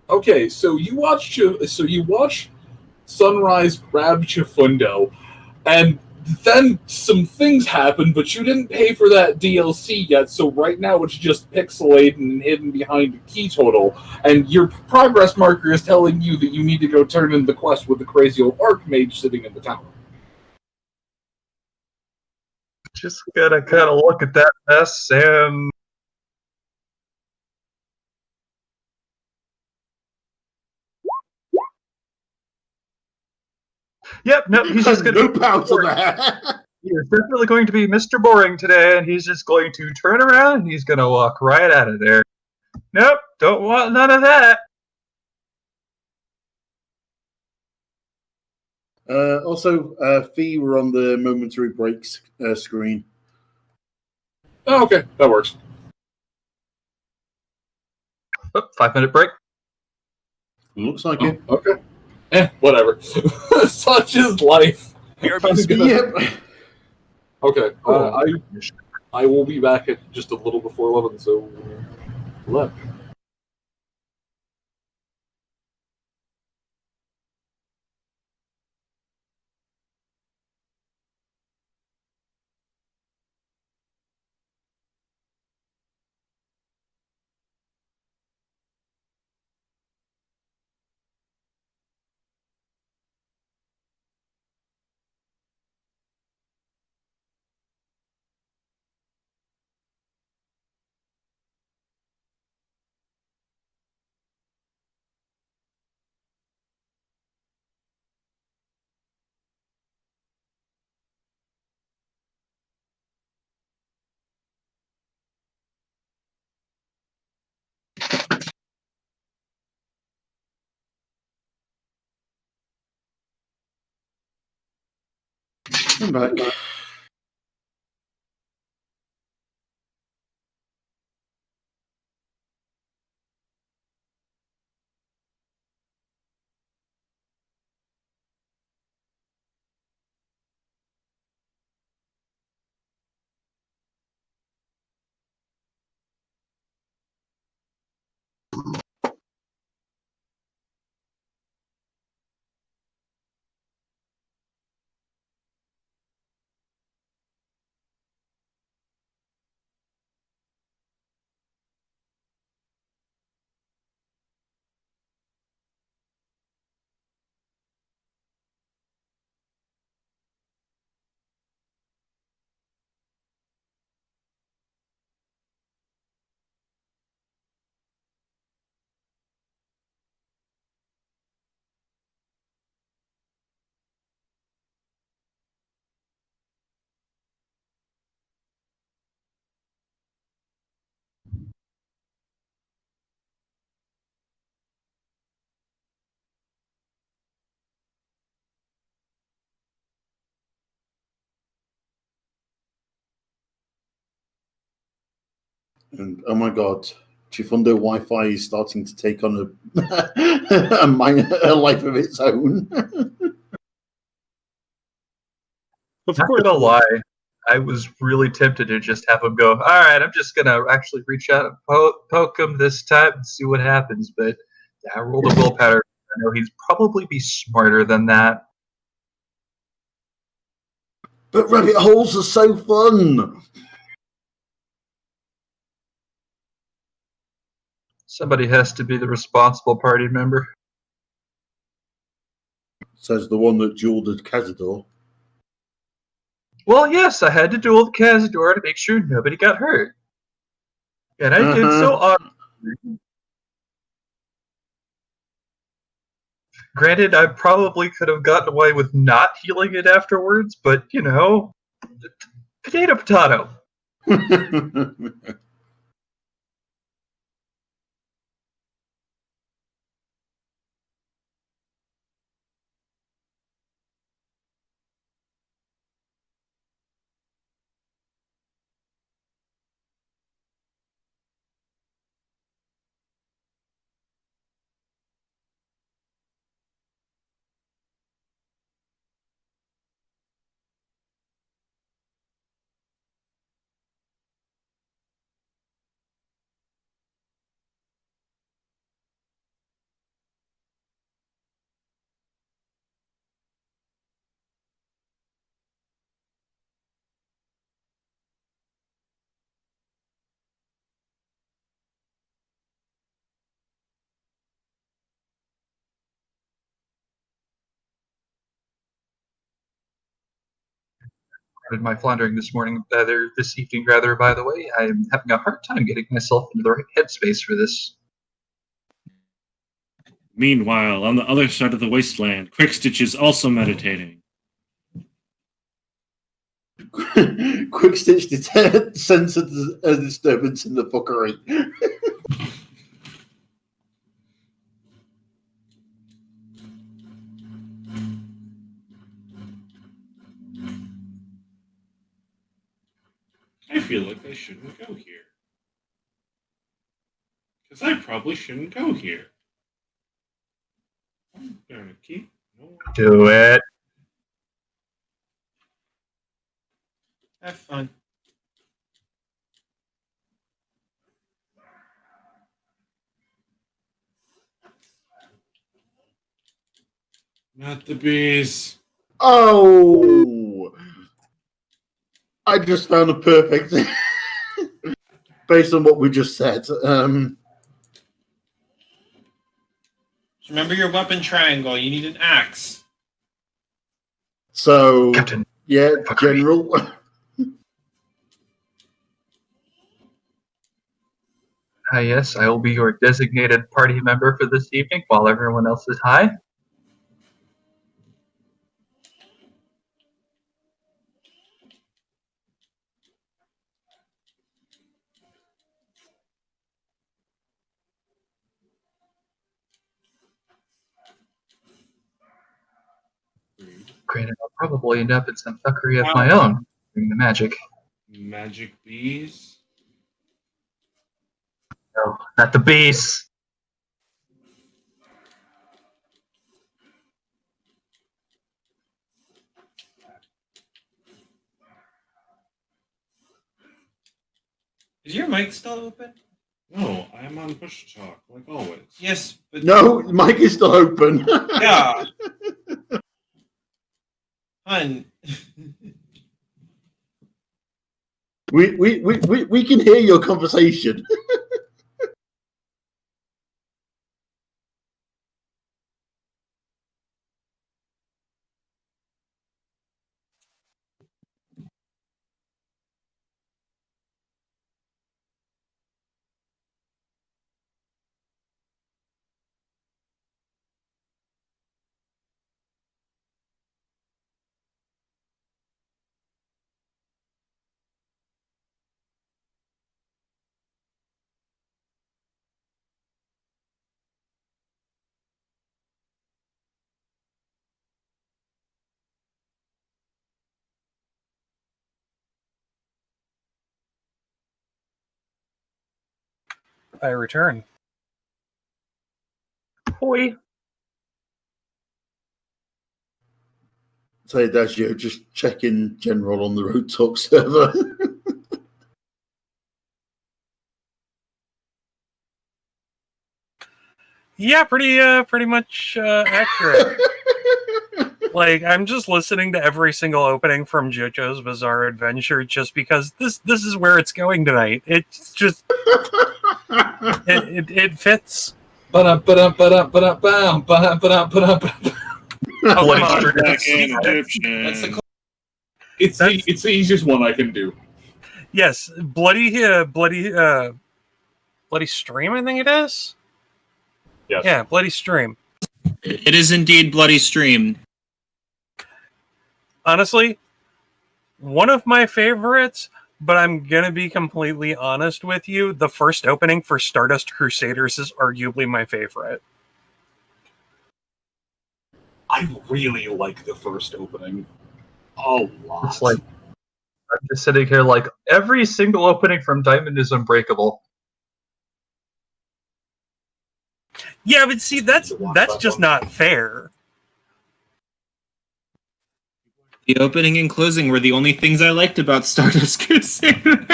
Okay, so you watch. Sunrise grab Chifundo, and then some things happen, but you didn't pay for that DLC yet, so right now it's just pixelated and hidden behind a key total, and your progress marker is telling you that you need to go turn in the quest with the crazy old Archmage sitting in the tower. Just gotta kind of look at that mess and... Yep, no, he's just gonna Nope out of that. He is definitely going to be Mr. Boring today, and he's just going to turn around and he's gonna walk right out of there. Nope, don't want none of that. Also, Fee were on the momentary breaks screen. Oh, okay, that works. Oh, 5-minute break. Looks like it. Okay. Whatever. Such is life. Yep. Okay. I will be back at just a little before 11, so left. I'm back. And oh my god, Chifundo Wi-Fi is starting to take on a life of its own. Of course. Not gonna lie, I was really tempted to just have him go, all right, I'm just gonna actually reach out and poke him this time and see what happens, but yeah, I rolled a willpower. I know he'd probably be smarter than that. But rabbit holes are so fun. Somebody has to be the responsible party member. Says the one that dueled at Cazador. Well, yes, I had to duel the Cazador to make sure nobody got hurt. And I did so honestly. Granted, I probably could have gotten away with not healing it afterwards, but, you know, potato, potato. Pardon my floundering this evening, by the way. I'm having a hard time getting myself into the right headspace for this. Meanwhile, on the other side of the wasteland, Quickstitch is also meditating. Quickstitch senses a disturbance in the fuckery. I feel like I shouldn't go here. Because I probably shouldn't go here. I'm gonna keep... Do it. Have fun. Not the bees. Oh! I just found a perfect... based on what we just said. Remember your weapon triangle. You need an axe. So, Captain. Yeah, General. Yes, I will be your designated party member for this evening while everyone else is high. Granted, I'll probably end up in some fuckery of my own doing the magic. Magic bees? No, not the bees. Is your mic still open? No, I am on push to talk, like always. Yes, but No, mic is still open. yeah. Hun. We can hear your conversation. I return. Boy. Say, Dagio, just checking General on the Road Talk server. Yeah, pretty much accurate. Like, I'm just listening to every single opening from JoJo's Bizarre Adventure just because this is where it's going tonight. It's just it fits. That's the easiest one I can do. Yes, bloody stream. I think it is. Yes. Yeah, bloody stream. It is indeed bloody stream. Honestly, one of my favorites, but I'm gonna be completely honest with you. The first opening for Stardust Crusaders is arguably my favorite. I really like the first opening a lot. It's like I'm just sitting here like every single opening from Diamond is unbreakable. Yeah, but see, that's just not fair. The opening and closing were the only things I liked about Stardust Crusader.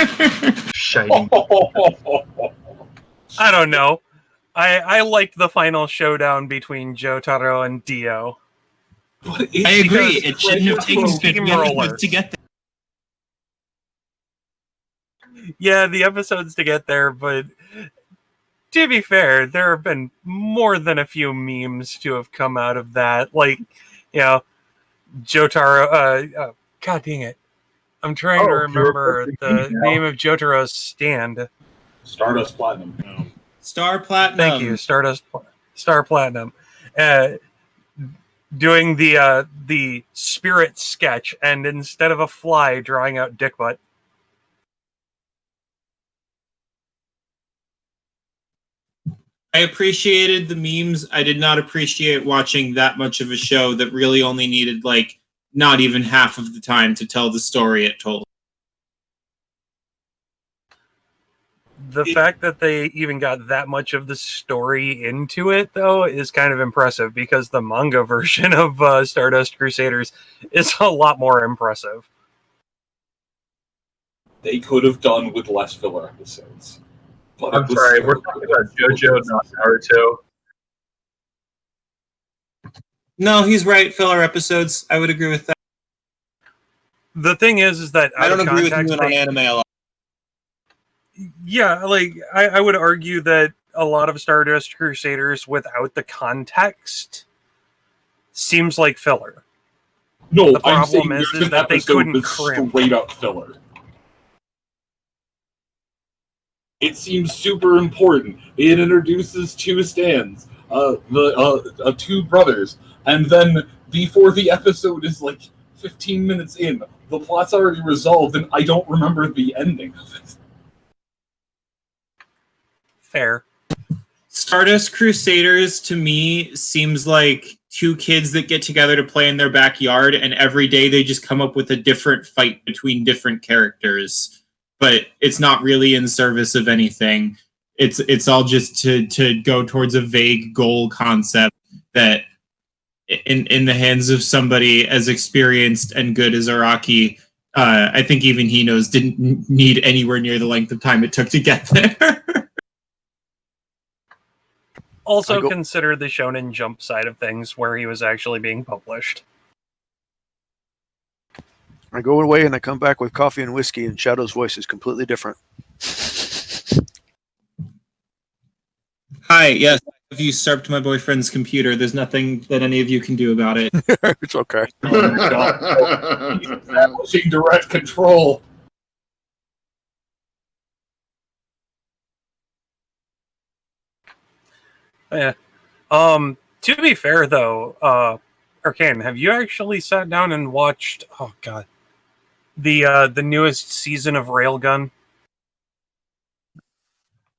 Shining. I don't know. I liked the final showdown between Jotaro and Dio. I agree. It shouldn't have taken 50 episodes to get there. Yeah, the episodes to get there, but to be fair, there have been more than a few memes to have come out of that. Like, you know, Jotaro, God dang it. I'm trying to remember the name of Jotaro's stand. Stardust Platinum. Star Platinum. Thank you, Star Platinum. Doing the spirit sketch, and instead of a fly, drawing out dick butt. I appreciated the memes. I did not appreciate watching that much of a show that really only needed, like, not even half of the time to tell the story it told. The fact that they even got that much of the story into it, though, is kind of impressive, because the manga version of Stardust Crusaders is a lot more impressive. They could have done with less filler episodes. But I'm sorry, we're talking about JoJo, not Naruto. No, he's right. Filler episodes. I would agree with that. The thing is that I don't agree with you on anime a lot. Yeah, like, I would argue that a lot of Stardust Crusaders without the context seems like filler. No, the I'm saying problem there's is an that they episode couldn't that's crimp. straight up filler. It seems super important. It introduces two stands, two brothers, and then before the episode is like 15 minutes in, the plot's already resolved, and I don't remember the ending of it. Fair. Stardust Crusaders, to me, seems like two kids that get together to play in their backyard, and every day they just come up with a different fight between different characters. But it's not really in service of anything. It's all just to go towards a vague goal concept that, in the hands of somebody as experienced and good as Araki, I think even he knows didn't need anywhere near the length of time it took to get there. Also consider the Shonen Jump side of things, where he was actually being published. I go away and I come back with coffee and whiskey, and Shadow's voice is completely different. Hi, yes, if you usurped my boyfriend's computer, there's nothing that any of you can do about it. It's okay. He's establishing direct control. Yeah. To be fair, though, Arcane, have you actually sat down and watched? Oh God, the newest season of Railgun?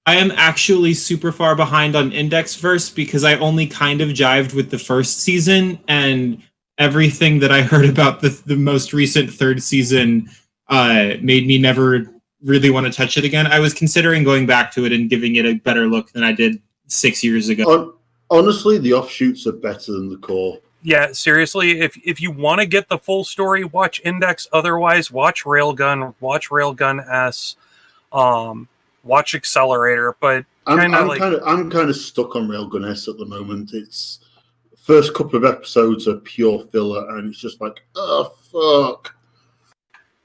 I am actually super far behind on Index Verse because I only kind of jived with the first season, and everything that I heard about the most recent third season made me never really want to touch it again. I was considering going back to it and giving it a better look than I did 6 years ago. Honestly, the offshoots are better than the core. Yeah, seriously, if you want to get the full story, watch Index. Otherwise, watch Railgun, watch Railgun S, watch Accelerator. But I'm kind of stuck on Railgun S at the moment. It's first couple of episodes are pure filler, and it's just like, oh fuck.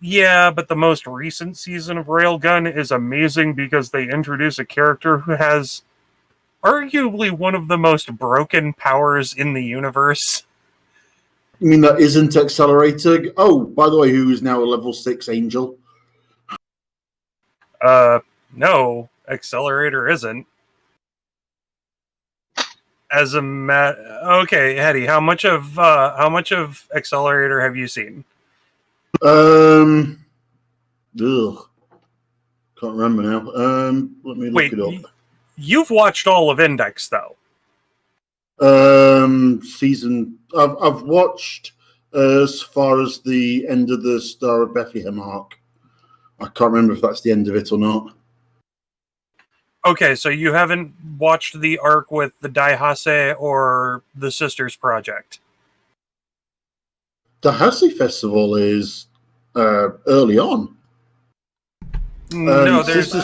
Yeah, but the most recent season of Railgun is amazing because they introduce a character who has arguably one of the most broken powers in the universe. You mean that isn't Accelerator? Oh, by the way, who is now a level 6 angel? No, Accelerator isn't. As a okay, Hetty, how much of Accelerator have you seen? Ugh. Can't remember now. Let me look it up. You've watched all of Index, though. Season. I've watched as far as the end of the Star of Bethlehem arc. I can't remember if that's the end of it or not. Okay, so you haven't watched the arc with the Daihase or the Sisters Project. The Hase Festival is early on. No, there's.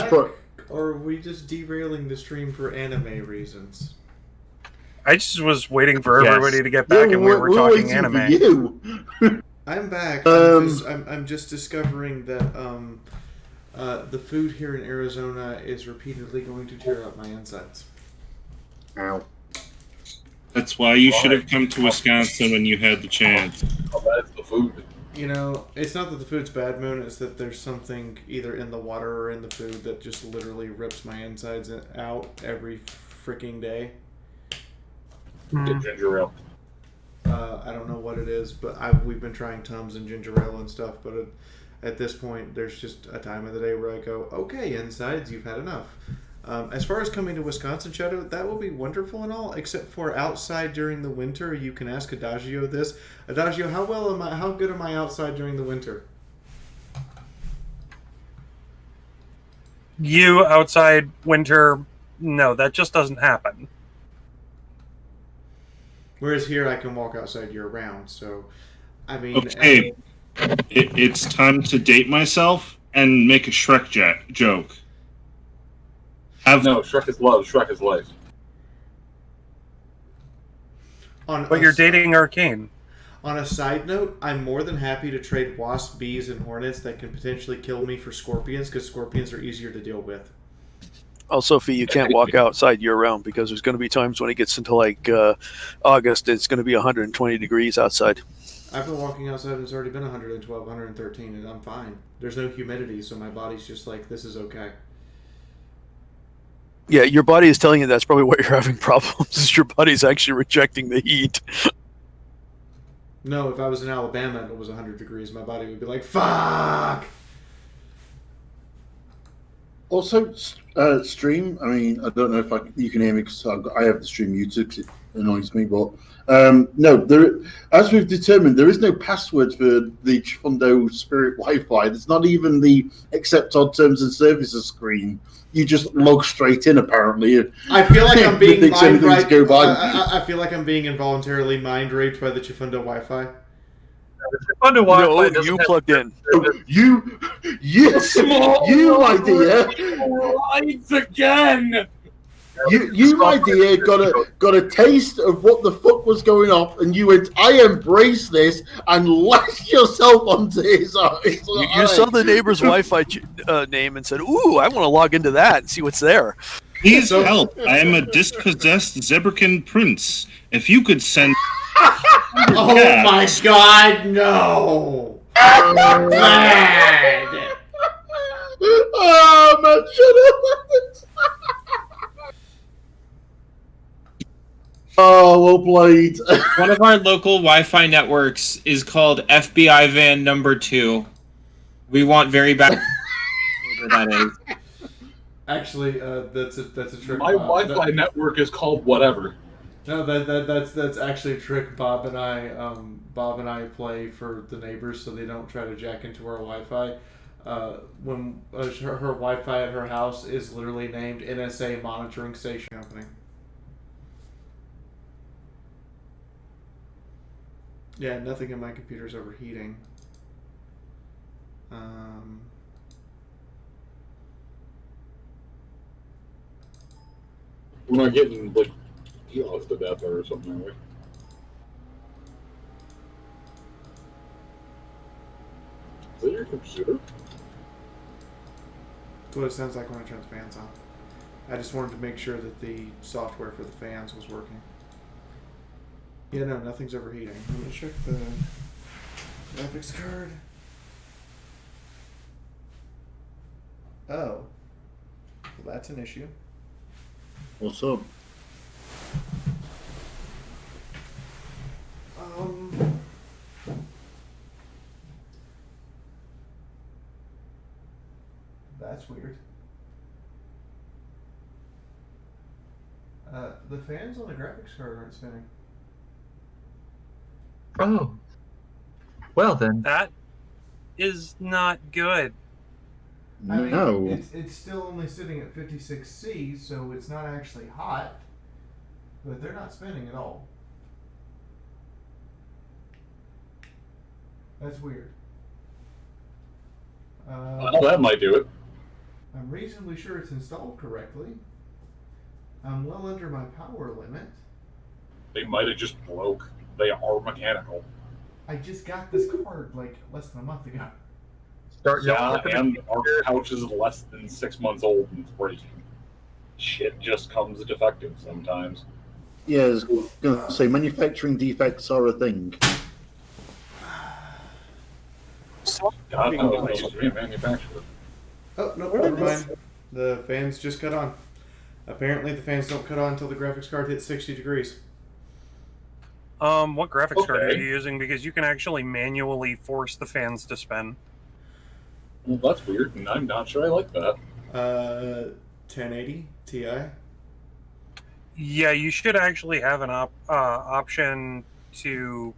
Or are we just derailing the stream for anime reasons? I just was waiting for everybody to get back, and we were talking anime. You. I'm back. I'm just discovering that the food here in Arizona is repeatedly going to tear up my insides. Ow. That's why you should have come to Wisconsin when you had the chance. Oh, that's the food. You know, it's not that the food's bad, Moon. It's that there's something either in the water or in the food that just literally rips my insides out every freaking day. Get ginger ale. I don't know what it is, but we've been trying Tums and ginger ale and stuff, but at this point, there's just a time of the day where I go, okay, insides, you've had enough. As far as coming to Wisconsin, Shadow, that will be wonderful and all, except for outside during the winter. You can ask Adagio this. Adagio, how good am I outside during the winter? You outside winter, no, that just doesn't happen. Whereas here, I can walk outside year round. So, I mean, Okay, it's time to date myself and make a Shrek joke. No, Shrek is love. Shrek is life. But you're dating Arcane. On a side note, I'm more than happy to trade wasps, bees, and hornets that can potentially kill me for scorpions, because scorpions are easier to deal with. Oh, Sophie, you can't walk outside year-round because there's going to be times when it gets into like August, it's going to be 120 degrees outside. I've been walking outside and it's already been 112, 113, and I'm fine. There's no humidity, so my body's just like, this is okay. Yeah, your body is telling you that's probably why you're having problems, is your body's actually rejecting the heat. No, if I was in Alabama and it was 100 degrees, my body would be like, fuck! Also, stream. I mean, I don't know if you can hear me because I have the stream muted 'cause it annoys me. But no, as we've determined, there is no password for the Chifundo Spirit Wi-Fi. There's not even the accept odd terms and services screen. You just log straight in. Apparently, I feel like I'm being mind raped. Go by. I feel like I'm being involuntarily mind raped by the Chifundo Wi-Fi. No, you plugged in. Yes, you, my dear. Lights again. You, my dear, got a taste of what the fuck was going off, and you went, I embrace this, and lashed yourself onto his. You saw the neighbor's Wi-Fi name and said, "Ooh, I want to log into that and see what's there." Please help! I am a dispossessed Zebrakin prince. If you could send. Oh my God, no! Bad. Oh man, shut up! Oh, well played. One of our local Wi-Fi networks is called FBI Van Number 2. We want very bad. That is. Actually, that's a trick. My Wi-Fi network is called whatever. No, that's actually a trick Bob and I play for the neighbors so they don't try to jack into our Wi-Fi. When her Wi-Fi at her house is literally named NSA Monitoring Station Company. Yeah, nothing in my computer's overheating. We're not getting like healed to death or something, are we? Is that your computer? That's what it sounds like when I turn the fans on. I just wanted to make sure that the software for the fans was working. Yeah, no, nothing's overheating. Let me check the graphics card. Oh. Well, that's an issue. What's up? That's weird. The fans on the graphics card aren't spinning. Oh. Well then. That is not good. I mean, No. it's still only sitting at 56C, so it's not actually hot. But they're not spinning at all. That's weird. Well, that might do it. I'm reasonably sure it's installed correctly. I'm well under my power limit. They might have just broke. They are mechanical. I just got this card like less than a month ago. Yeah, and our couch is less than 6 months old and it's breaking. Shit just comes defective sometimes. Yeah, I was going to say manufacturing defects are a thing. God knows it's remanufactured. Oh, no, never mind. The fans just cut on. Apparently the fans don't cut on until the graphics card hits 60 degrees. What graphics card are Okay. you using? Because you can actually manually force the fans to spin. Well, that's weird, and I'm not sure I like that. 1080 Ti. Yeah, you should actually have an option to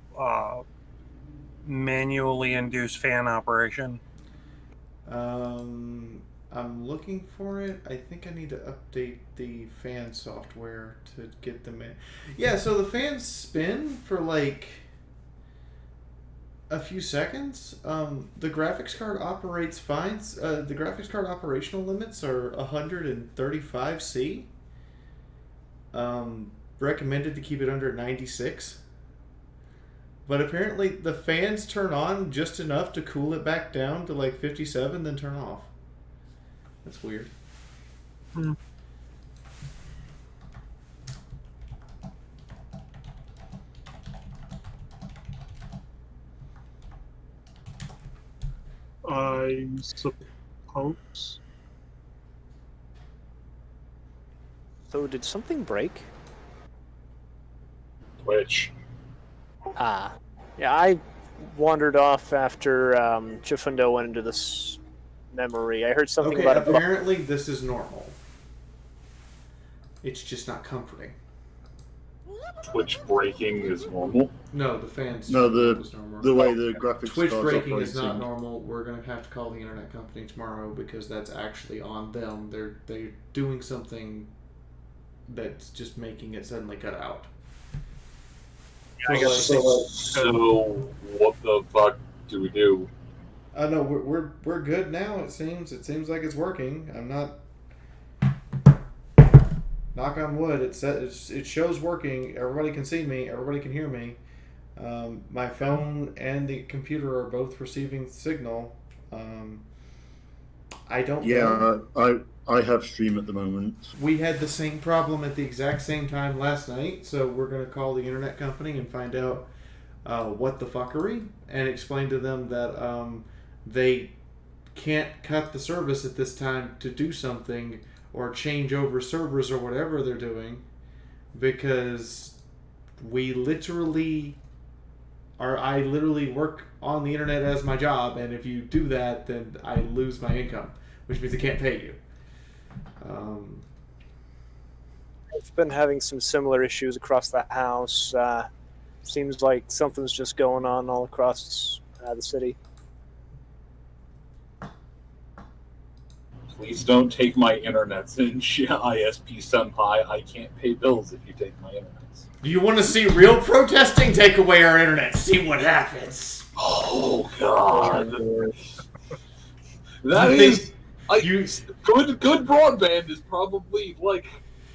manually induce fan operation. I'm looking for it. I think I need to update the fan software to get them in. Yeah, so the fans spin for like a few seconds. The graphics card operates fine. The graphics card operational limits are 135C. Recommended to keep it under 96. But apparently the fans turn on just enough to cool it back down to like 57, then turn off. That's weird. I suppose. So did something break? Twitch. Ah. Yeah, I wandered off after Chifundo went into this memory. I heard something Okay, about apparently this is normal. It's just not comforting. Twitch breaking is normal. No, the fans. No, is normal. the way the graphics Twitch card's breaking is not operating. normal. We're gonna have to call the internet company tomorrow because that's actually on them. They're doing something that's just making it suddenly cut out. So what the fuck do we do? No, we're good now. It seems like it's working. I'm not. Knock on wood. It shows working. Everybody can see me. Everybody can hear me. My phone and the computer are both receiving signal. I don't. Yeah, I have stream at the moment. We had the same problem at the exact same time last night, so we're going to call the internet company and find out what the fuckery and explain to them that they can't cut the service at this time to do something or change over servers or whatever they're doing because I literally work on the internet as my job, and if you do that, then I lose my income, which means I can't pay you. I've been having some similar issues across the house. Seems like something's just going on all across the city. Please don't take my internets in ISP Senpai. I can't pay bills if you take my internets. Do you want to see real protesting? Take away our internet. See what happens. Oh God. That is good broadband is probably like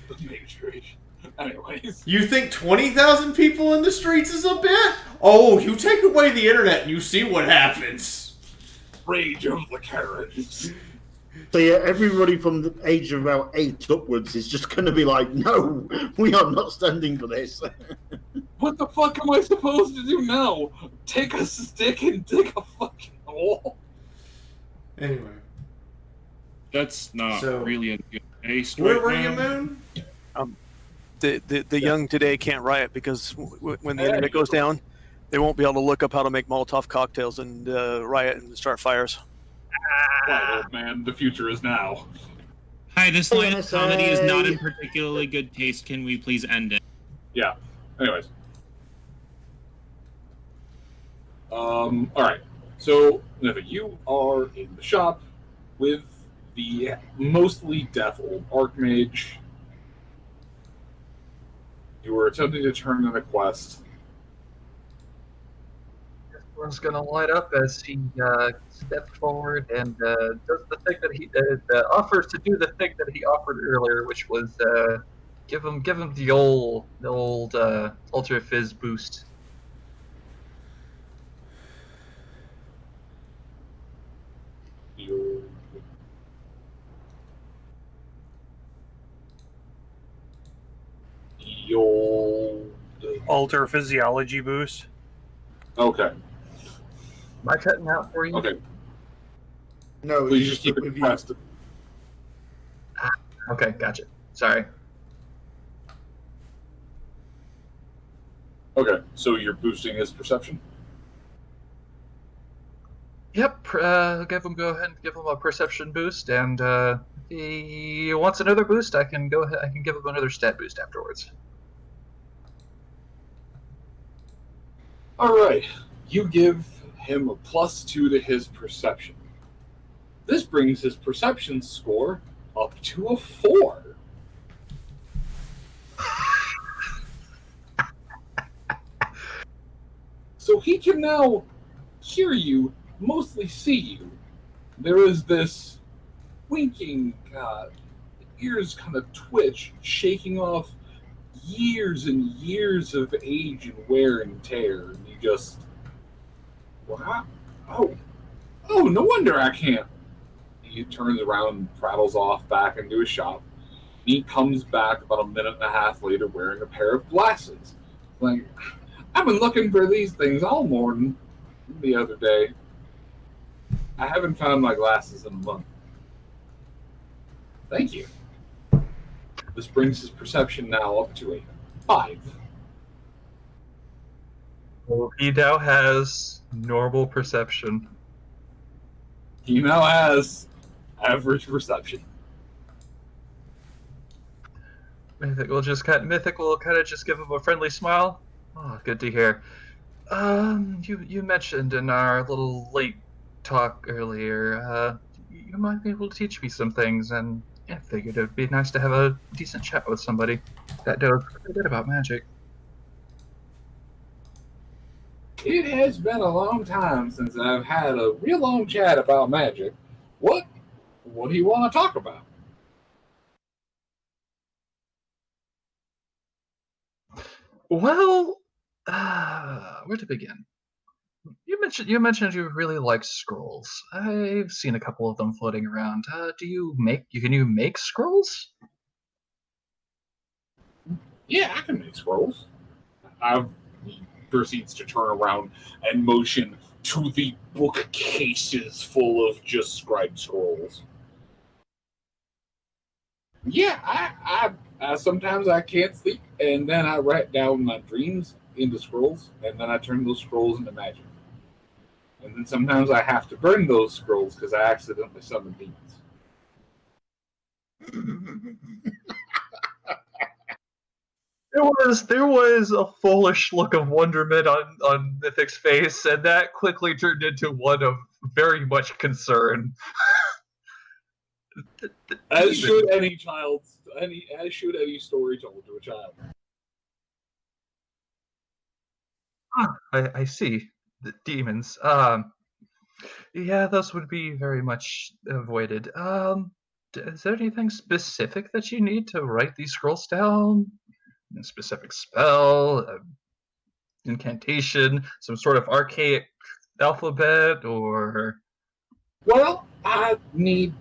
the major issue. Anyways. You think 20,000 people in the streets is a bit? Oh, you take away the internet and you see what happens. Rage of the Karens. So yeah, everybody from the age of about 8 upwards is just going to be like, no, we are not standing for this. What the fuck am I supposed to do now? Take a stick and dig a fucking hole? Anyway. That's not really a good taste Where right were now. you, Moon? The young today can't riot because when the internet goes down, they won't be able to look up how to make Molotov cocktails and riot and start fires. Well, old man, the future is now. Hi, this line of comedy is not in particularly good taste. Can we please end it? Yeah. Anyways. Alright. So, Neva, you are in the shop with the mostly deaf old Archmage. You were attempting to turn in a quest. One's gonna light up as he steps forward and does the thing that he offers to do the thing that he offered earlier, which was give him the old Ultra Fizz boost. Alter physiology boost. Okay. Am I cutting out for you? Okay. No, Please just keep it pressed. Okay, gotcha. Sorry. Okay, so you're boosting his perception? Yep, go ahead and give him a perception boost, and if he wants another boost, I can go ahead. I can give him another stat boost afterwards. All right, you give him a +2 to his perception. This brings his perception score up to a 4. So he can now hear you, mostly see you. There is this winking, ears kind of twitch, shaking off years and years of age and wear and tear. And you just, wow, oh, no wonder I can't. He turns around and prattles off back into his shop. He comes back about a minute and a half later wearing a pair of glasses. Like, I've been looking for these things all morning the other day. I haven't found my glasses in a month. Thank you. This brings his perception now up to a 5. Well, he now has normal perception. He now has average perception. Mythic will kind of just give him a friendly smile. Oh, good to hear. You mentioned in our little late talk earlier, you might be able to teach me some things, and I figured it would be nice to have a decent chat with somebody that knows a bit about magic. It has been a long time since I've had a real long chat about magic. What do you want to talk about? Well, where to begin? You mentioned you really like scrolls. I've seen a couple of them floating around. Can you make scrolls? Yeah, I can make scrolls. He proceeds to turn around and motion to the bookcases full of just scribed scrolls. Yeah, I sometimes I can't sleep, and then I write down my dreams into scrolls, and then I turn those scrolls into magic. And then sometimes I have to burn those scrolls because I accidentally summon demons. There was a foolish look of wonderment on Mythic's face, and that quickly turned into one of very much concern. As should any story told to a child. I see. The demons. Yeah, those would be very much avoided. Is there anything specific that you need to write these scrolls down? A specific spell, incantation, some sort of archaic alphabet, or? Well, I need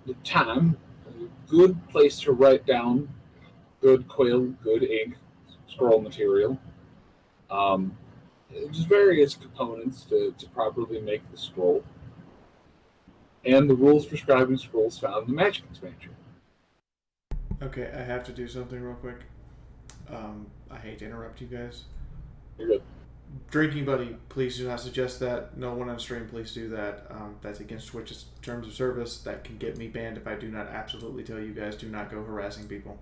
the time, a good place to write down, good quill, good ink, scroll material. Just various components to properly make the scroll. And the rules for scribing scrolls found in the Magic expansion. Okay, I have to do something real quick. I hate to interrupt you guys. You're good. Drinking Buddy, please do not suggest that. No one on stream, please do that. That's against Twitch's terms of service. That can get me banned if I do not absolutely tell you guys do not go harassing people.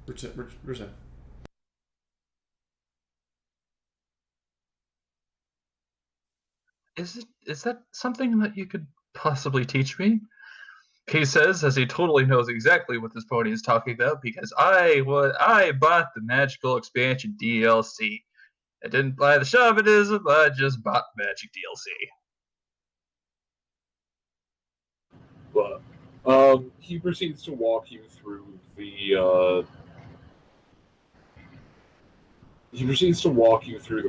Resume. Is that something that you could possibly teach me? He says, as he totally knows exactly what this pony is talking about, because I bought the magical expansion DLC. I didn't buy the shamanism, I just bought magic DLC. But he proceeds to walk you through the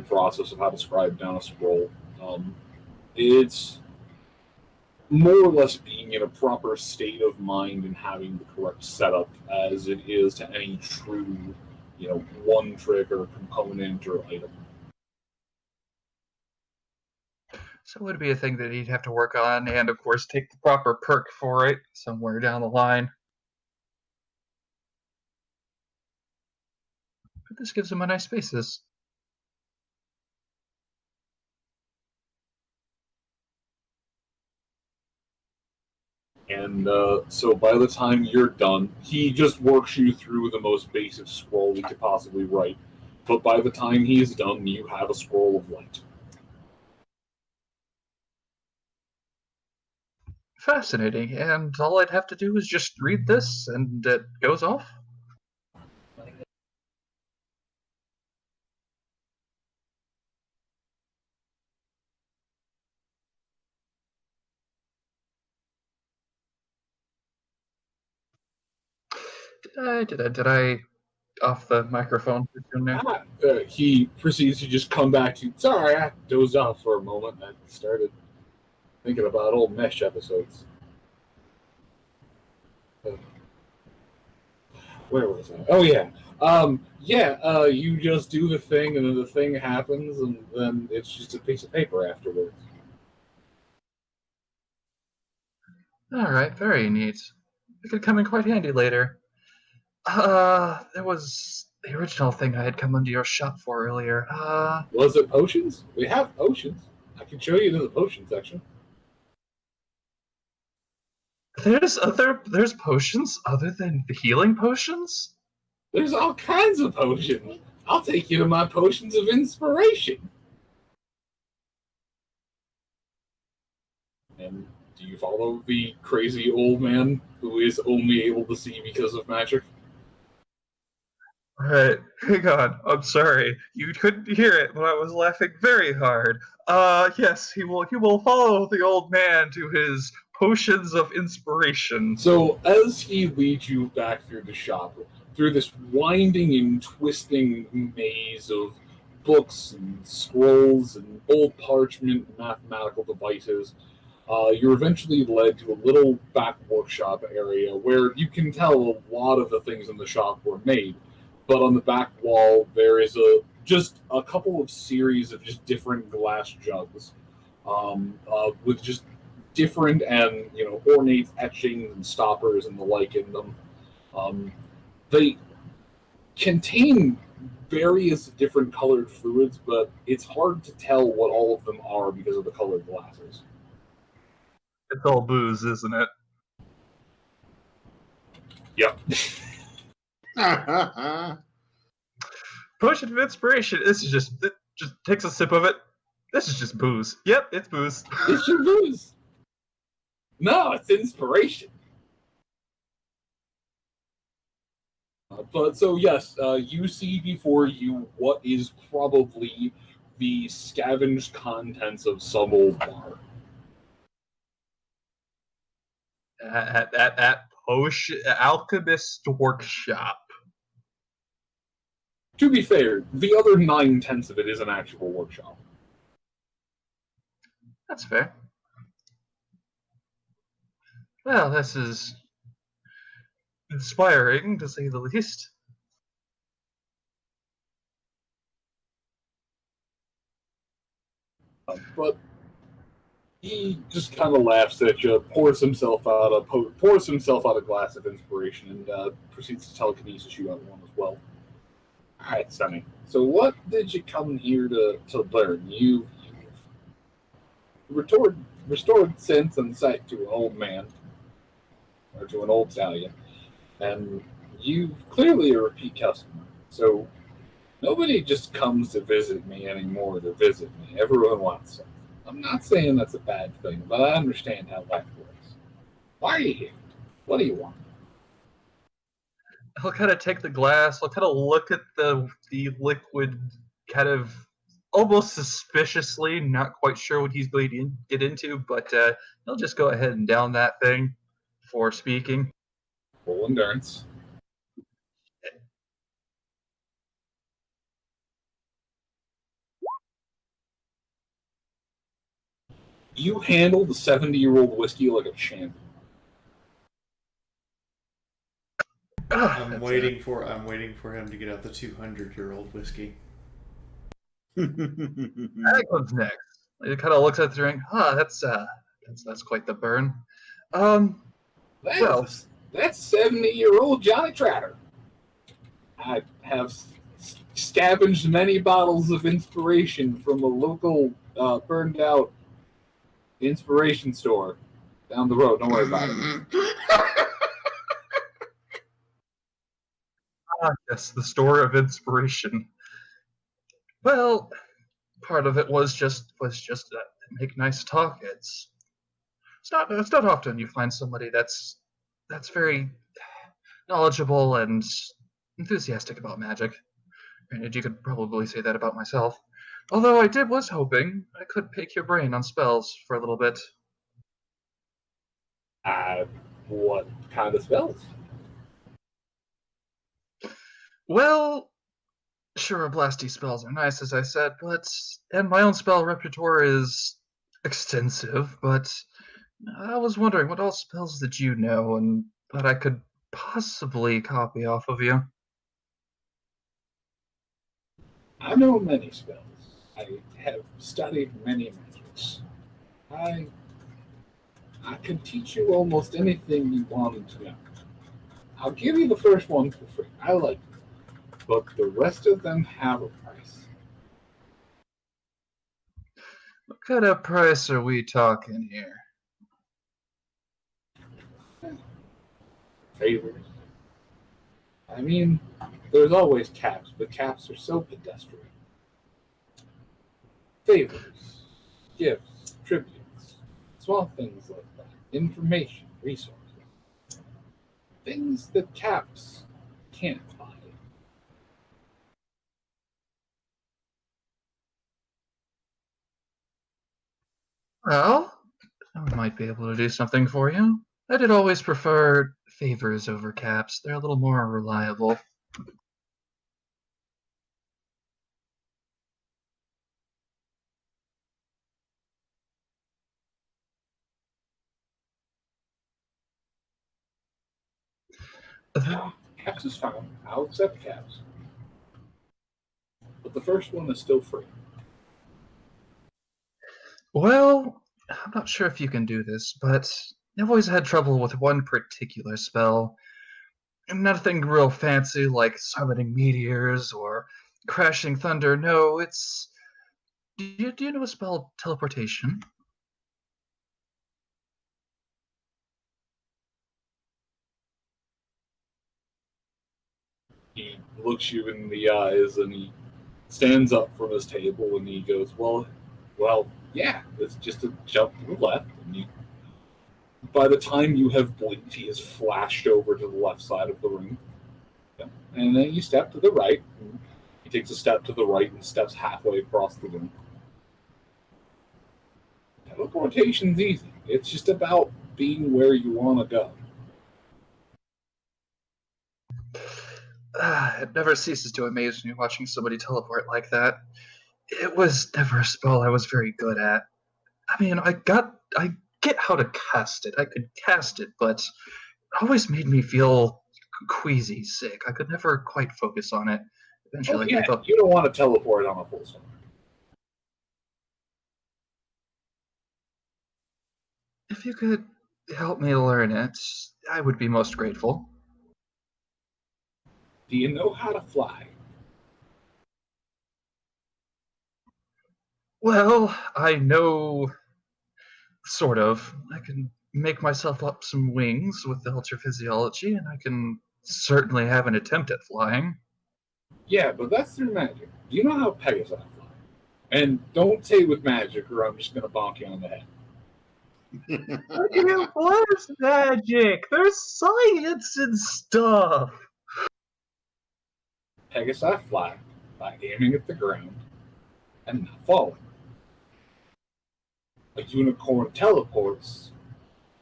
process of how to scribe down a scroll. It's more or less being in a proper state of mind and having the correct setup as it is to any true, one trick or component or item. So it would be a thing that he'd have to work on, and of course take the proper perk for it somewhere down the line. But this gives him a nice basis. And so by the time you're done, he just works you through the most basic scroll he could possibly write. But by the time he is done, you have a scroll of light. Fascinating, and all I'd have to do is just read this, and it goes off? Did I off the microphone too soon there? He proceeds to just come back to, sorry, I dozed off for a moment. I started thinking about old Mesh episodes. Where was I? Oh, yeah. You just do the thing, and then the thing happens, and then it's just a piece of paper afterwards. Alright, very neat. It could come in quite handy later. There was the original thing I had come into your shop for earlier. Was it potions? We have potions. I can show you to the potion section. There's potions other than the healing potions? There's all kinds of potions. I'll take you to my potions of inspiration. And do you follow the crazy old man who is only able to see because of magic? Right, hang on. I'm sorry. You couldn't hear it, but I was laughing very hard. Yes, he will follow the old man to his potions of inspiration. So as he leads you back through the shop, through this winding and twisting maze of books and scrolls and old parchment and mathematical devices, you're eventually led to a little back workshop area where you can tell a lot of the things in the shop were made. But on the back wall, there is just a couple of series of just different glass jugs, with just different and ornate etchings and stoppers and the like in them. They contain various different colored fluids, but it's hard to tell what all of them are because of the colored glasses. It's all booze, isn't it? Yep. Potion of inspiration. This is just takes a sip of it. This is just booze. Yep, it's booze. It's your booze. No, it's inspiration. But so yes, you see before you what is probably the scavenged contents of some old bar. At Potion Alchemist Workshop. To be fair, the other 9/10 of it is an actual workshop. That's fair. Well, this is inspiring, to say the least. But he just kind of laughs at you, pours himself out a glass of inspiration, and proceeds to telekinesis you out one as well. All right, Sonny. So, what did you come here to learn? You've restored sense and sight to an old man, or to an old stallion, and you clearly a repeat customer. So, nobody just comes to visit me anymore to visit me. Everyone wants something. I'm not saying that's a bad thing, but I understand how life works. Why are you here? What do you want? He'll kind of take the glass. He'll kind of look at the liquid, kind of almost suspiciously, not quite sure what he's going to get into, but he'll just go ahead and down that thing before speaking. Roll endurance. You handle the 70-year-old whiskey like a champ. I'm waiting for him to get out the 200-year-old whiskey. That comes next. He kind of looks at the ring. That's quite the burn. Well, That's 70-year-old Johnny Trotter. I have scavenged many bottles of inspiration from a local burned out inspiration store down the road. Don't worry about it. Yes, the store of inspiration. Well, part of it was just make nice talk. It's not often you find somebody that's very knowledgeable and enthusiastic about magic. Granted, you could probably say that about myself. Although was hoping I could pick your brain on spells for a little bit. What kind of spells? Well, sure, blasty spells are nice, as I said, and my own spell repertoire is extensive, but I was wondering what all spells did you know and that I could possibly copy off of you? I know many spells. I have studied many magics. I can teach you almost anything you wanted to know. I'll give you the first one for free. I like it. But the rest of them have a price. What kind of price are we talking here? Favors. I mean, there's always caps, but caps are so pedestrian. Favors, gifts, tributes, small things like that. Information, resources. Things that caps can't buy. Well, I might be able to do something for you. I did always prefer favors over caps. They're a little more reliable. Caps is fine. I'll accept caps. But the first one is still free. Well, I'm not sure if you can do this, but I've always had trouble with one particular spell. Nothing real fancy like summoning meteors or crashing thunder. No, it's... Do you know a spell, teleportation? He looks you in the eyes and he stands up from his table and he goes, well, yeah, it's just a jump to the left. And by the time you have blinked, he has flashed over to the left side of the room. Yeah. And then you step to the right. And he takes a step to the right and steps halfway across the room. Teleportation's easy. It's just about being where you want to go. It never ceases to amaze me watching somebody teleport like that. It was never a spell I was very good at. I mean, I get how to cast it. I could cast it, but it always made me feel queasy, sick. I could never quite focus on it. Eventually, I thought, You don't want to teleport on a full stop. if you could help me learn it, I would be most grateful. Do you know how to fly? Well, I know, sort of. I can make myself up some wings with the electrophysiology, and I can certainly have an attempt at flying. Yeah, but that's through magic. Do you know how Pegasus fly? And don't say with magic, or I'm just going to bonk you on the head. What is magic? There's science and stuff. Pegasus fly by aiming at the ground and not falling. A unicorn teleports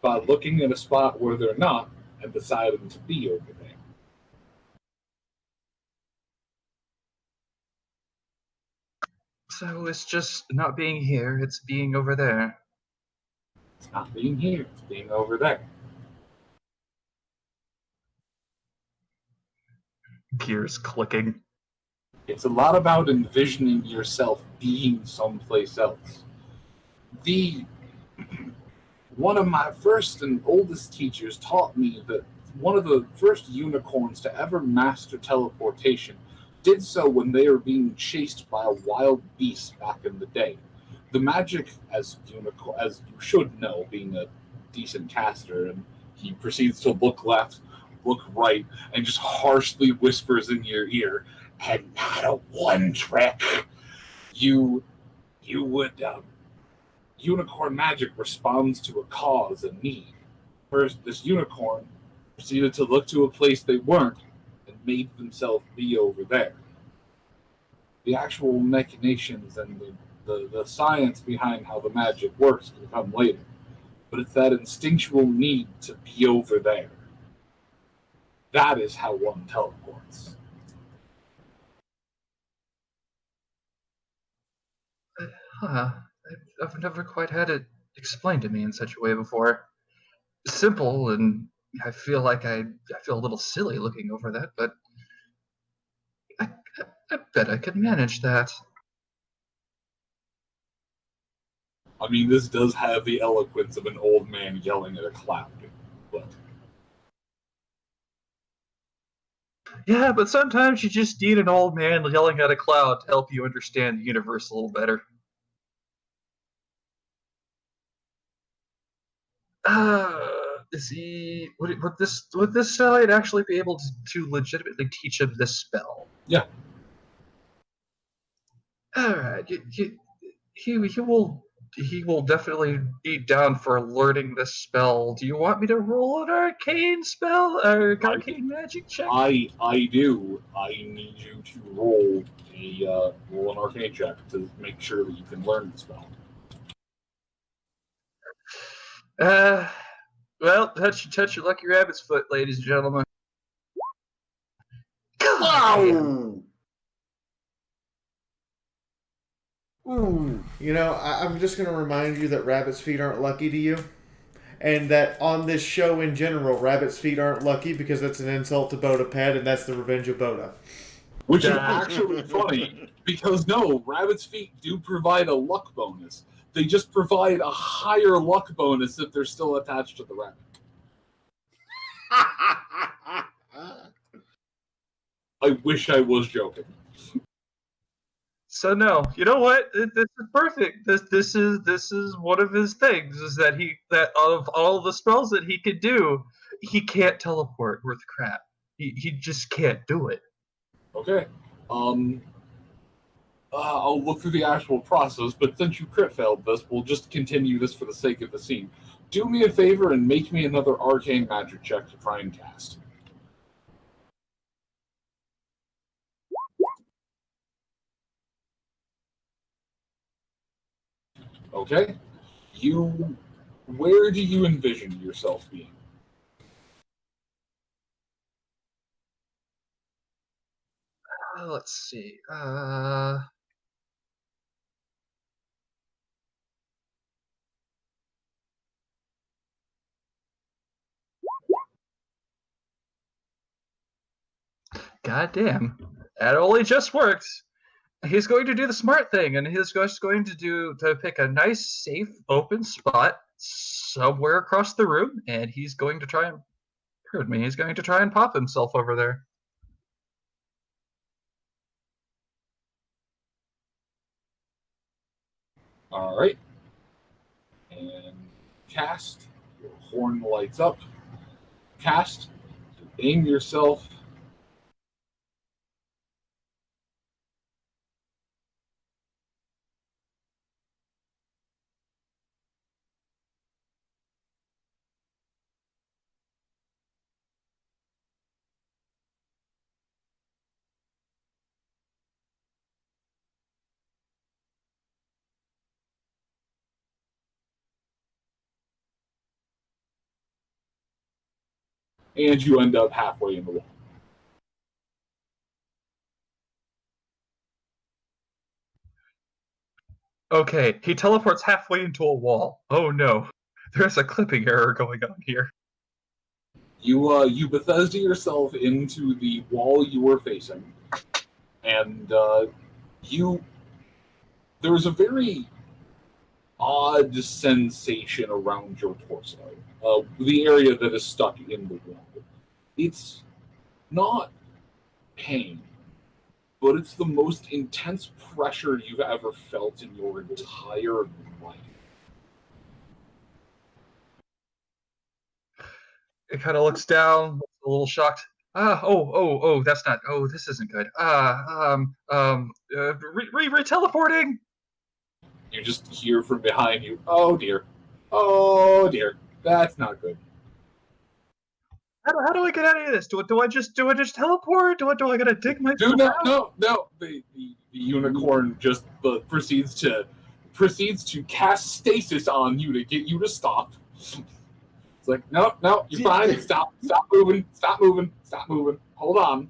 by looking at a spot where they're not and deciding to be over there. So it's just not being here, it's being over there. It's not being here, it's being over there. Gears clicking. It's a lot about envisioning yourself being someplace else. The one of my first and oldest teachers taught me that one of the first unicorns to ever master teleportation did so when they were being chased by a wild beast back in the day. The magic, as you should know, being a decent caster, and he proceeds to look left, look right, and just harshly whispers in your ear, "And not a one trick. You would unicorn magic responds to a cause, a need. First, this unicorn proceeded to look to a place they weren't and made themselves be over there. The actual machinations and the science behind how the magic works can come later, but it's that instinctual need to be over there. That is how one teleports." I've never quite had it explained to me in such a way before. Simple, and I feel like I feel a little silly looking over that, but I bet I could manage that. I mean, this does have the eloquence of an old man yelling at a cloud, but Yeah, but sometimes you just need an old man yelling at a cloud to help you understand the universe a little better. Is he? Would this side actually be able to legitimately teach him this spell? Yeah. All right. He will definitely be down for learning this spell. Do you want me to roll an arcane spell or arcane magic check? I do. I need you to roll an arcane check to make sure that you can learn the spell. Well, touch your lucky rabbit's foot, ladies and gentlemen. Wow! Ooh. You know, I'm just going to remind you that rabbit's feet aren't lucky to you. And that on this show in general, rabbit's feet aren't lucky because that's an insult to Boda Pet, and that's the revenge of Boda. Which is actually funny, because no, rabbit's feet do provide a luck bonus. They just provide a higher luck bonus if they're still attached to the rabbit. I wish I was joking. So no, you know what? This is perfect. This is one of his things. Is that of all the spells that he could do, he can't teleport worth crap. He just can't do it. Okay. I'll look through the actual process, but since you crit failed this, we'll just continue this for the sake of the scene. Do me a favor and make me another arcane magic check to try and cast. Okay. Where do you envision yourself being? Let's see. God damn. That only just worked. He's going to do the smart thing, and he's just going to pick a nice, safe, open spot somewhere across the room, and he's going to try and he's going to try and pop himself over there. All right. And cast. Your horn lights up. Cast. Aim yourself. And you end up halfway in the wall. Okay, he teleports halfway into a wall. Oh no, there's a clipping error going on here. You Bethesda yourself into the wall you were facing, and there's a very odd sensation around your torso, the area that is stuck in the wall. It's not pain, but it's the most intense pressure you've ever felt in your entire life. It kind of looks down, looks a little shocked. That's not. Oh, this isn't good. Re-teleporting. You just hear from behind you, "Oh dear, oh dear, that's not good." How do I get out of this? Do I just teleport? Do I gotta dig my? No. The unicorn just proceeds to cast stasis on you to get you to stop. It's like, no, you're fine. Stop moving. Hold on.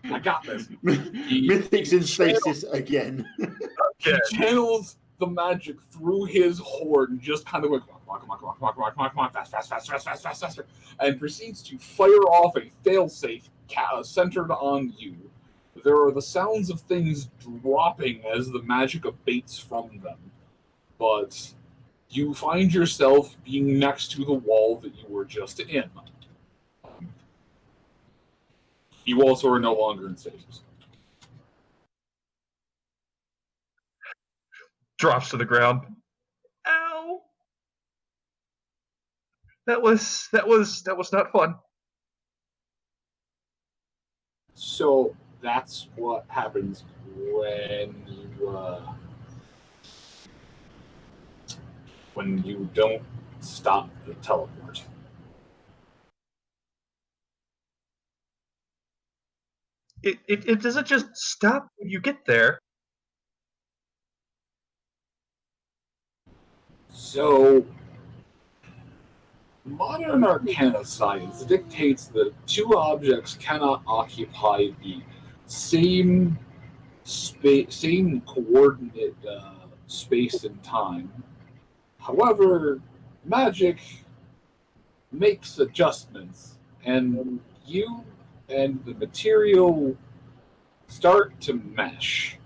I got this. Mythic's in stasis again. He channels the magic through his horn, just kind of like, come on, faster, and proceeds to fire off a failsafe centered on you. There are the sounds of things dropping as the magic abates from them, but you find yourself being next to the wall that you were just in. You also are no longer in stasis. Drops to the ground. Ow! That was not fun. So that's what happens when you don't stop the teleport. It doesn't just stop when you get there. So, modern arcana science dictates that two objects cannot occupy the same coordinate space and time. However, magic makes adjustments, and you and the material start to mesh.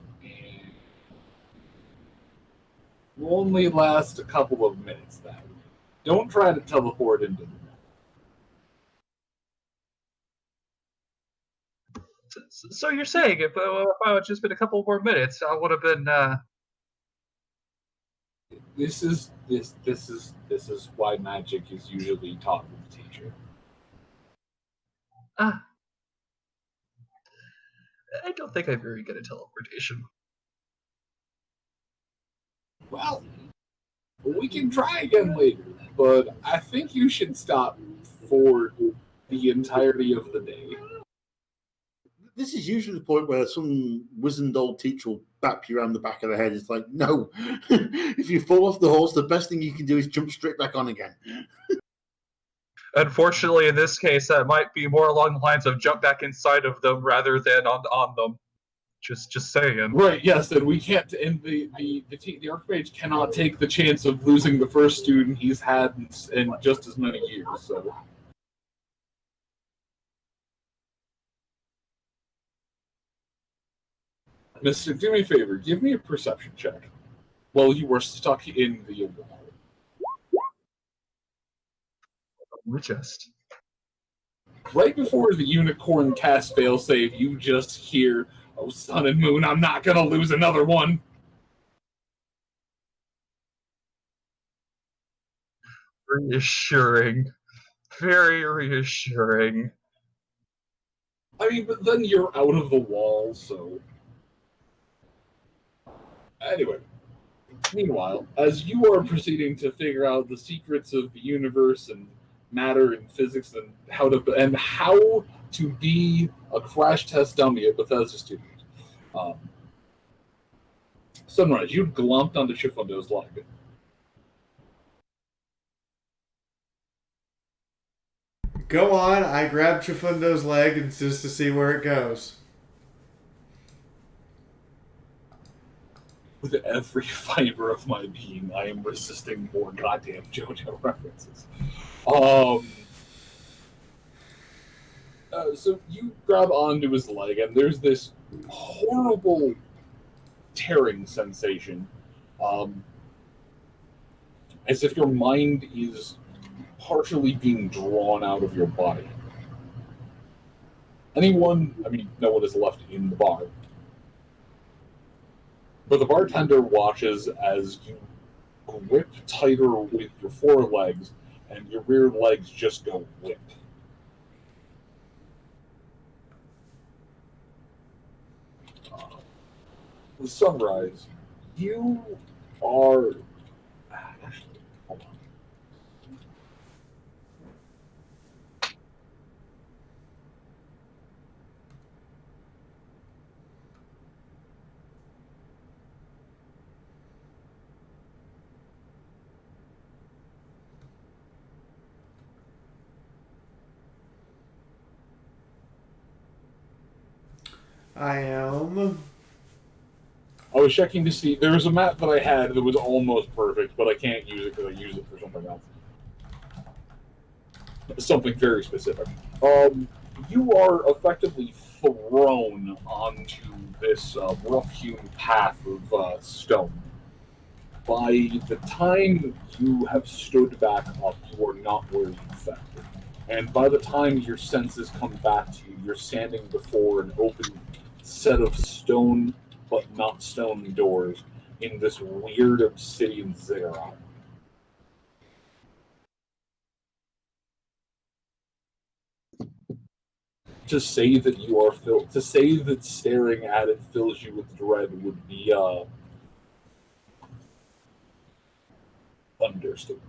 Will only last a couple of minutes, that way. Don't try to teleport into the wall. So you're saying if I had just been a couple more minutes, I would have been. This is why magic is usually taught with the teacher. I don't think I'm very good at teleportation. Well, we can try again later, but I think you should stop for the entirety of the day. This is usually the point where some wizened old teacher will bap you around the back of the head. It's like, no, if you fall off the horse, the best thing you can do is jump straight back on again. Unfortunately, in this case, that might be more along the lines of jump back inside of them rather than on them. Just saying. Right, yes, and we can't, and the Archmage cannot take the chance of losing the first student he's had in just as many years, so. Mystic, do me a favor, give me a perception check while you were stuck in the wall. Just. Right before the unicorn cast failsafe, you just hear, "Oh, sun and moon, I'm not gonna lose another one." Reassuring. Very reassuring. I mean, but then you're out of the wall, so... Anyway, meanwhile, as you are proceeding to figure out the secrets of the universe and matter and physics and how to be a crash test dummy at Bethesda Studios, Sunrise, you glomped onto Chifundo's leg. Go on, I grab Chifundo's leg and just to see where it goes. With every fiber of my being, I am resisting more goddamn JoJo references. So you grab onto his leg, and there's this horrible tearing sensation. as if your mind is partially being drawn out of your body. No one is left in the bar. But the bartender watches as you grip tighter with your forelegs and your rear legs just go limp. The sunrise, you are... Actually, hold on. I am. I was checking to see, there was a map that I had that was almost perfect, but I can't use it because I use it for something else. Something very specific. You are effectively thrown onto this rough-hewn path of stone. By the time you have stood back up, you are not where you fell. And by the time your senses come back to you, you're standing before an open set of stone, but not stone doors, in this weird obsidian ziggurat. To say that you are filled, to say that staring at it fills you with dread would be understatement.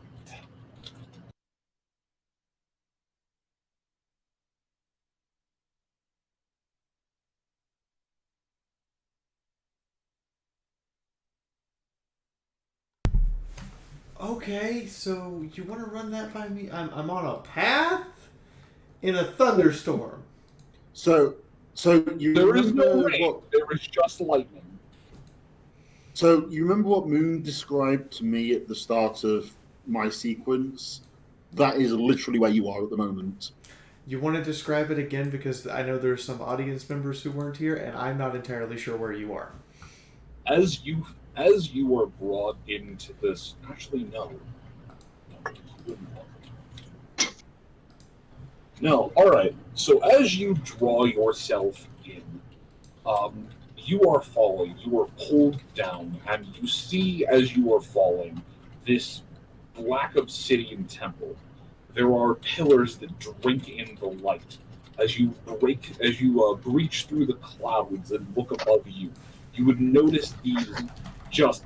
Okay, so you want to run that by me? I'm on a path in a thunderstorm. So you There is no remember rain. There is just lightning. So you remember what Moon described to me at the start of my sequence? That is literally where you are at the moment. You want to describe it again, because I know there's some audience members who weren't here, and I'm not entirely sure where you are. As you are brought into this, actually no. No, alright. So as you draw yourself in, you are falling, you are pulled down, and you see as you are falling this black obsidian temple. There are pillars that drink in the light. As you breach through the clouds and look above you, you would notice these just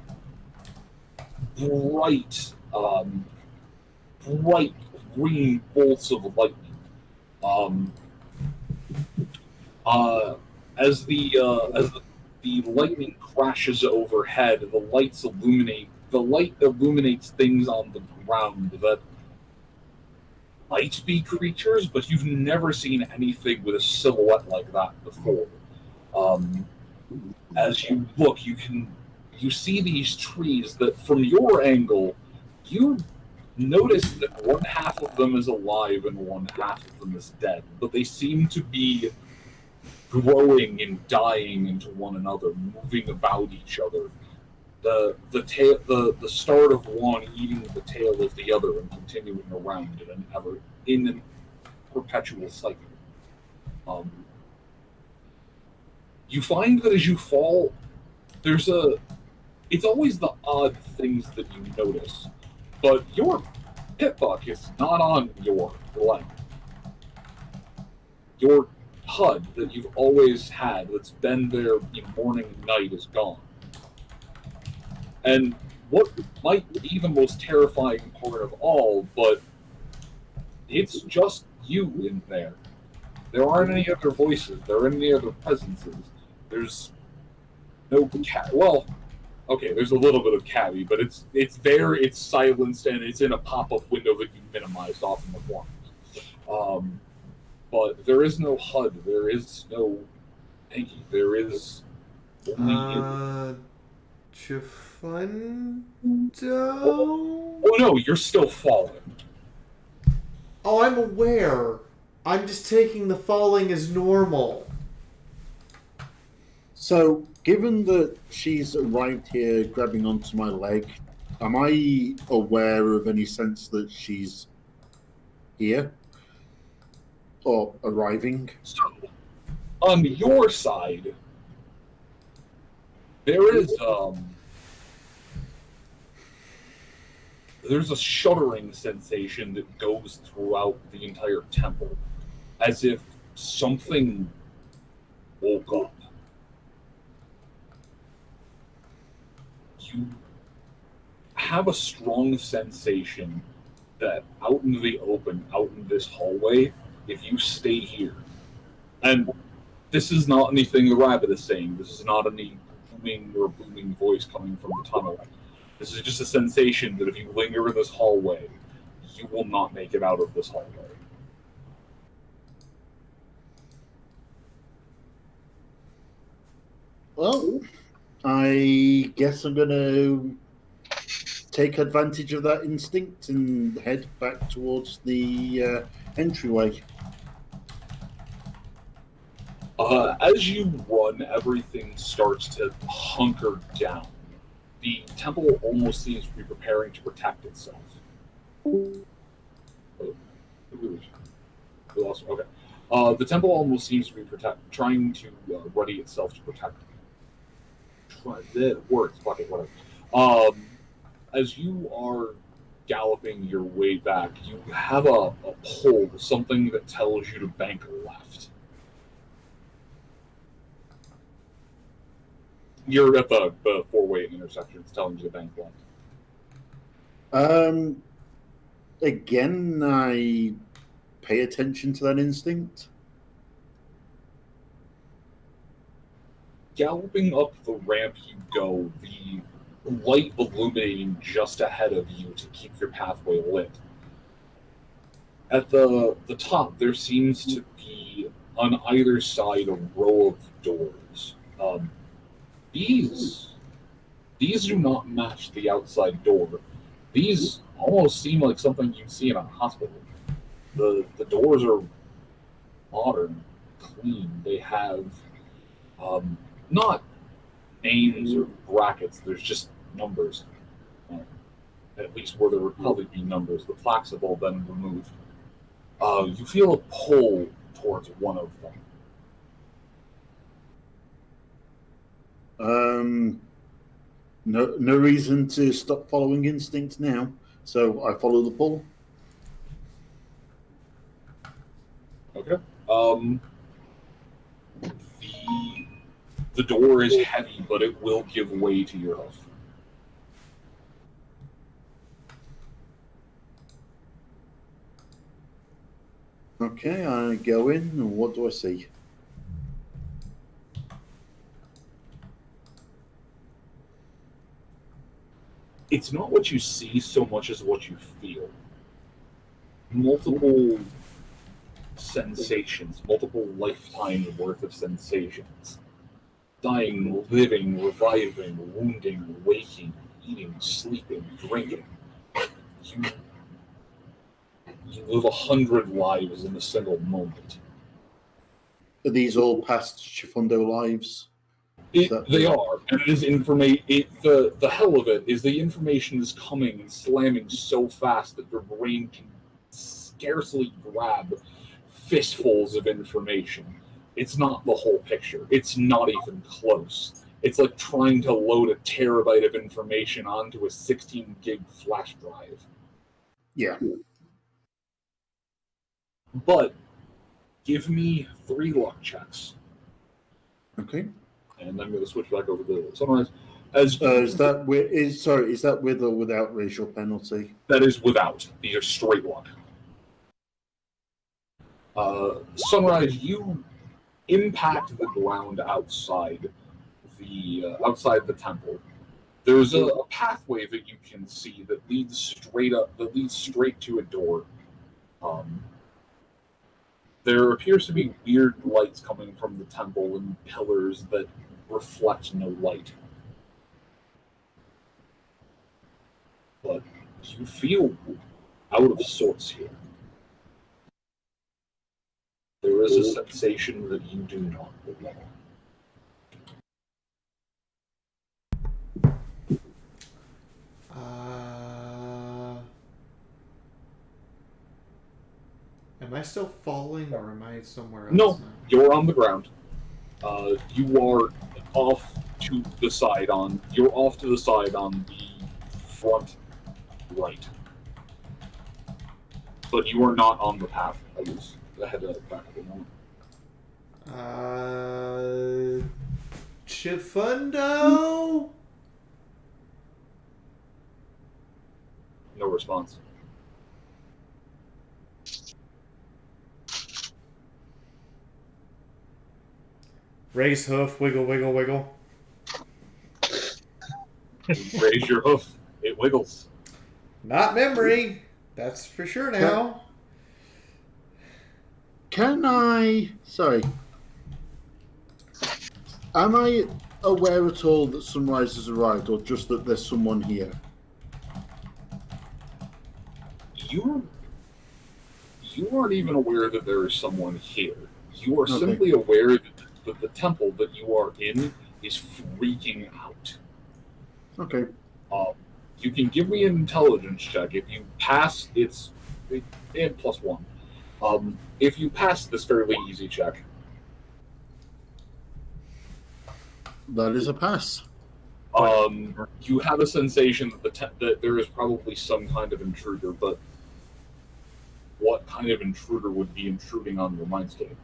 bright green bolts of lightning. As the lightning crashes overhead, the light illuminates things on the ground that might be creatures, but you've never seen anything with a silhouette like that before. As you look, you see these trees that, from your angle, you notice that one half of them is alive and one half of them is dead, but they seem to be growing and dying into one another, moving about each other. The start of one eating the tail of the other and continuing around in a perpetual cycle. You find that as you fall, it's always the odd things that you notice, but your pitbuck is not on your leg. Your HUD that you've always had, that's been there in morning and night, is gone. And what might be the most terrifying part of all, but it's just you in there. There aren't any other voices. There aren't any other presences. There's no cat. Well, okay, there's a little bit of cabby, but it's there, it's silenced, and it's in a pop-up window that you minimized off in the corner. But there is no HUD. There is no Pinky. There is only Chifundo? Oh no, you're still falling. Oh, I'm aware. I'm just taking the falling as normal. So, given that she's arrived here grabbing onto my leg, Am I aware of any sense that she's here or arriving? So, on your side, there is there's a shuddering sensation that goes throughout the entire temple, as if something woke up. You have a strong sensation that out in the open, out in this hallway, if you stay here, and this is not anything the rabbit is saying, this is not any booming voice coming from the tunnel. This is just a sensation that if you linger in this hallway, you will not make it out of this hallway. Well, I guess I'm going to take advantage of that instinct and head back towards the entryway. As you run, everything starts to hunker down. The temple almost seems to be preparing to protect itself. Okay. The temple almost seems to be trying to ready itself to protect. That works. Fuck it, whatever. As you are galloping your way back, you have a pole, something that tells you to bank left. You're at the four-way intersection. It's telling you to bank left. Again, I pay attention to that instinct. Galloping up the ramp you go, the light illuminating just ahead of you to keep your pathway lit. At the top, there seems to be, on either side, a row of doors. These do not match the outside door. These almost seem like something you'd see in a hospital. The doors are modern, clean. They have not names or brackets. There's just numbers. At least where there would probably be numbers. The plaques have all been removed. You feel a pull towards one of them. No reason to stop following instinct now, so I follow the pull. Okay. The door is heavy, but it will give way to your hoof. Okay, I go in, and what do I see? It's not what you see so much as what you feel. Multiple sensations, multiple lifetimes worth of sensations. Dying, living, reviving, wounding, waking, eating, sleeping, drinking. You live 100 lives in a single moment. Are these all past Chifundo lives? They are, and it is information. The hell of it is the information is coming and slamming so fast that your brain can scarcely grab fistfuls of information. It's not the whole picture. It's not even close. It's like trying to load a terabyte of information onto a 16 gig flash drive. Yeah. But give me 3 luck checks. Okay. And I'm going to switch back over to Sunrise. Is that with or without racial penalty? That is without. These are straight luck. Sunrise, you impact the ground outside the temple. There's a pathway that you can see that leads straight to a door. There appears to be weird lights coming from the temple and pillars that reflect no light. But you feel out of sorts here. There is a sensation that you do not belong. I still falling, or am I somewhere else? No, now? you're on the ground. You are off to the side on. You're off to the side on the front right, but you are not on the path. I was ahead of back at the moment. Chifundo. No response. Raise hoof, wiggle, wiggle, wiggle. Raise your hoof. It wiggles. Not memory. That's for sure now. Can I... Sorry. Am I aware at all that sunrise has arrived, or just that there's someone here? You aren't even aware that there is someone here. You are simply aware that the temple that you are in is freaking out. Okay. You can give me an intelligence check. If you pass, it's and +1. If you pass this fairly easy check, that is a pass. You have a sensation that there is probably some kind of intruder, but what kind of intruder would be intruding on your mindscape?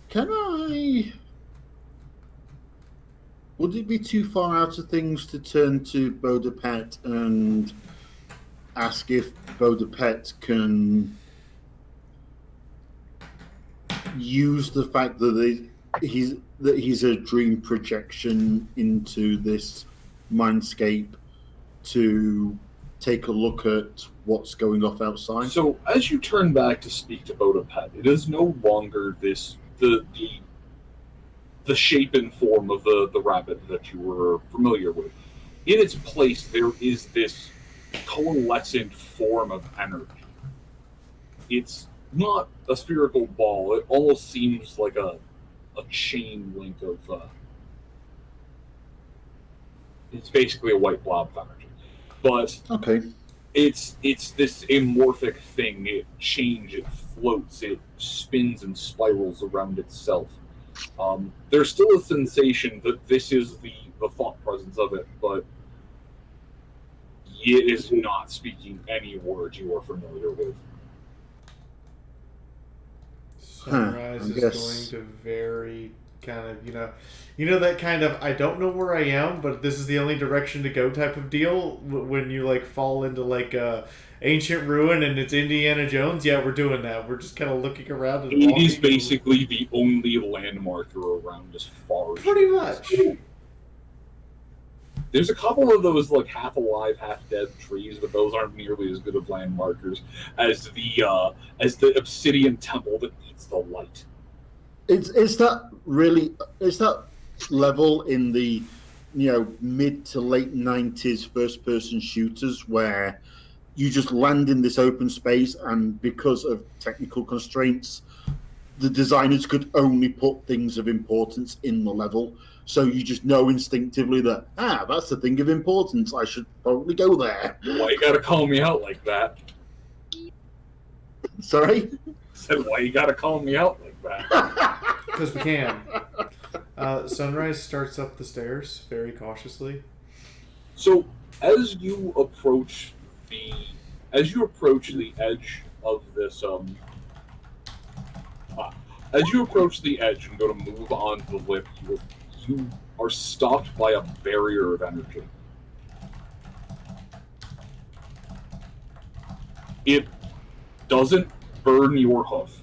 Can I... Would it be too far out of things to turn to Bodapet and ask if Bodapet can use the fact that he's a dream projection into this mindscape to take a look at what's going off outside? So, as you turn back to speak to Bodapet, it is no longer the shape and form of the rabbit that you were familiar with. In its place, there is this coalescent form of energy. It's not a spherical ball. It almost seems like a chain link of... it's basically a white blob of energy. But it's this amorphic thing. It changes, it floats, it spins and spirals around itself. There's still a sensation that this is the thought presence of it, but it is not speaking any words you are familiar with. Sunrise is going to very kind of, you know that kind of, I don't know where I am, but this is the only direction to go type of deal when you like fall into like a ancient ruin and it's Indiana Jones. Yeah, we're doing that. We're just kind of looking around. And it is basically the only landmark around as far as pretty much. There's a couple of those like half alive, half dead trees, but those aren't nearly as good of landmarkers as the obsidian temple that eats the light. Is that level in the mid to late 90s first person shooters where you just land in this open space and because of technical constraints the designers could only put things of importance in the level, so you just know instinctively that that's the thing of importance, I should probably go there. Why you gotta call me out like that? Sorry? Said why you gotta call me out like that? Because we can. Sunrise starts up the stairs very cautiously. So as you approach the edge of this as you approach the edge and go to move on to the lip, you are stopped by a barrier of energy. It doesn't burn your hoof,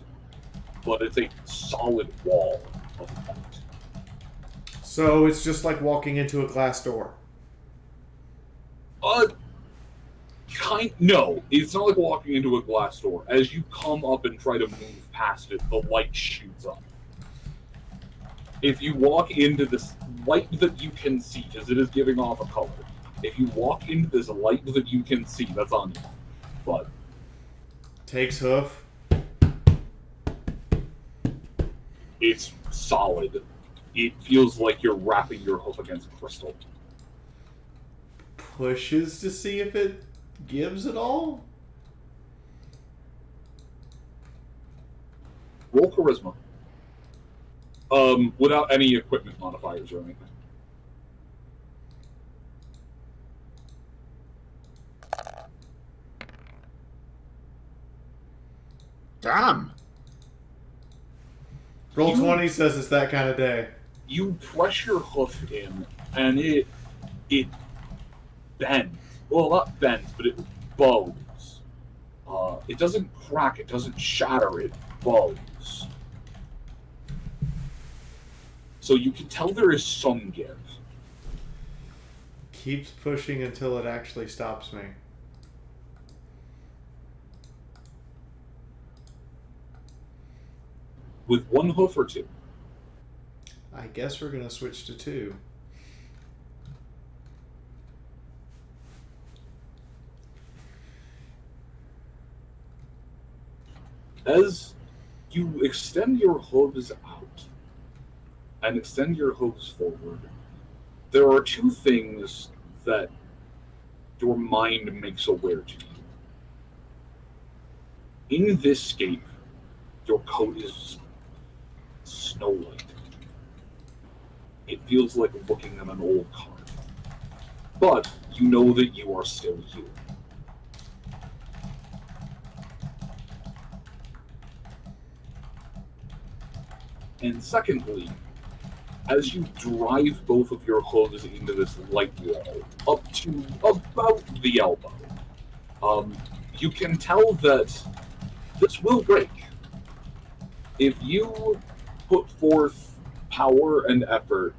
but it's a solid wall of light. So it's just like walking into a glass door. No, it's not like walking into a glass door. As you come up and try to move past it, the light shoots up. If you walk into this light that you can see, because it is giving off a color, if you walk into this light that you can see, that's on you. But takes hoof. It's solid. It feels like you're wrapping your hoof against crystal. pushes to see if it gives at all. Roll charisma. Without any equipment modifiers or anything. Damn. Roll 20 says it's that kind of day. You press your hoof in, and it bends. Well, not bends, but it bows. It doesn't crack. It doesn't shatter. It bows. So you can tell there is some give. Keeps pushing until it actually stops me. With one hoof or two? I guess we're going to switch to 2. As you extend your hooves out and extend your hooves forward, there are two things that your mind makes aware to you. In this scape, your coat is snow white. It feels like looking at an old card. But you know that you are still you. And secondly, as you drive both of your hooves into this light wall, up to about the elbow, you can tell that this will break. If you put forth power and effort,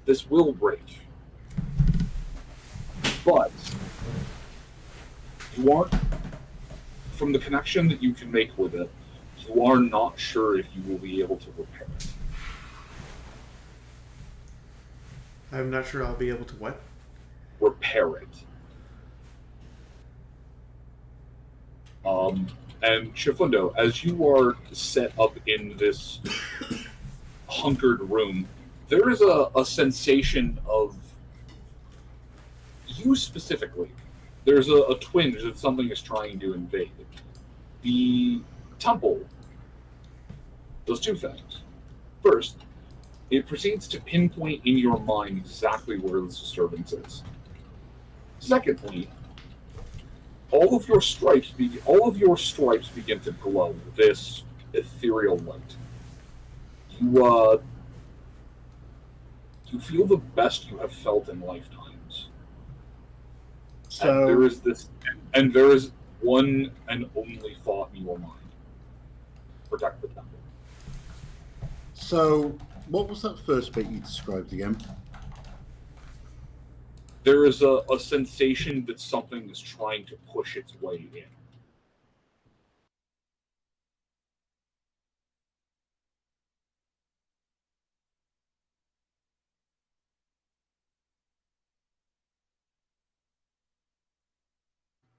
this will break. But you aren't, from the connection that you can make with it, you are not sure if you will be able to repair it. I'm not sure I'll be able to what? Repair it. And Chifundo, as you are set up in this hunkered room, there is a sensation of you specifically. There's a twinge that something is trying to invade. The temple does two things. First, it proceeds to pinpoint in your mind exactly where this disturbance is. Secondly, all of your stripes begin to glow this ethereal light. You feel the best you have felt in lifetimes. So and there is one and only thought in your mind: protect the temple. So, what was that first bit you described again? There is a sensation that something is trying to push its way in.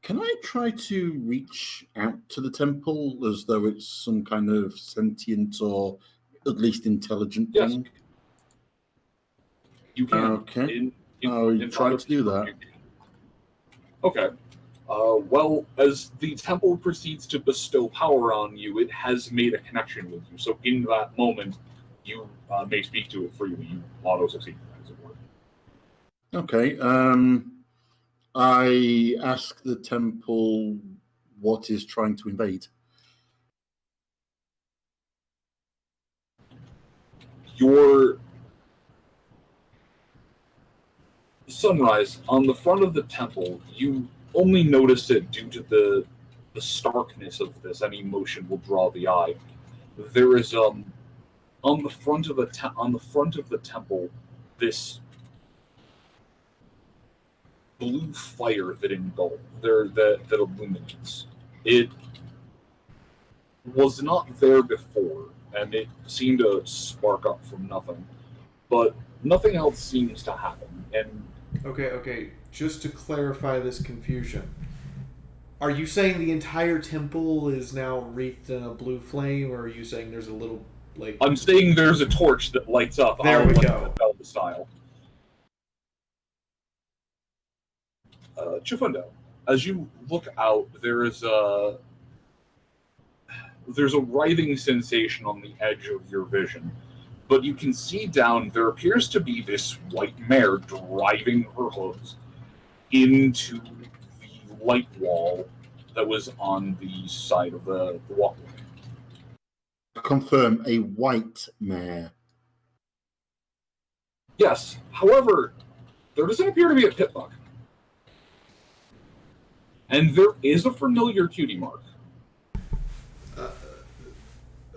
Can I try to reach out to the temple as though it's some kind of sentient or at least intelligent thing? You can. Okay. I'll try to do that. Okay. Well, as the temple proceeds to bestow power on you, it has made a connection with you. So in that moment, you may speak to it freely. You auto-succeed, as it were. Okay. I ask the temple what is trying to invade. Your sunrise on the front of the temple, you only notice it due to the starkness of this. Any motion will draw the eye. There is on the front of the temple this blue fire that that illuminates. It was not there before, and it seemed to spark up from nothing. But nothing else seems to happen. And Okay. Just to clarify this confusion, are you saying the entire temple is now wreathed in a blue flame, or are you saying there's a little like? I'm saying there's a torch that lights up. There we go. The style. Chifundo, as you look out, there's a writhing sensation on the edge of your vision, but you can see down. There appears to be this white mare driving her hooves into the light wall that was on the side of the walkway. Confirm, a white mare. Yes. However, there doesn't appear to be a pit bug. And there is a familiar cutie mark.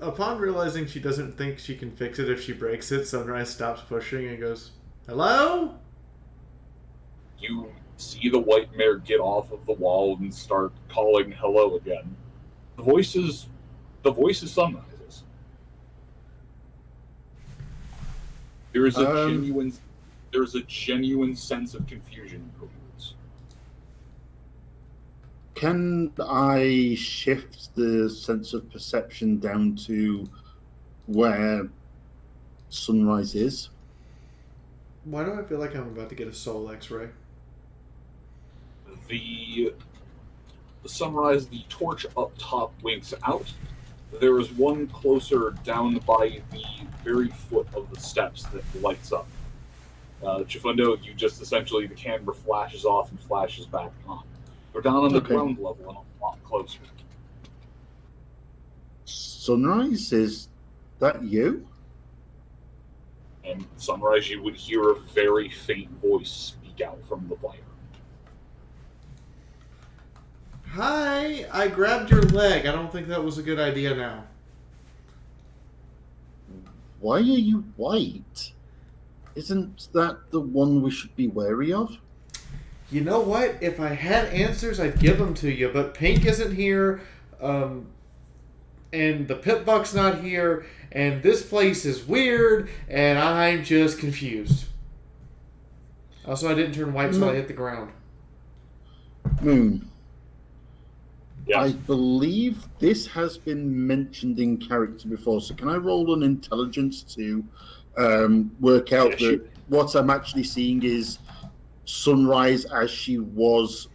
Upon realizing she doesn't think she can fix it if she breaks it, Sunrise stops pushing and goes, "Hello?" You see the white mare get off of the wall and start calling hello again. The voice is Sunrise's. There is a genuine sense of confusion in her words. Can I shift the sense of perception down to where Sunrise is? Why do I feel like I'm about to get a soul X-ray? The Sunrise, the torch up top winks out. There is one closer down by the very foot of the steps that lights up. Chifundo, you just essentially, the camera flashes off and flashes back on. We're down on the ground level and a lot closer. Sunrise, is that you? And Sunrise, you would hear a very faint voice speak out from the fire. Hi, I grabbed your leg. I don't think that was a good idea now. Why are you white? Isn't that the one we should be wary of? You know what? If I had answers, I'd give them to you. But Pink isn't here, and the Pip-Buck's not here, and this place is weird, and I'm just confused. Also, I didn't turn white until I hit the ground. Moon. Yes. I believe this has been mentioned in character before, so can I roll an intelligence to work out that what I'm actually seeing is Sunrise as she was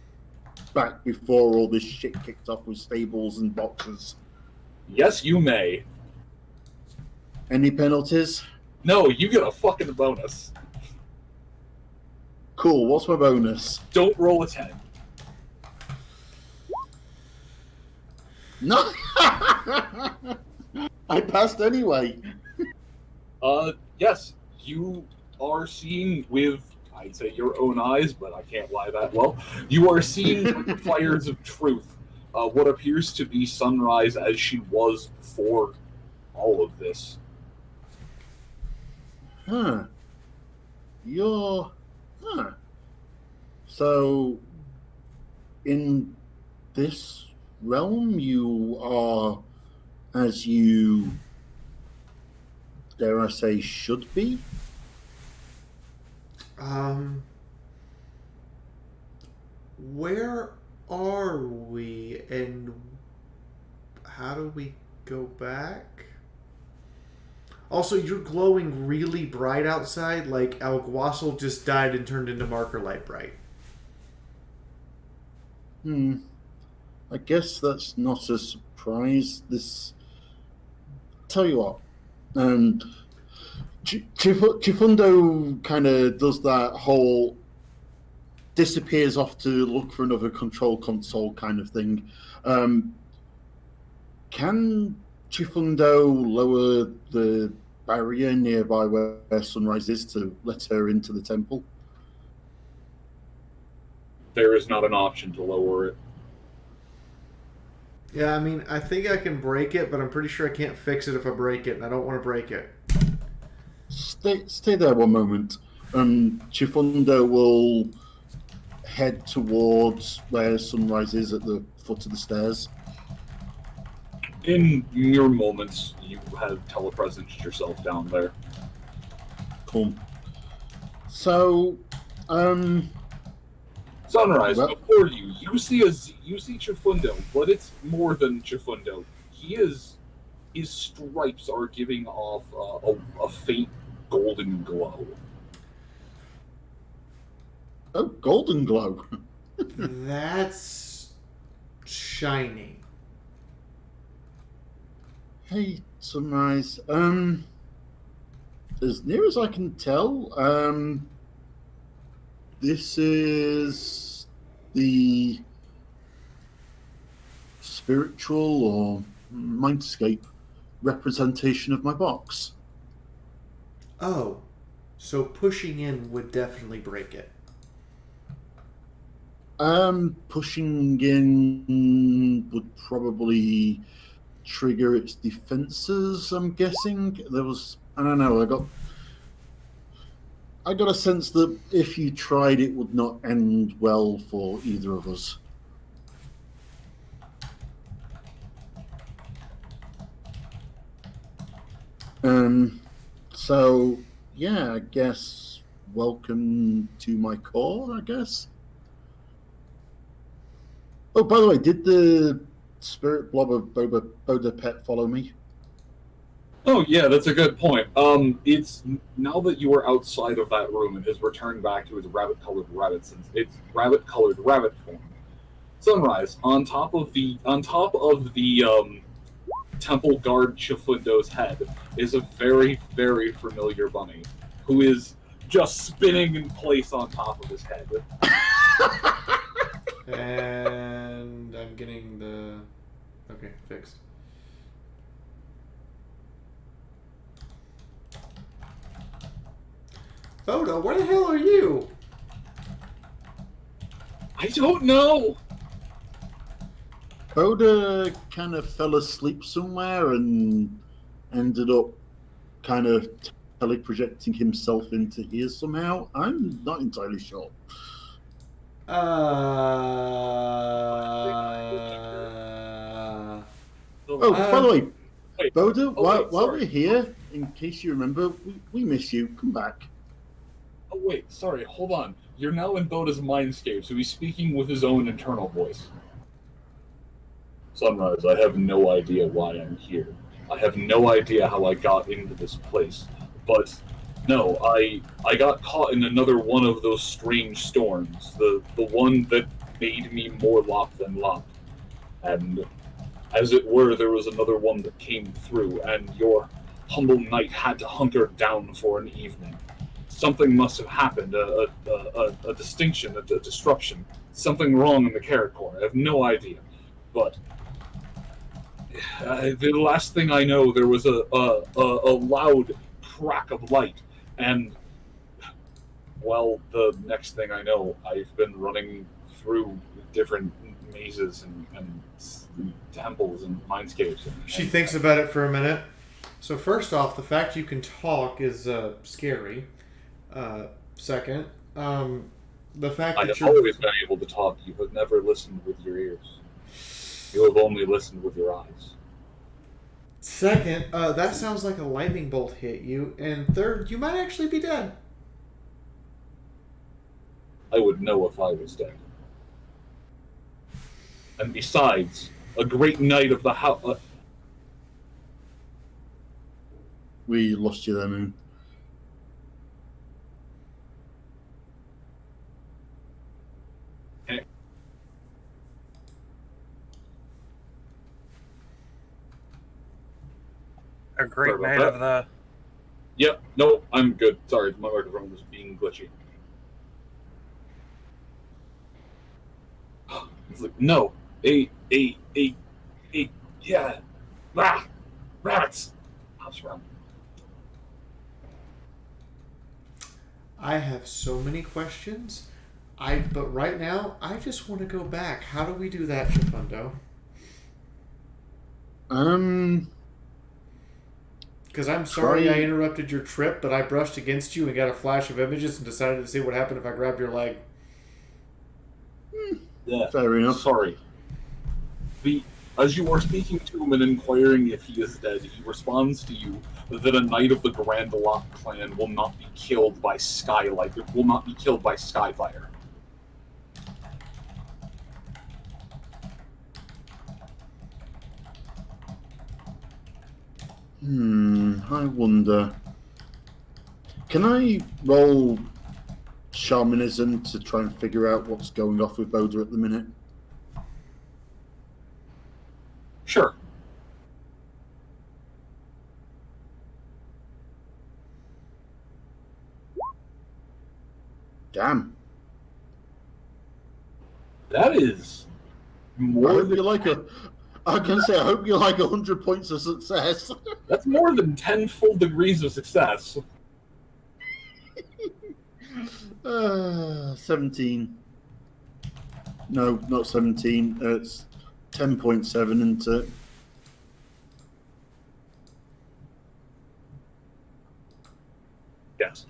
back before all this shit kicked off with stables and boxes? Yes, you may. Any penalties? No, you get a fucking bonus. Cool, what's my bonus? Don't roll a 10. No! I passed anyway. Yes, you are seeing with, I'd say your own eyes, but I can't lie that well. You are seeing fires of truth. What appears to be Sunrise as she was before all of this. Huh. So, in this realm, you are as you, dare I say, should be? Where are we, and how do we go back? Also, you're glowing really bright outside, like Alguasil just died and turned into marker light bright. I guess that's not a surprise. Tell you what, Chifundo kind of does that whole disappears off to look for another control console kind of thing. Can Chifundo lower the barrier nearby where Sunrise is to let her into the temple? There is not an option to lower it. Yeah, I mean, I think I can break it, but I'm pretty sure I can't fix it if I break it, and I don't want to break it. Stay there one moment. Chifundo will head towards where Sunrise is at the foot of the stairs. In mere moments, you have telepresenced yourself down there. Cool. So, Sunrise, before you, you see Chifundo, but it's more than Chifundo. His stripes are giving off a faint golden glow. Oh, golden glow. That's shiny. Hey, Sunrise. As near as I can tell, this is the spiritual or mindscape representation of my box. Oh, so pushing in would definitely break it. Pushing in would probably trigger its defenses, I'm guessing. I don't know, I got a sense that if you tried, it would not end well for either of us. So yeah, I guess welcome to my core, I guess. Oh, by the way, did the spirit blob of Boda Pet follow me? Oh yeah, that's a good point. It's now that you are outside of that room and has returned back to its rabbit-colored rabbit form. Sunrise on top of the temple guard Chifundo's head is a very, very familiar bunny who is just spinning in place on top of his head. And I'm getting the... Okay, fixed. Odo, where the hell are you? I don't know! Boda kind of fell asleep somewhere and ended up kind of teleprojecting himself into here somehow. I'm not entirely sure. Oh, by the way, Boda, while we're here, in case you remember, we miss you. Come back. Oh wait, sorry, hold on. You're now in Boda's mindscape, so he's speaking with his own internal voice. Sunrise, I have no idea why I'm here. I have no idea how I got into this place. But no, I got caught in another one of those strange storms. The one that made me more Lop than Lop. And as it were, there was another one that came through, and your humble knight had to hunker down for an evening. Something must have happened, a distinction, a disruption. Something wrong in the character. I have no idea. But the last thing I know, there was a loud crack of light, and well, the next thing I know, I've been running through different mazes and temples and mindscapes. She thinks about it for a minute. So first off, the fact you can talk is scary. Second, the fact I that have always been able to talk. You have never listened with your ears. You have only listened with your eyes. Second, that sounds like a lightning bolt hit you. And third, you might actually be dead. I would know if I was dead. And besides, a great knight of the house... We lost you there, Moon. A great knight of the... Yep, no, I'm good. Sorry, my microphone was being glitchy. It's like, no, yeah, rabbits. Hops around. I have so many questions. But right now, I just want to go back. How do we do that, Chifundo? Because I'm sorry I interrupted your trip, but I brushed against you and got a flash of images and decided to see what happened if I grabbed your leg. Yeah, fair enough. Sorry. As you are speaking to him and inquiring if he is dead, he responds to you that a knight of the Grand Lot clan will not be killed by skylight. It will not be killed by skyfire. I wonder. Can I roll shamanism to try and figure out what's going off with Boda at the minute? Sure. Damn. That is more I hope you like a. I was gonna say, I hope you like 100 points of success. That's more than 10 full degrees of success. 17. No, not 17. It's 10.7, isn't it? Yes.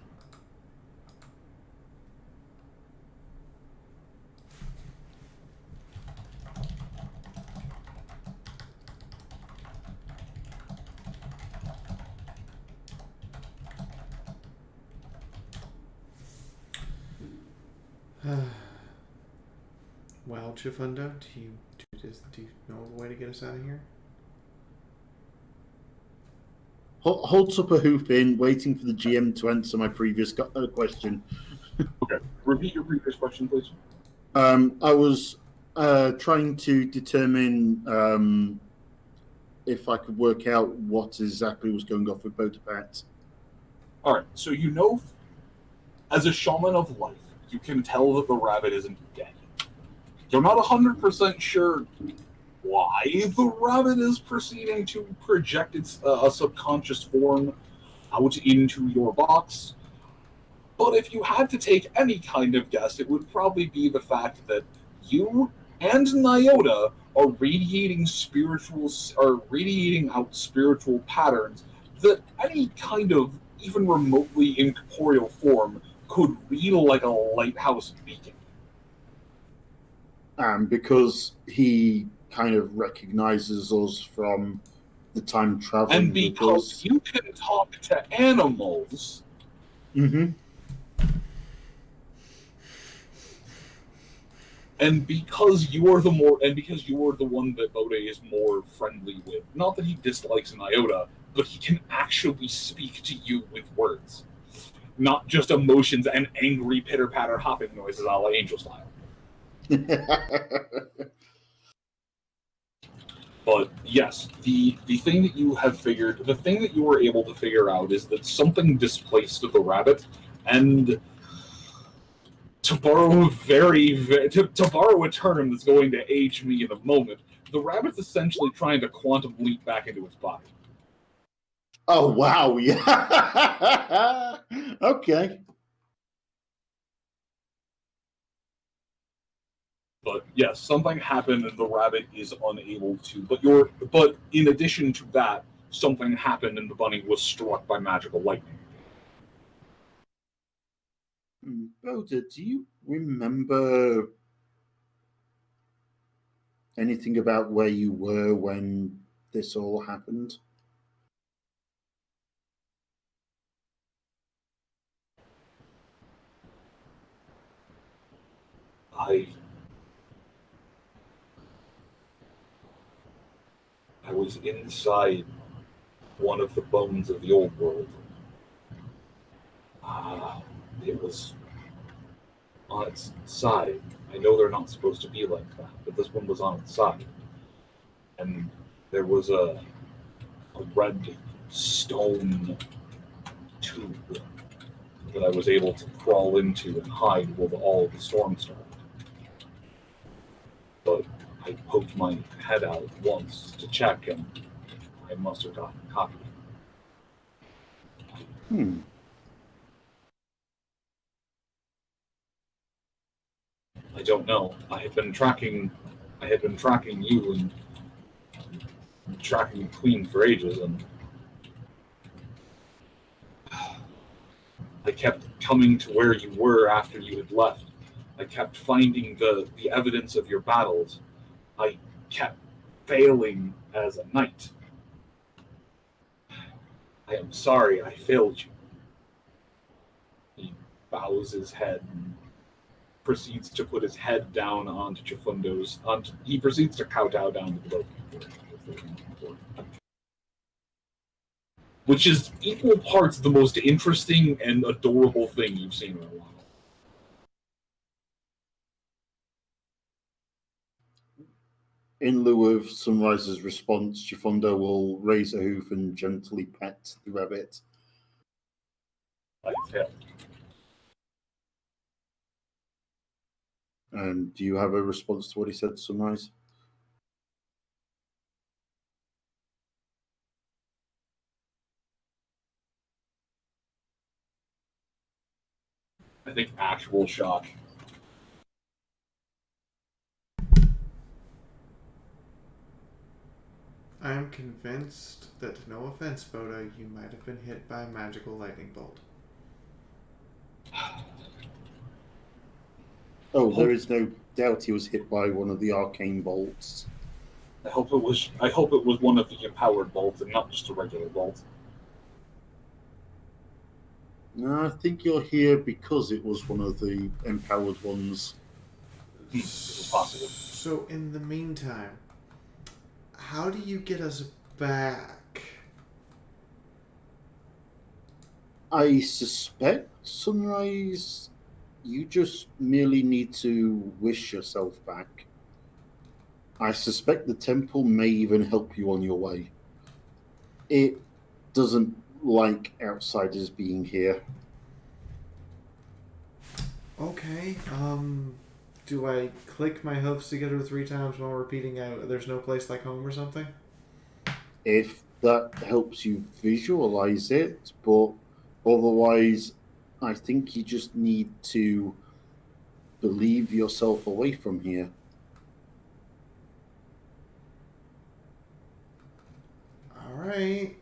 Well, Chifundo, do you know a way to get us out of here? Holds up a hoof in, waiting for the GM to answer my previous question. Okay. Repeat your previous question, please. I was trying to determine if I could work out what exactly was going off with Botapat. All right. So you know, as a shaman of life, you can tell that the rabbit isn't dead. You're not 100% sure why the rabbit is proceeding to project its a subconscious form out into your box. But if you had to take any kind of guess, it would probably be the fact that you and Nyota are radiating out spiritual patterns that any kind of even remotely incorporeal form could read like a lighthouse beacon. Because he kind of recognizes us from the time traveling. And because you can talk to animals. Mm-hmm. And because you are the one that Bode is more friendly with. Not that he dislikes Nyota, but he can actually speak to you with words. Not just emotions and angry pitter-patter hopping noises a la Angel style. But yes, the thing that you have figured, the thing that you were able to figure out is that something displaced the rabbit, and to borrow to borrow a term that's going to age me in a moment, the rabbit's essentially trying to quantum leap back into its body. Oh wow! Yeah. Okay. But yes, something happened and the rabbit is unable to. But in addition to that, something happened and the bunny was struck by magical lightning. Boda, do you remember anything about where you were when this all happened? I was inside one of the bones of the old world. It was on its side. I know they're not supposed to be like that, but this one was on its side. And there was a red stone tube that I was able to crawl into and hide while all of the storm started. But I poked my head out once to check, and I must have gotten copied. I don't know. I had been tracking you and tracking Queen for ages, and I kept coming to where you were after you had left. I kept finding the evidence of your battles. I kept failing as a knight. I am sorry I failed you. He bows his head and proceeds to put his head down onto Chifundo's. He proceeds to kowtow down to the low, which is equal parts the most interesting and adorable thing you've seen in a while. In lieu of Sunrise's response, Chifundo will raise a hoof and gently pet the rabbit. I fail. And do you have a response to what he said, Sunrise? I think actual shock. I'm convinced that, no offense, Boda, you might have been hit by a magical lightning bolt. Oh, there is no doubt he was hit by one of the arcane bolts. I hope it was one of the empowered bolts and not just a regular bolt. No, I think you're here because it was one of the empowered ones. It's possible. So, in the meantime, how do you get us back? I suspect, Sunrise, you just merely need to wish yourself back. I suspect the temple may even help you on your way. It doesn't like outsiders being here. Okay, do I click my hoofs together 3 times while repeating out, there's no place like home or something? If that helps you visualize it, but otherwise, I think you just need to believe yourself away from here. Alright.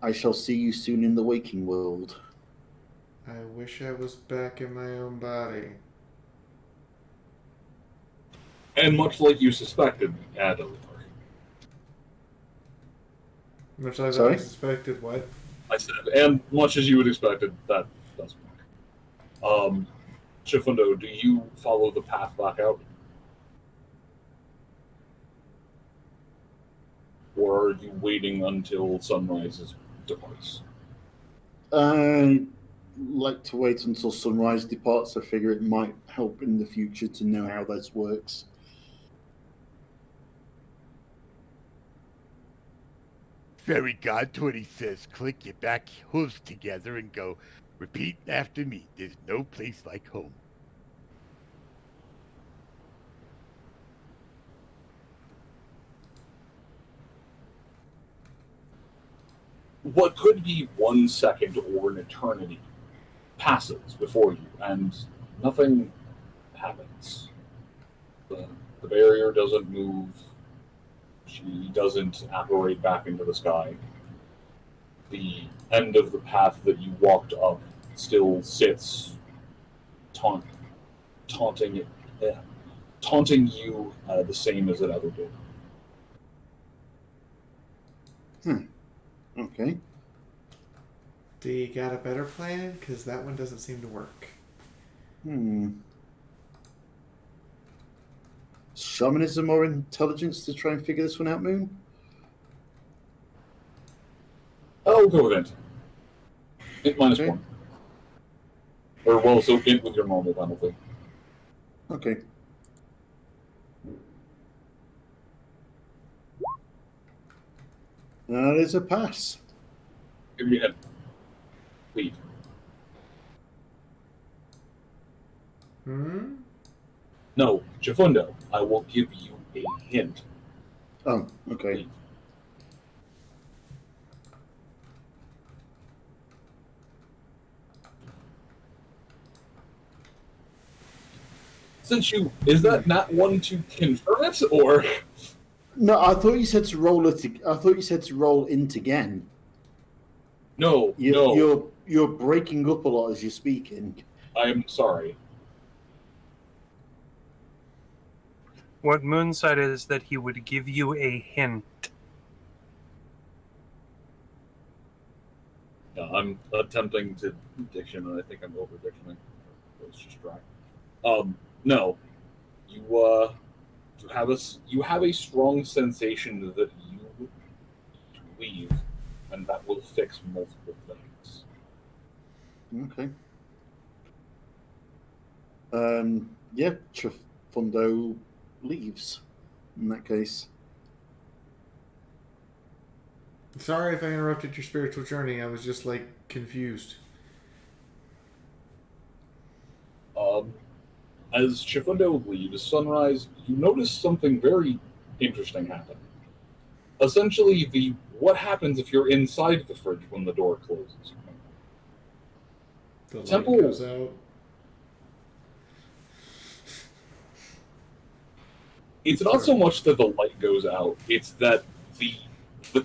I shall see you soon in the waking world. I wish I was back in my own body. And much like you suspected, Adam. Much like Sorry? I suspected, what? I said, and much as you would expected, that doesn't work. Chifundo, do you follow the path back out? Or are you waiting until sunrise departs? I'd like to wait until sunrise departs. I figure it might help in the future to know how this works. Fairy God 20 says, click your back hooves together and go, repeat after me. There's no place like home. What could be 1 second or an eternity passes before you, and nothing happens. The barrier doesn't move. She doesn't apparate back into the sky. The end of the path that you walked up still sits, taunting you the same as it ever did. Okay. Do you got a better plan? Because that one doesn't seem to work. Shamanism or intelligence to try and figure this one out, Moon? I'll go with it. Int -1. Or, well, so int with your normal penalty. Okay. That is a pass. Give me a hint. Leave. No, Chifundo, I will give you a hint. Oh, okay. Leave. Since you, is that not one to confirm it, or? No, I thought you said to roll it. I thought you said to roll int again. No, You're breaking up a lot as you're speaking. I'm sorry. What Moon said is that he would give you a hint. No, I'm attempting to diction, and I think I'm over dictioning. It's just dry. No, you have a strong sensation that you leave, and that will fix multiple things. Okay. yeah, Chifundo leaves in that case. Sorry if I interrupted your spiritual journey. I was just like confused. As Chifundo leaves Sunrise, you notice something very interesting happen. Essentially, what happens if you're inside the fridge when the door closes? The light Temple goes out. It's not so much that the light goes out; it's that the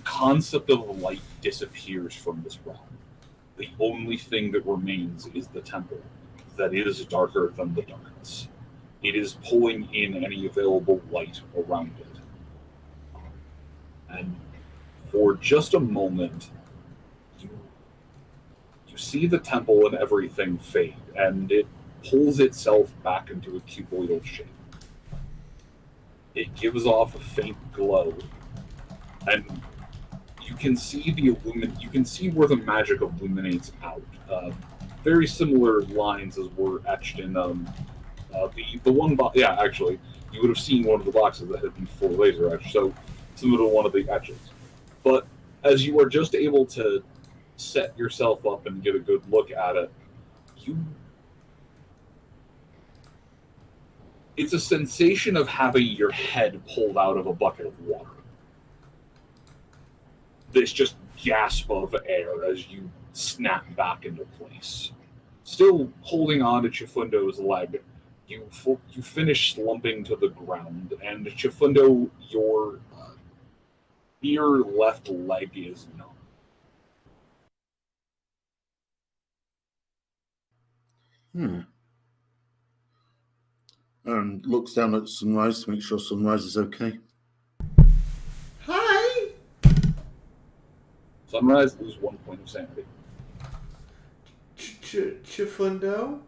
concept of light disappears from this realm. The only thing that remains is the temple, that is darker than the darkness. It is pulling in any available light around it. And for just a moment, you see the temple and everything fade, and it pulls itself back into a cuboidal shape. It gives off a faint glow, and you can see you can see where the magic illuminates out. Very similar lines as were etched in the one box. Yeah, actually, you would have seen one of the boxes that had been full laser etched. So similar to one of the etches. But as you are just able to set yourself up and get a good look at it, it's a sensation of having your head pulled out of a bucket of water. This just gasp of air as you snap back into place. Still holding on to Chifundo's leg, you finish slumping to the ground, and Chifundo, your near left leg is numb. Looks down at Sunrise to make sure Sunrise is okay. Hi! Sunrise, lose 1 point of sanity. Chifundo?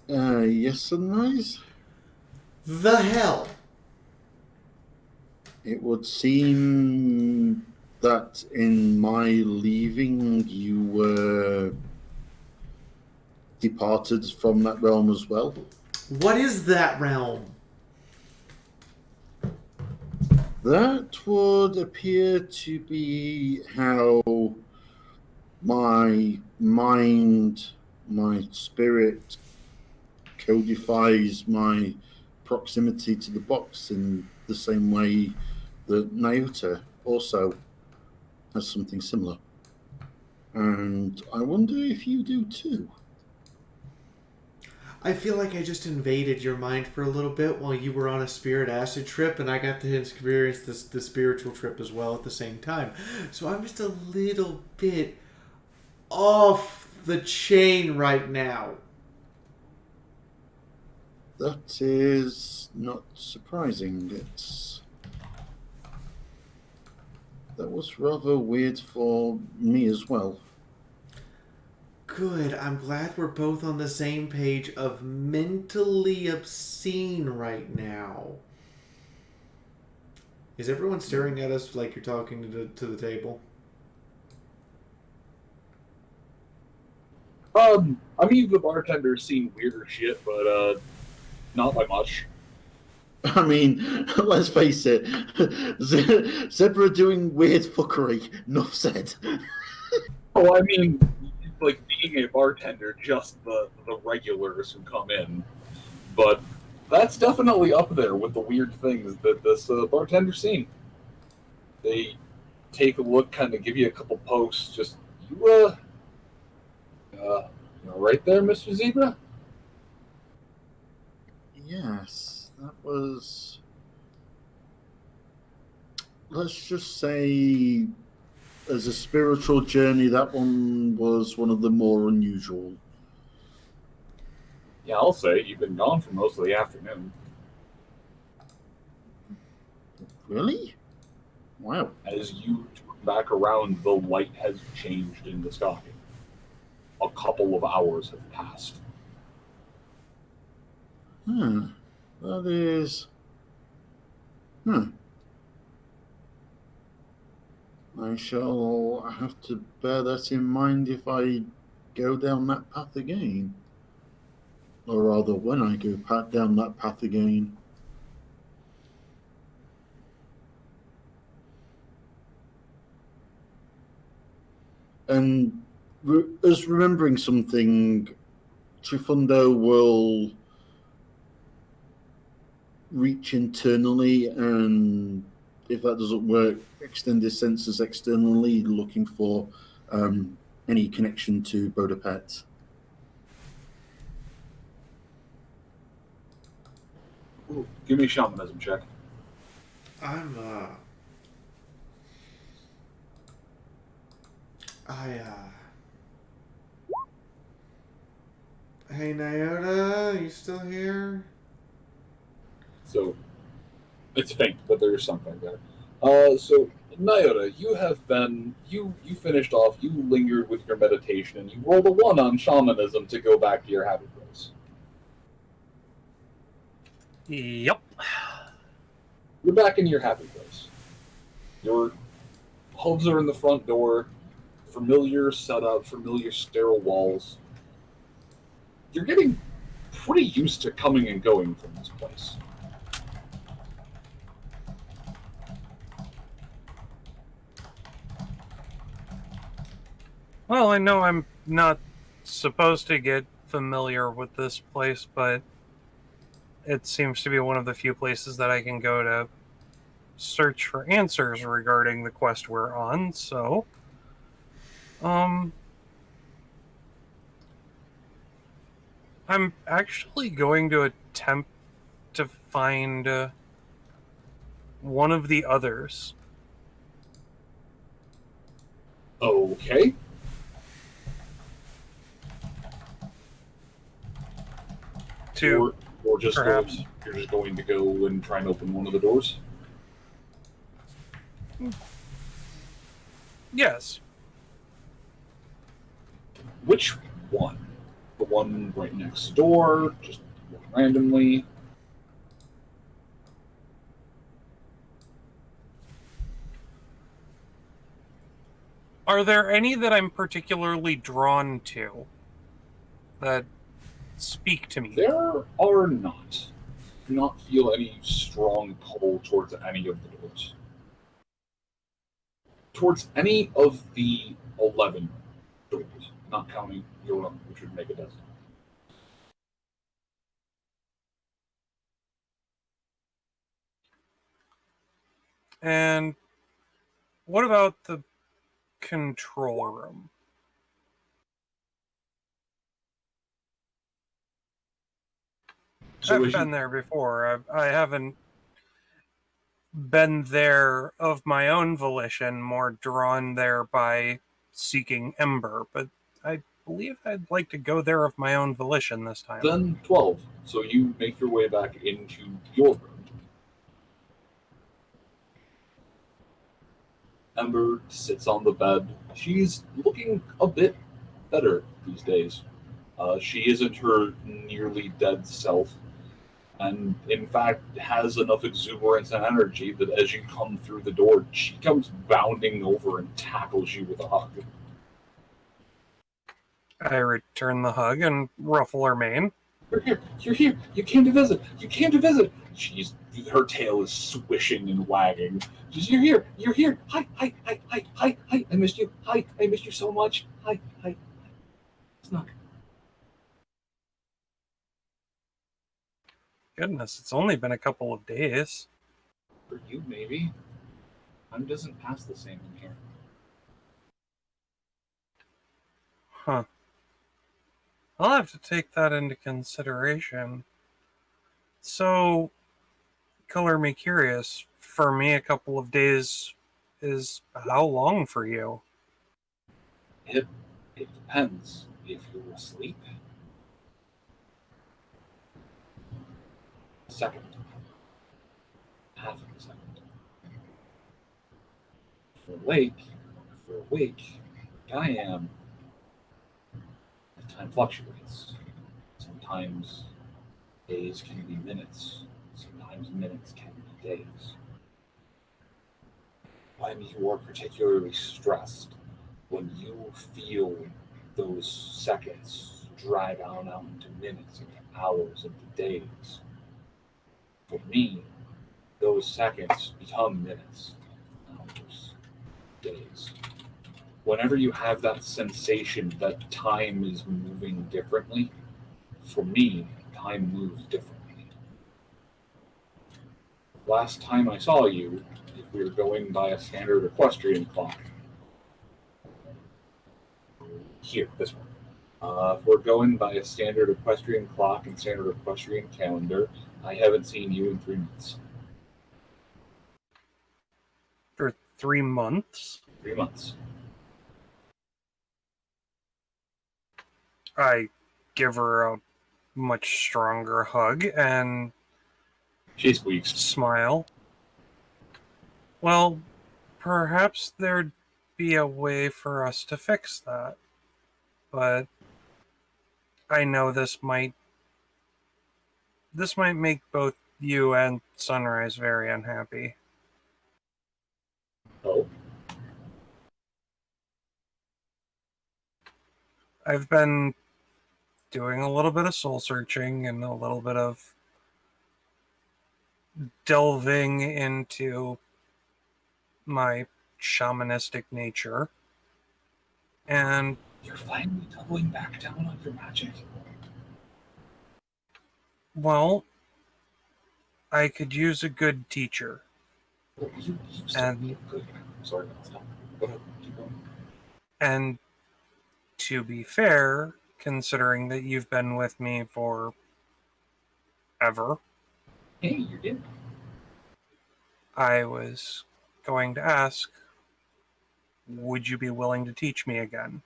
Yes, Sunrise? The hell? It would seem that in my leaving, you were departed from that realm as well. What is that realm? That would appear to be how my mind, my spirit codifies my proximity to the box in the same way that Nyota also has something similar. And I wonder if you do too. I feel like I just invaded your mind for a little bit while you were on a spirit acid trip, and I got to experience the spiritual trip as well at the same time. So I'm just a little bit off the chain right now. That is not surprising. That was rather weird for me as well. Good. I'm glad we're both on the same page of mentally obscene right now. Is everyone staring at us like you're talking to the table? I mean, the bartender's seen weirder shit, but not by much. I mean, let's face it, Zebra doing weird fuckery. Enough said. Oh, I mean, like being a bartender, just the regulars who come in. But that's definitely up there with the weird things that this bartender's seen. They take a look, kind of give you a couple pokes, just, you right there, Mr. Zebra? Yes, that was... Let's just say, as a spiritual journey, that one was one of the more unusual. Yeah, I'll say, you've been gone for most of the afternoon. Really? Wow. As you turn back around, the light has changed in the sky. A couple of hours have passed. That is... I shall have to bear that in mind if I go down that path again. Or rather, when I go down that path again. And as remembering something, Chifundo will reach internally, and if that doesn't work, extend his senses externally, looking for any connection to Bodapet. Ooh, give me a shamanism check. Hey, Nyota, you still here? So, it's faint, but there is something there. So, Nyota, you finished off, you lingered with your meditation, and you rolled a 1 on shamanism to go back to your happy place. Yep. You're back in your happy place. Your hooves are in the front door, familiar setup, familiar sterile walls. You're getting pretty used to coming and going from this place. Well, I know I'm not supposed to get familiar with this place, but it seems to be one of the few places that I can go to search for answers regarding the quest we're on, so I'm actually going to attempt to find one of the others. Okay. Or just perhaps. you're just going to go and try and open one of the doors? Yes. Which one? The one right next door? Just randomly? Are there any that I'm particularly drawn to that speak to me? There are not. Do not feel any strong pull towards any of the doors. Towards any of the 11 doors, not counting your own, which would make a dozen. And what about the control room? So I've been there before. I haven't been there of my own volition, more drawn there by seeking Ember, but I believe I'd like to go there of my own volition this time. Then 12. So you make your way back into your room. Ember sits on the bed. She's looking a bit better these days. She isn't her nearly dead self, and in fact has enough exuberance and energy that as you come through the door, she comes bounding over and tackles you with a hug. I return the hug and ruffle her mane. You're here. You're here. You came to visit. You came to visit. Her tail is swishing and wagging. You're here. You're here. Hi, hi, hi, hi, hi, hi. I missed you. Hi, I missed you so much. Hi, hi. Snuck. Goodness, it's only been a couple of days. For you, maybe. Time doesn't pass the same in here. Huh. I'll have to take that into consideration. So, color me curious. For me, a couple of days is how long for you? It depends. If you're asleep, a second. Half of a second. If you're awake, like I am, the time fluctuates. Sometimes days can be minutes. Sometimes minutes can be days. When you are particularly stressed, when you feel those seconds drag on out into minutes, into hours, into days. For me, those seconds become minutes, hours, days. Whenever you have that sensation that time is moving differently, for me, time moves differently. Last time I saw you, if we were going by a standard equestrian clock, here, this one. If we're going by a standard equestrian clock and standard equestrian calendar, I haven't seen you in 3 months. For 3 months? 3 months. I give her a much stronger hug and she squeaks. Smile. Well, perhaps there'd be a way for us to fix that. But I know this might make both you and Sunrise very unhappy. Oh? I've been doing a little bit of soul searching and a little bit of delving into my shamanistic nature. And you're finally doubling back down on your magic. Well, I could use a good teacher. Well, you and good. Sorry, stop. Go ahead. Keep going. And to be fair, considering that you've been with me for ever. Hey, you did. I was going to ask, would you be willing to teach me again?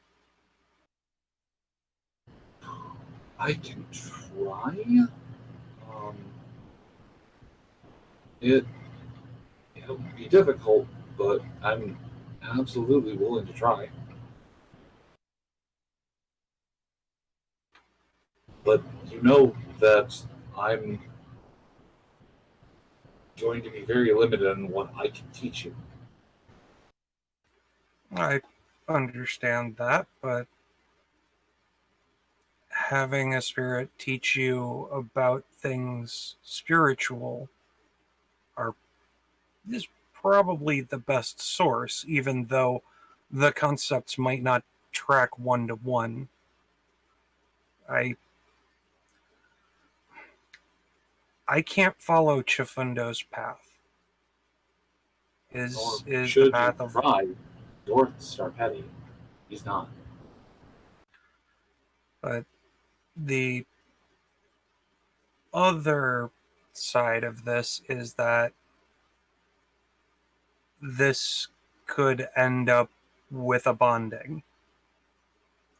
I can try. It'll be difficult, but I'm absolutely willing to try. But you know that I'm going to be very limited on what I can teach you. I understand that, but having a spirit teach you about things spiritual is probably the best source, even though the concepts might not track one-to-one. I can't follow Chifundo's path. Is the path of North Starpetti. He's not. But the other side of this is that this could end up with a bonding,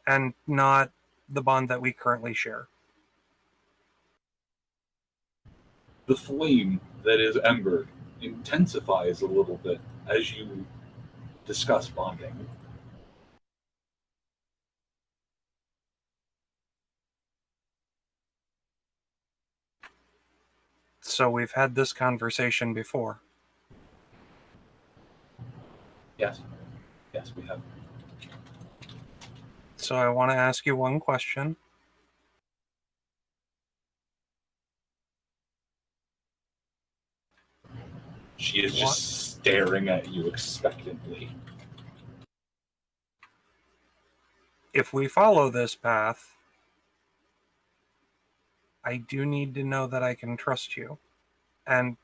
and not the bond that we currently share. The flame that is Ember intensifies a little bit as you discuss bonding. So we've had this conversation before. Yes. Yes, we have. So I want to ask you one question. She is just staring at you expectantly. If we follow this path, I do need to know that I can trust you. And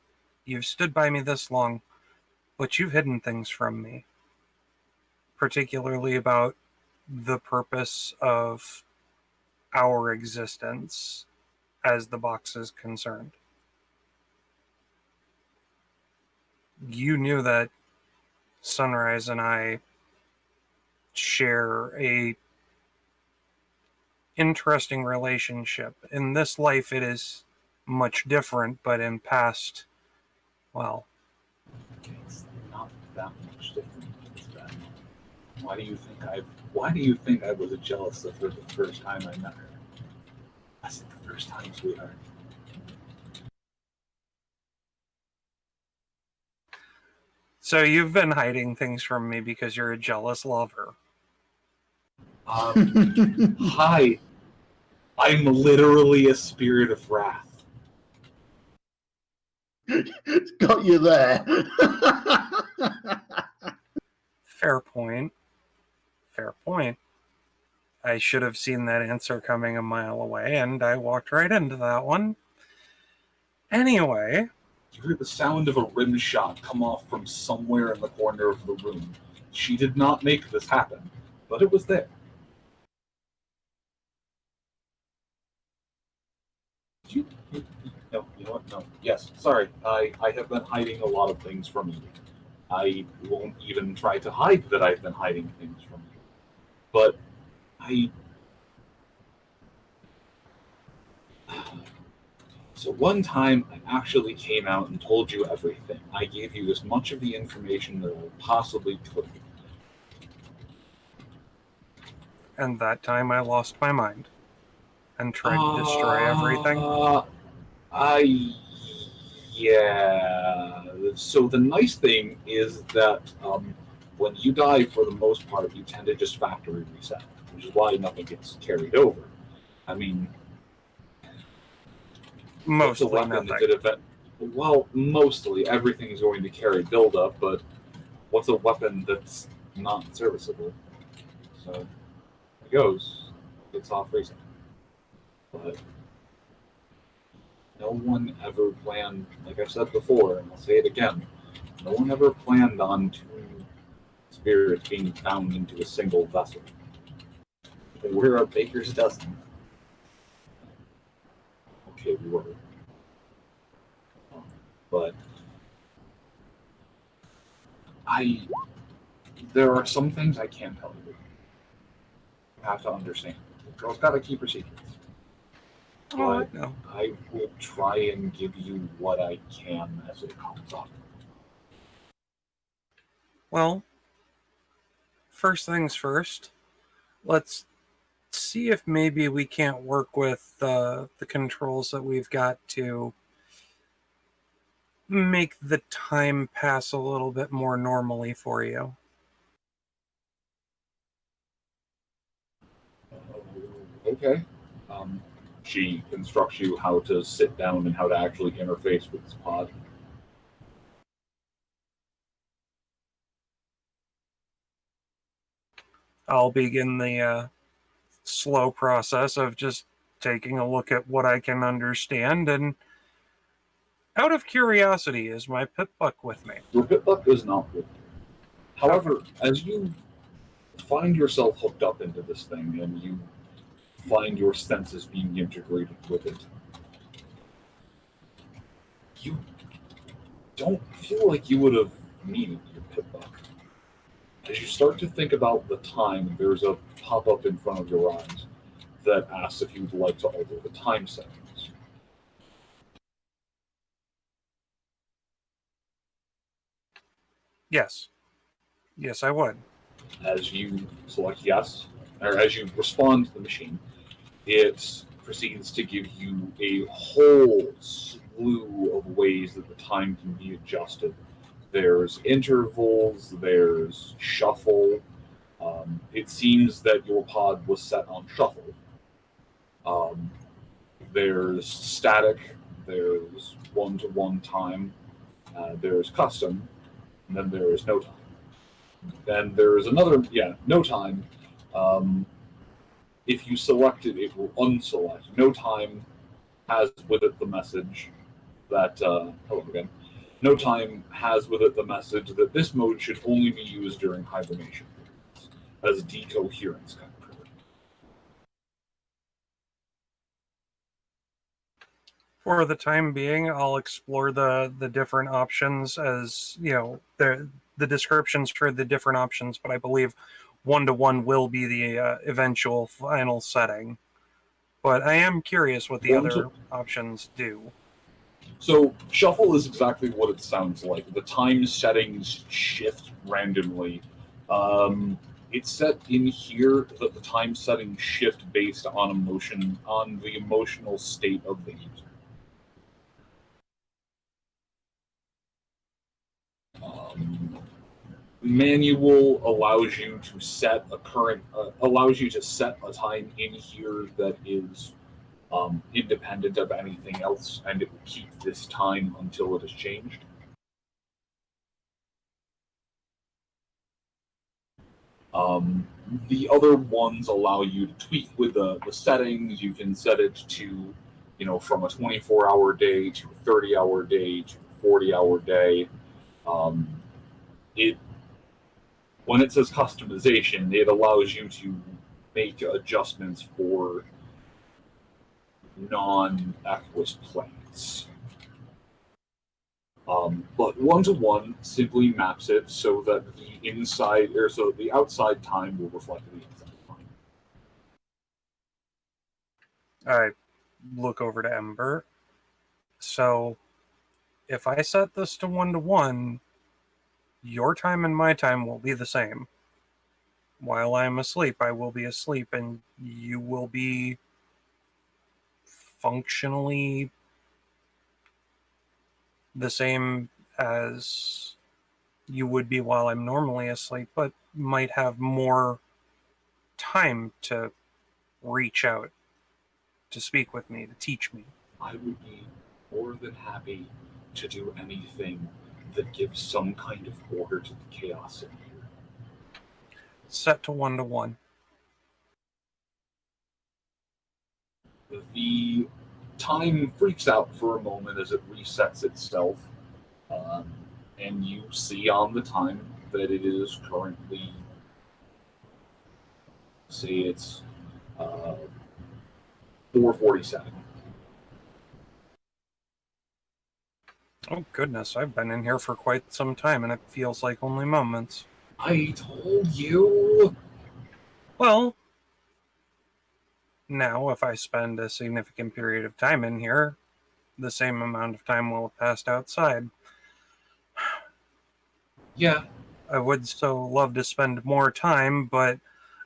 you've stood by me this long, but you've hidden things from me. Particularly about the purpose of our existence as the box is concerned. You knew that Sunrise and I share a interesting relationship. In this life it is much different, but in past, well, It's not that much different. It's that. Why do you think I was jealous of her the first time I met her? I said the first time, sweetheart. So you've been hiding things from me because you're a jealous lover. Hi. I'm literally a spirit of wrath. Got you there. Fair point. Fair point. I should have seen that answer coming a mile away, and I walked right into that one. Anyway. You heard the sound of a rim shot come off from somewhere in the corner of the room. She did not make this happen, but it was there. No, you know what? No. Yes, sorry. I have been hiding a lot of things from you. I won't even try to hide that I've been hiding things from you. But So one time, I actually came out and told you everything. I gave you as much of the information that I possibly could. And that time I lost my mind. And tried to destroy everything. Yeah. So the nice thing is that when you die, for the most part, you tend to just factory reset, which is why nothing gets carried over. I mean, mostly nothing. Well, mostly everything is going to carry buildup, but what's a weapon that's not serviceable? So it goes, it's off reset. But no one ever planned, like I've said before, and I'll say it again, no one ever planned on two spirits being bound into a single vessel. We're a baker's dozen. Okay, we were. But there are some things I can't tell you. You have to understand. The girl's got to keep her secrets. But I will try and give you what I can as it comes up. Well, first things first, let's see if maybe we can't work with the controls that we've got to make the time pass a little bit more normally for you. Okay. She instructs you how to sit down and how to actually interface with this pod. I'll begin the slow process of just taking a look at what I can understand, and out of curiosity, is my Pip-Buck with me? Your Pip-Buck is not with you. However, as you find yourself hooked up into this thing and you find your senses being integrated with it, you don't feel like you would have needed your Pip-Buck. As you start to think about the time, there's a pop-up in front of your eyes that asks if you'd like to alter the time settings. Yes. Yes, I would. As you select yes, or as you respond to the machine, it proceeds to give you a whole slew of ways that the time can be adjusted. There's intervals, there's shuffle. It seems that your pod was set on shuffle. There's static, there's one-to-one time, there's custom, and then there's no time. Then there's another, no time. If you select it, it will unselect. No time has with it the message that, hello again. No time has with it the message that this mode should only be used during hibernation as decoherence kind of period. For the time being, I'll explore the different options as, the descriptions for the different options, but I believe one-to-one will be the eventual final setting. But I am curious what the other options do. So, shuffle is exactly what it sounds like. The time settings shift randomly. It's set in here that the time settings shift based on emotion, on the emotional state of the user. Manual allows you to set a time in here that is independent of anything else, and it will keep this time until it is changed. The other ones allow you to tweak with the settings. You can set it to, from a 24-hour day to a 30-hour day to a 40-hour day. When it says customization, it allows you to make adjustments for non-Equus planets. But 1-to-1 simply maps it so that the outside time will reflect the inside time. I look over to Ember. So, if I set this to 1-to-1, your time and my time will be the same. While I'm asleep, I will be asleep, and you will be functionally the same as you would be while I'm normally asleep, but might have more time to reach out, to speak with me, to teach me. I would be more than happy to do anything that gives some kind of order to the chaos in here. Set to 1-to-1. The time freaks out for a moment as it resets itself, and you see on the time that it is currently, say it's 4:47. Oh goodness, I've been in here for quite some time and it feels like only moments. I told you! Well, now if I spend a significant period of time in here, the same amount of time will have passed outside. Yeah. I would so love to spend more time, but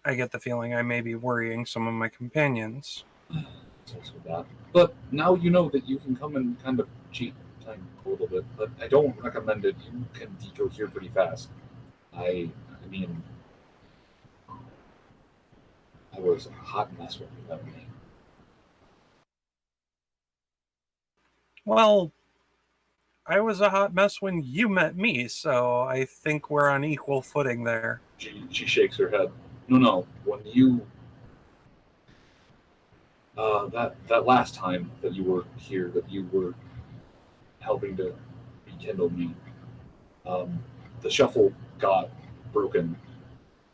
I get the feeling I may be worrying some of my companions. It's also that. But now you know that you can come and kind of cheat time a little bit, but I don't recommend it. You can decohere pretty fast. I mean, I was a hot mess when you met me. Well, I was a hot mess when you met me, so I think we're on equal footing there. She shakes her head. No. When you that last time that you were here, that you were helping to rekindle me, the shuffle got broken,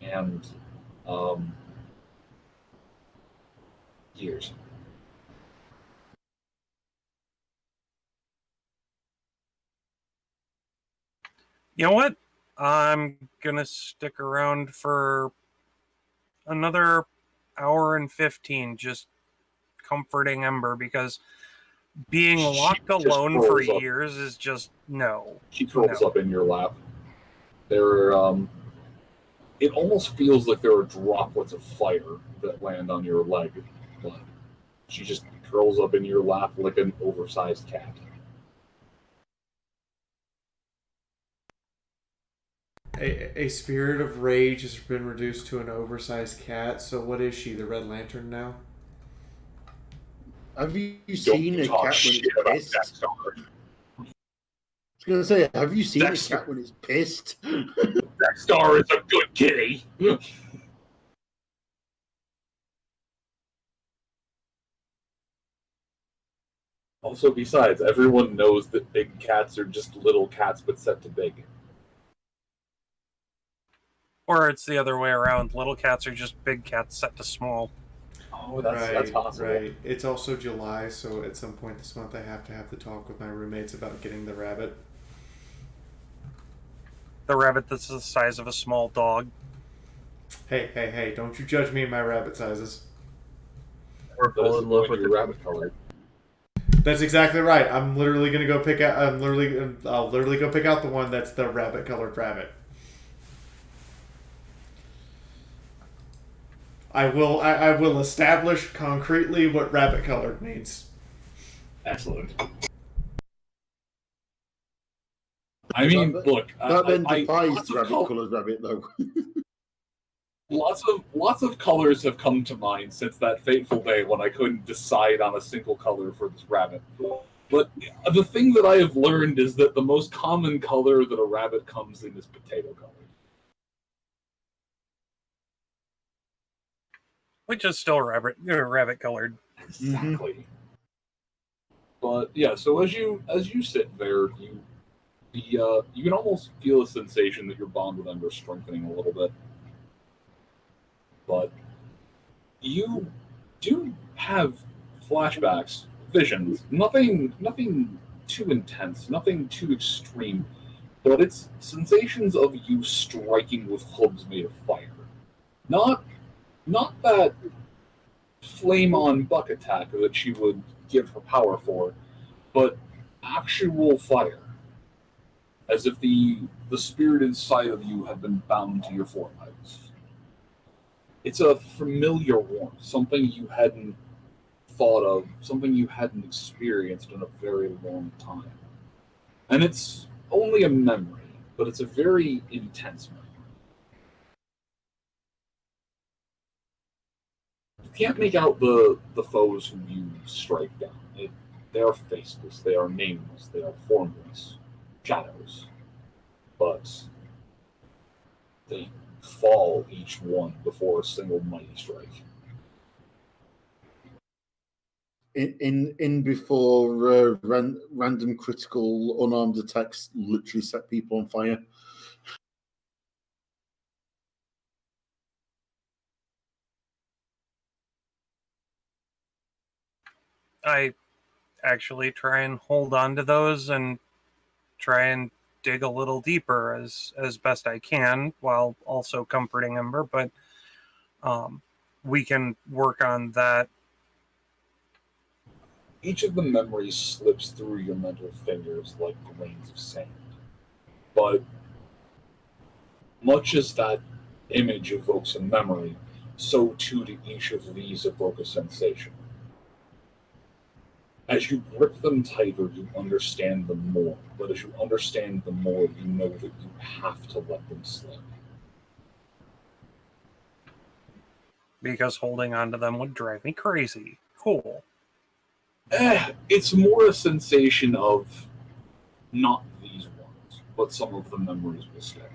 and years. You know what? I'm gonna stick around for another hour and 15, just comforting Ember, because being locked alone for years is just no. She curls up in your lap. It almost feels like there are droplets of fire that land on your leg, but she just curls up in your lap like an oversized cat. A spirit of rage has been reduced to an oversized cat. So what is she? The Red Lantern now? Have you seen a cat when it's pissed? I was going to say, have you seen a cat when it's pissed? Dexter is a good kitty. Also, besides, everyone knows that big cats are just little cats but set to big. Or it's the other way around. Little cats are just big cats set to small. Oh, that's possible. Right. It's also July, so at some point this month I have to have the talk with my roommates about getting the rabbit. The rabbit that's the size of a small dog. Hey, don't you judge me in my rabbit sizes. We're full in love with your rabbit color. That's exactly right. I'm literally gonna go pick out. I'll literally go pick out the one that's the rabbit-colored rabbit. I will establish concretely what rabbit-colored means. Excellent. I mean, look, That then I defies lots of rabbit col- colours rabbit, though. lots of colors have come to mind since that fateful day when I couldn't decide on a single color for this rabbit. But the thing that I have learned is that the most common color that a rabbit comes in is potato color. Which is still rabbit colored. Exactly. But yeah, so as you sit there, you can almost feel a sensation that your bond with Ember is strengthening a little bit. But you do have flashbacks, visions, nothing too intense, nothing too extreme, but it's sensations of you striking with clubs made of fire. Not that flame on buck attack that she would give her power for, but actual fire. As if the spirited side of you had been bound to your foreheads. It's a familiar warmth, something you hadn't thought of, something you hadn't experienced in a very long time. And it's only a memory, but it's a very intense memory. You can't make out the foes whom you strike down. They are faceless, they are nameless, they are formless, shadows. But they fall each one before a single mighty strike. In before random critical unarmed attacks literally set people on fire. I actually try and hold on to those and try and dig a little deeper as best I can while also comforting Ember, but we can work on that. Each of the memories slips through your mental fingers like grains of sand. But much as that image evokes a memory, so too do each of these evoke a sensation. As you grip them tighter, you understand them more. But as you understand them more, you know that you have to let them slip. Because holding on to them would drive me crazy. Cool. It's more a sensation of not these ones, but some of the memories will stick.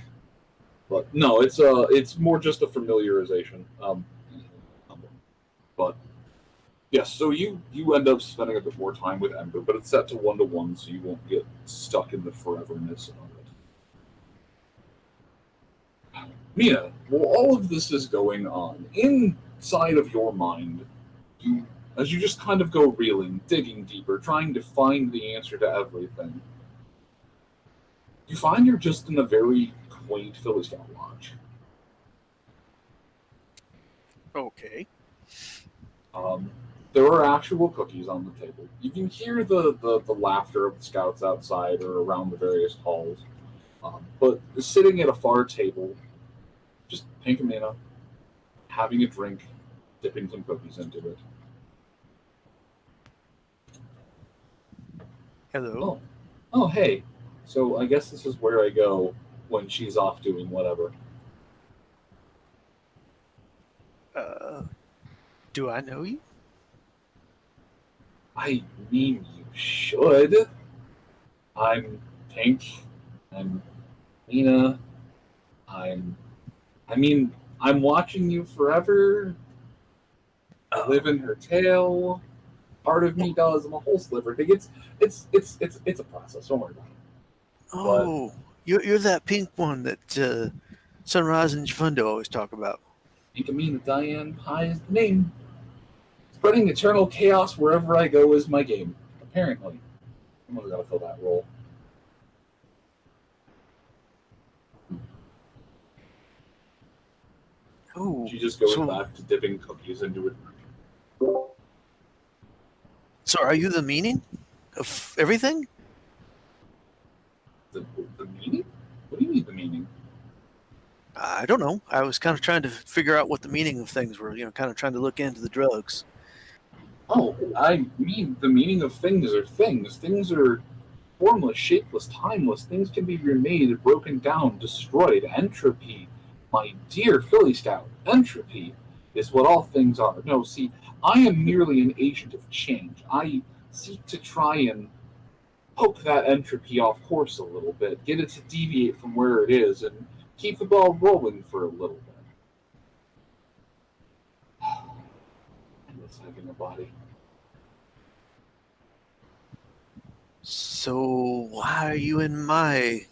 But no, it's more just a familiarization. But yes, so you end up spending a bit more time with Ember, but it's set to 1-to-1, so you won't get stuck in the foreverness of it. Mina, while all of this is going on, inside of your mind, as you just kind of go reeling, digging deeper, trying to find the answer to everything, you find you're just in a very quaint Philistine lodge. Okay. There are actual cookies on the table. You can hear the laughter of the scouts outside or around the various halls. But sitting at a far table, just Pink and Mina, having a drink, dipping some cookies into it. Hello. Oh, hey. So I guess this is where I go when she's off doing whatever. Do I know you? I mean, you should. I'm Pink. I'm Mina. I'm watching you forever. I live in her tail. Part of me does. I'm a whole sliver. It's a process. Don't worry about it. Oh, you're that pink one that Sunrise and Chifundo always talk about. Pink and Mina, Diane Pie is the name. Spreading eternal chaos wherever I go is my game. Apparently. Someone's got to fill that role. Oh, She just goes back to dipping cookies into it. So are you the meaning of everything? The meaning? What do you mean the meaning? I don't know. I was kind of trying to figure out what the meaning of things were, kind of trying to look into the drugs. Oh, I mean the meaning of things are things. Things are Formless, shapeless, timeless, things can be remade, broken down, destroyed. Entropy, my dear Philly Stout, entropy is what all things are. No, see, I am merely an agent of change. I seek to try and poke that entropy off course a little bit, get it to deviate from where it is, and keep the ball rolling for a little bit. I miss having a body. So why are you in my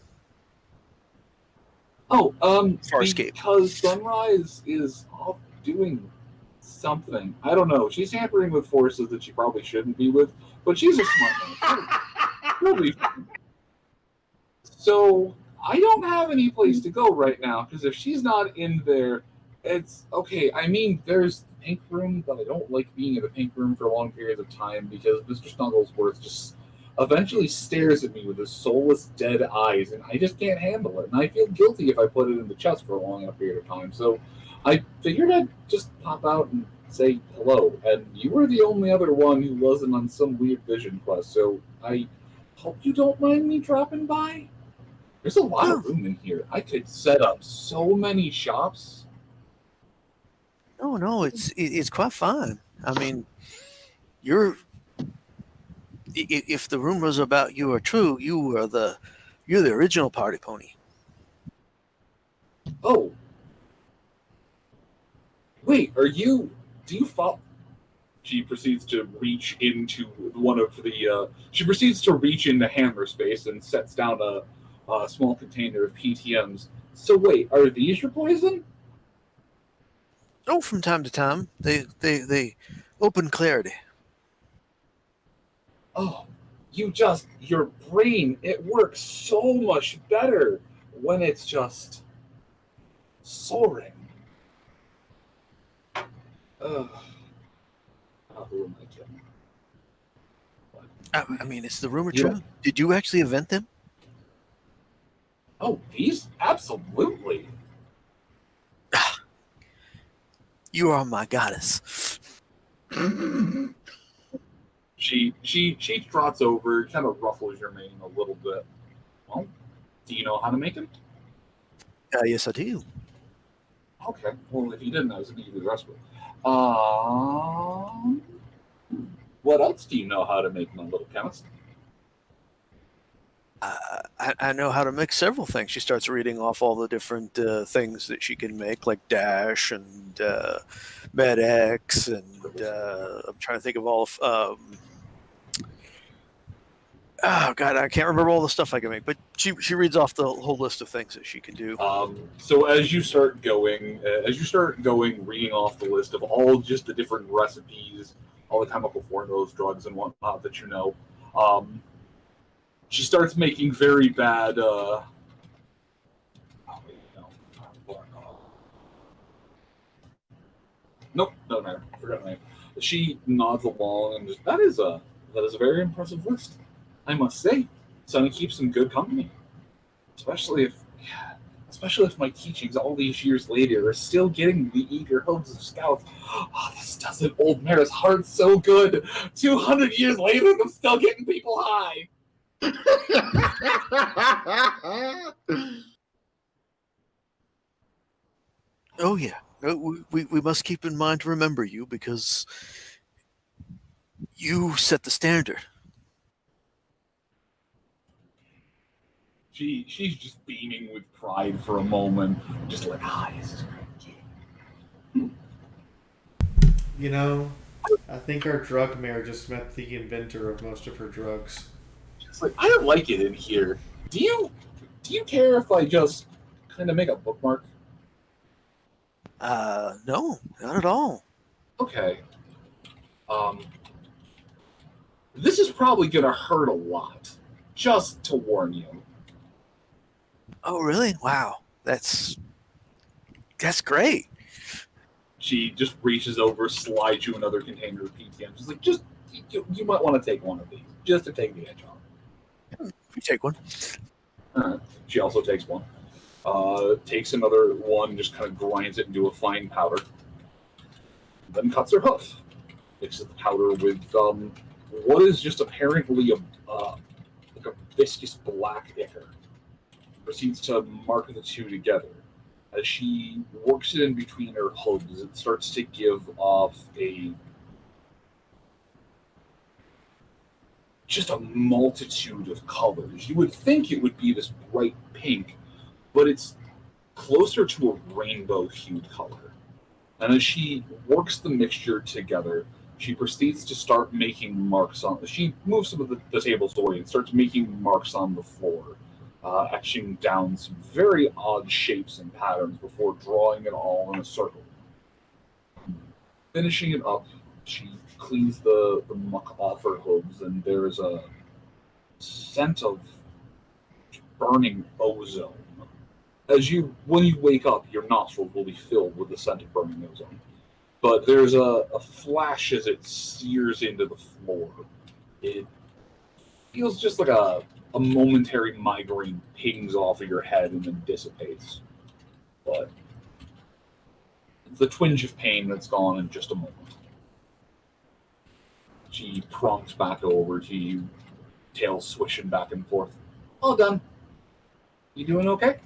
Farscape? Because Sunrise is off doing something. I don't know. She's tampering with forces that she probably shouldn't be with, but she's a smart one. So I don't have any place to go right now, because if she's not in there, it's okay. I mean, there's the pink room, but I don't like being in the pink room for long periods of time because Mr. Snugglesworth just eventually stares at me with his soulless, dead eyes, and I just can't handle it. And I feel guilty if I put it in the chest for a long enough period of time. So I figured I'd just pop out and say hello. And you were the only other one who wasn't on some weird vision quest. So I hope you don't mind me dropping by. There's a lot of room in here. I could set up so many shops. No, it's quite fun. I mean, you're. If the rumors about you are true, you're the original party pony. Oh, wait, do you follow? She proceeds to reach into she proceeds to reach into handler space and sets down a small container of PTMs. So wait, are these your poison? Oh, from time to time, they open clarity. Oh, your brain, it works so much better when it's just soaring. Who am I kidding? I mean, it's the rumor true? Did you actually invent them? Oh, these? Absolutely. You are my goddess. She trots over, kind of ruffles your mane a little bit. Well, do you know how to make them? Yes, I do. Okay. Well, if you didn't, I was going to give you the rest of it. What else do you know how to make, my little chemist? I know how to make several things. She starts reading off all the different things that she can make, like Dash and MedX, and I'm trying to think of all of. Oh God, I can't remember all the stuff I can make. But she reads off the whole list of things that she can do. So as you start going, reading off the list of all just the different recipes, all the chemical formulas, drugs, and whatnot that you know. She starts making very bad. No, matter. I forgot her name. She nods along, and that is a very impressive list, I must say. Sonny keeps in good company, especially if my teachings all these years later are still getting the eager hopes of scouts. Oh, this doesn't old Mara's heart so good. 200 years later, I'm still getting people high. Oh yeah, we must keep in mind to remember you because you set the standard. She's just beaming with pride for a moment, just like, this is great. You know, I think our drug mare just met the inventor of most of her drugs. It's like, I don't like it in here. Do you care if I just kind of make a bookmark? No, not at all. Okay. This is probably gonna hurt a lot. Just to warn you. Oh, really? Wow, that's great. She just reaches over, slides you another container of PTM. She's like, you might want to take one of these, just to take the edge off. You take one. She also takes one. Takes another one, just kind of grinds it into a fine powder. Then cuts her hoof. Mixes the powder with what is just apparently a viscous black ichor. Proceeds to mark the two together. As she works it in between her hooves, it starts to give off just a multitude of colors. You would think it would be this bright pink, but it's closer to a rainbow-hued color. And as she works the mixture together, she proceeds to start making marks on. She moves some of the tables away and starts making marks on the floor, etching down some very odd shapes and patterns before drawing it all in a circle. Finishing it up, she cleans the muck off her hooves, and there's a scent of burning ozone. When you wake up, your nostrils will be filled with the scent of burning ozone. But there's a flash as it sears into the floor. It feels just like a momentary migraine pings off of your head and then dissipates. But it's the twinge of pain that's gone in just a moment. She prompts back over to you, tail swishing back and forth. All done. You doing okay?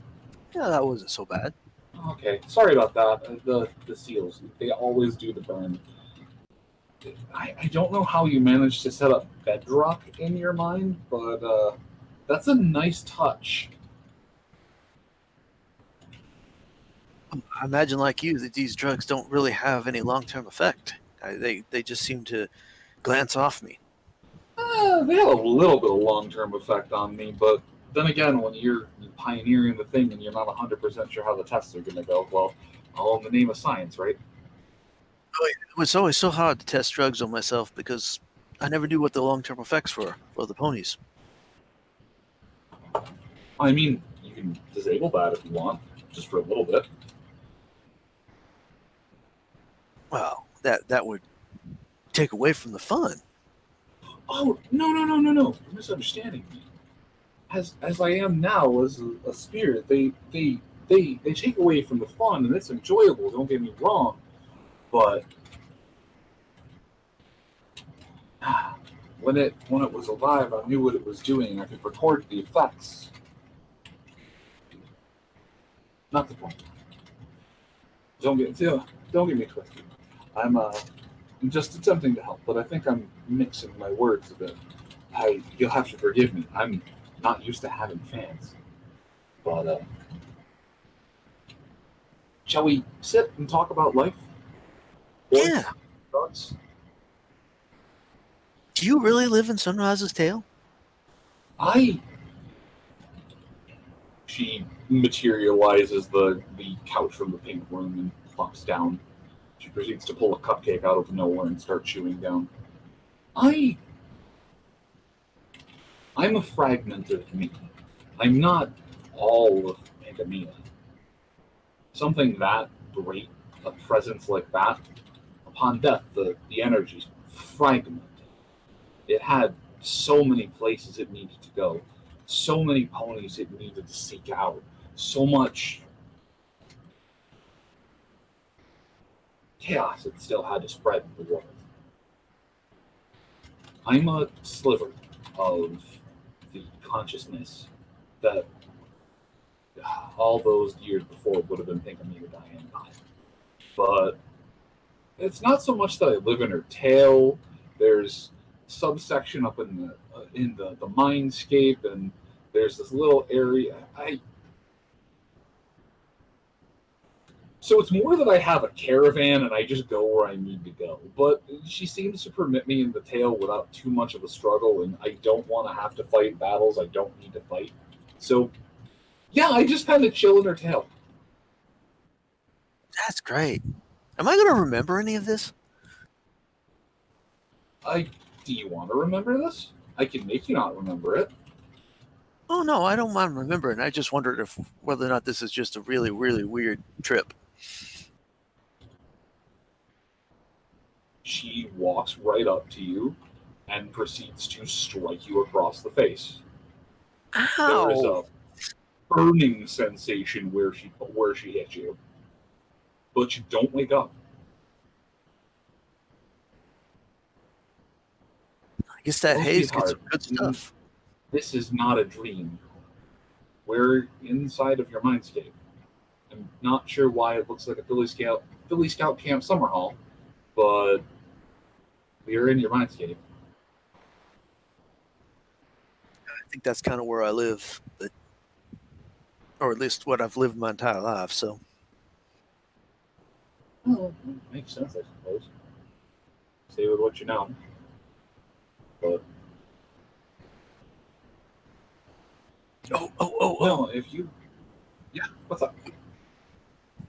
Yeah, that wasn't so bad. Okay, sorry about that. The seals, they always do the burn. I don't know how you managed to set up bedrock in your mind, but that's a nice touch. I imagine, like you, that these drugs don't really have any long-term effect. They just seem to glance off me. They have a little bit of long-term effect on me, but then again, when you're pioneering the thing and you're not 100% sure how the tests are going to go, well, all in the name of science, right? It was always so hard to test drugs on myself because I never knew what the long-term effects were for the ponies. I mean, you can disable that if you want, just for a little bit. Well, that would take away from the fun. Oh, no. You're misunderstanding me. As I am now as a spirit, they take away from the fun, and it's enjoyable, don't get me wrong, but when it was alive, I knew what it was doing. I could record the effects. Not the point. Don't get me twisted. I'm just attempting to help, but I think I'm mixing my words a bit. You'll have to forgive me. I'm not used to having fans. But shall we sit and talk about life? Yeah. Thoughts? Do you really live in Sunrise's Tale? She materializes the couch from the pink room and plops down. She proceeds to pull a cupcake out of nowhere and start chewing down. I'm a fragment of me. I'm not all of Pangamia. Something that great, a presence like that, upon death, the energy's fragmented. It had so many places it needed to go, so many ponies it needed to seek out, so much chaos it still had to spread in the world. I'm a sliver of the consciousness that all those years before would have been thinking me or Diane by. But it's not so much that I live in her tail. There's subsection up in the mindscape, and there's this little area. So it's more that I have a caravan and I just go where I need to go. But she seems to permit me in the tail without too much of a struggle, and I don't want to have to fight battles I don't need to fight. So, yeah, I just kind of chill in her tail. That's great. Am I going to remember any of this? Do you want to remember this? I can make you not remember it. Oh, no, I don't mind remembering. I just wondered whether or not this is just a really, really weird trip. She walks right up to you and proceeds to strike you across the face. Ow! There is a burning sensation where she hit you, but you don't wake up. I guess that Must haze be gets some hard. good stuff. This is not a dream. We're inside of your mindscape. I'm not sure why it looks like a Philly Scout Camp Summer Hall, but we're in your mindscape. I think that's kind of where I live, or at least what I've lived my entire life. So, Oh, makes sense, I suppose. Stay with what you know. But no, if you, yeah, what's up?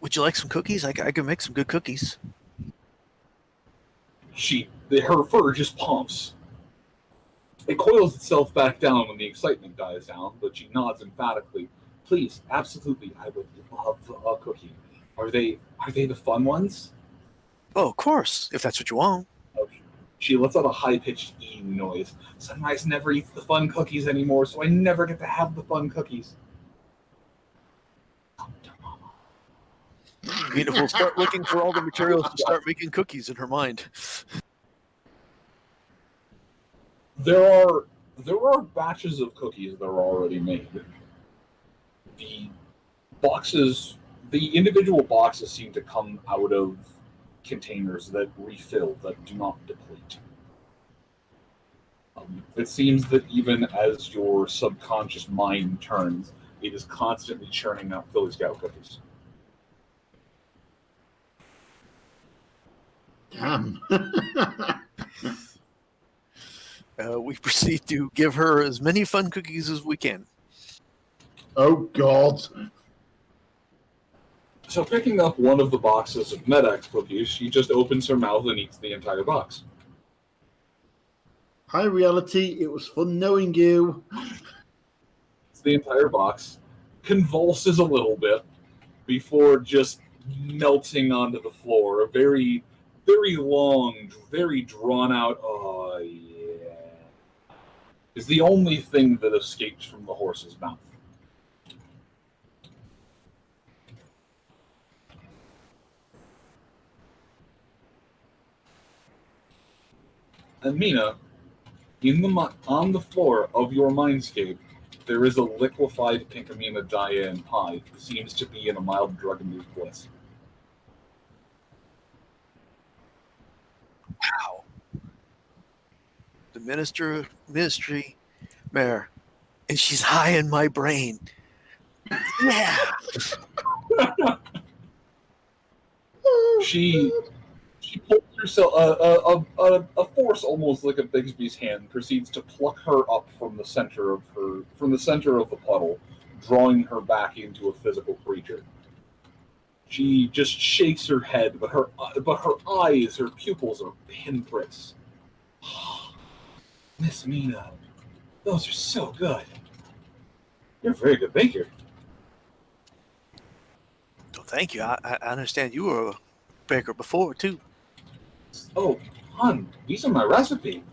would you like some cookies? I can make some good cookies. Her fur just pumps. It coils itself back down when the excitement dies down, but she nods emphatically. Please, absolutely, I would love a cookie. Are they the fun ones? Oh, of course, if that's what you want. She lets out a high-pitched eating noise. Sunrise never eats the fun cookies anymore, so I never get to have the fun cookies. I mean, if we'll start looking for all the materials to start making cookies in her mind. There are batches of cookies that are already made. The individual boxes seem to come out of containers that refill, that do not deplete. It seems that even as your subconscious mind turns, it is constantly churning out Philly Scout cookies. Damn. We proceed to give her as many fun cookies as we can. Oh, God. So picking up one of the boxes of Medax cookies, she just opens her mouth and eats the entire box. Hi, reality. It was fun knowing you. It's the entire box, convulses a little bit before just melting onto the floor. A very, very long, very drawn out, oh yeah, is the only thing that escapes from the horse's mouth. And Mina, on the floor of your mindscape, there is a liquefied Pinkamena Diane pie that seems to be in a mild drug-induced bliss. Wow. The ministry mayor, and she's high in my brain. Yeah. She pulls herself, a force almost like a Bigsby's hand proceeds to pluck her up from the center of the puddle, drawing her back into a physical creature. She just shakes her head, but her eyes, her pupils are pinpricks. Miss Mina, those are so good. You're a very good baker. Well, thank you. I understand you were a baker before, too. Oh, hon, these are my recipe.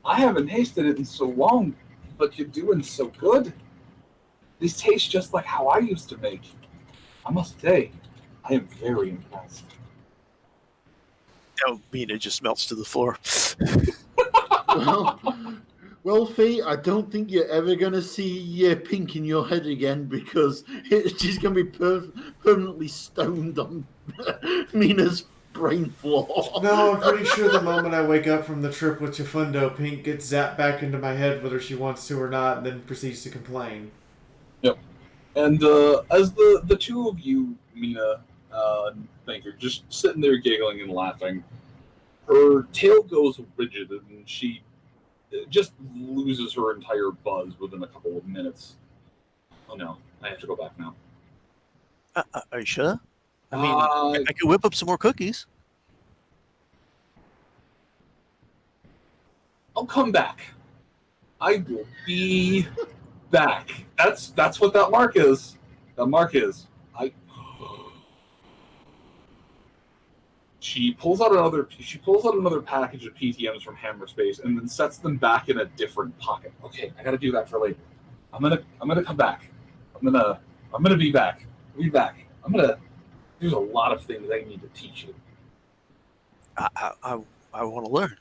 I haven't tasted it in so long, but you're doing so good. These taste just like how I used to make. I must say, I am very impressed. Oh, Mina just melts to the floor. Well, Fee, I don't think you're ever going to see pink in your head again because she's going to be permanently stoned on Mina's brain floor. No, I'm pretty sure the moment I wake up from the trip with Chifundo, Pink gets zapped back into my head whether she wants to or not, and then proceeds to complain. Yep. And as the two of you, Mina and Banker, just sitting there giggling and laughing, her tail goes rigid and she just loses her entire buzz within a couple of minutes. Oh no, I have to go back now. Are you sure? I mean, I could whip up some more cookies. I'll come back. I will be back. That's what that mark is. That mark is. She pulls out another package of PTMs from Hammer Space and then sets them back in a different pocket. Okay, I gotta do that for later. I'm gonna come back. I'm gonna be back. There's a lot of things I need to teach you. I want to learn.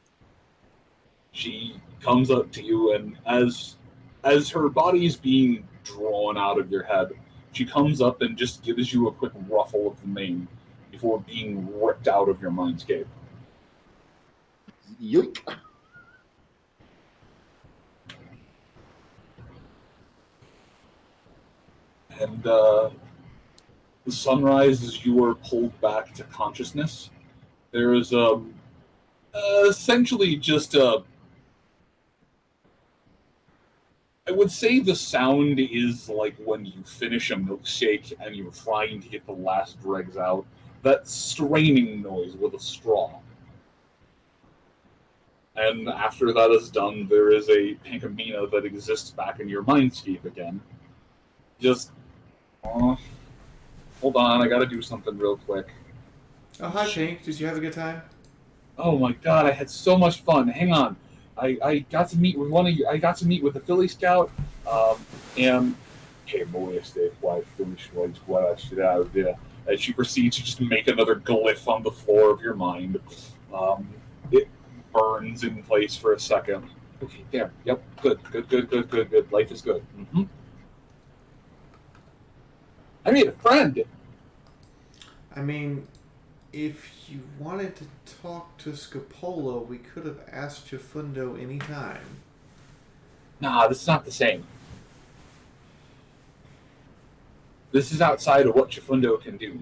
She comes up to you, and as As her body is being drawn out of your head, she comes up and just gives you a quick ruffle of the mane before being ripped out of your mindscape. Yoink. And the sunrise, as you are pulled back to consciousness, there is essentially just a... I would say the sound is like when you finish a milkshake and you're trying to get the last dregs out. That straining noise with a straw. And after that is done, there is a Pankamina that exists back in your mindscape again. Just... hold on, I gotta do something real quick. Oh, hi, Pink. Did you have a good time? Oh my god, I had so much fun. Hang on. I got to meet with one of you. I got to meet with the Philly Scout, and hey, boy, why Philly Scout, yeah. And she proceeds to just make another glyph on the floor of your mind. It burns in place for a second. Okay, there. Yep, good. Life is good. Mm-hmm. I made a friend. I mean, if you wanted to talk to Scapolo, we could have asked Chifundo anytime. Nah, this is not the same. This is outside of what Chifundo can do.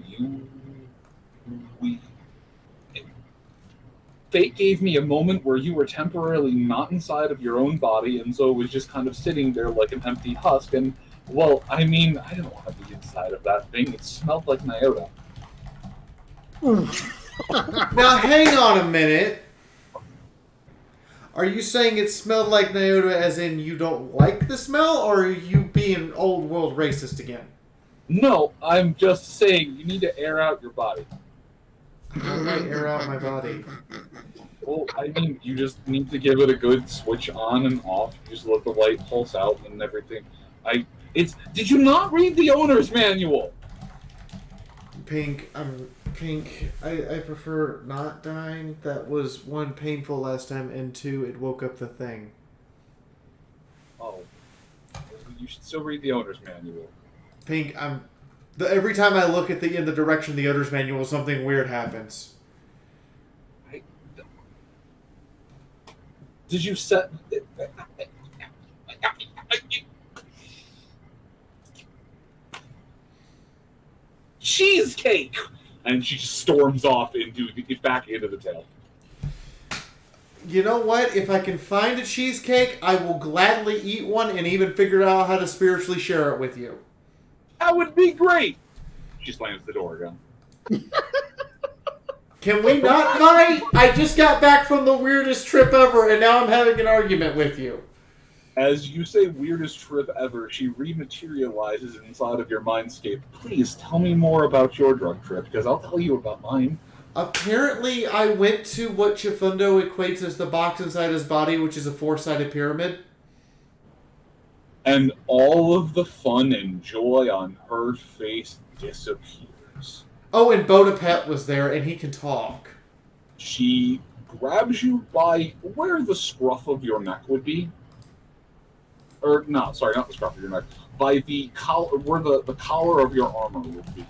Fate gave me a moment where you were temporarily not inside of your own body, and so it was just kind of sitting there like an empty husk, and, well, I mean, I didn't want to be inside of that thing. It smelled like Nyota. Now, hang on a minute. Are you saying it smelled like Nyota as in you don't like the smell, or are you being old world racist again? No, I'm just saying you need to air out your body. How do I air out my body? Well, I mean, you just need to give it a good switch on and off. You just let the light pulse out and everything. Did you not read the owner's manual? Pink, I prefer not dying. That was one, painful last time, and two, it woke up the thing. Oh. You should still read the owner's manual. Pink, every time I look at in the direction of the owner's manual, something weird happens. Did you set... Cheesecake! And she just storms off back into the tail. You know what? If I can find a cheesecake, I will gladly eat one and even figure out how to spiritually share it with you. That would be great! She slams the door again. Can we not fight? I just got back from the weirdest trip ever, and now I'm having an argument with you. As you say weirdest trip ever, she rematerializes inside of your mindscape. Please tell me more about your drug trip, because I'll tell you about mine. Apparently, I went to what Chifundo equates as the box inside his body, which is a 4-sided pyramid. And all of the fun and joy on her face disappears. Oh, and Bodapet was there, and he can talk. She grabs you by where the scruff of your neck would be. Or, no, sorry, not the scruff of your neck. By the collar, where the collar of your armor would be.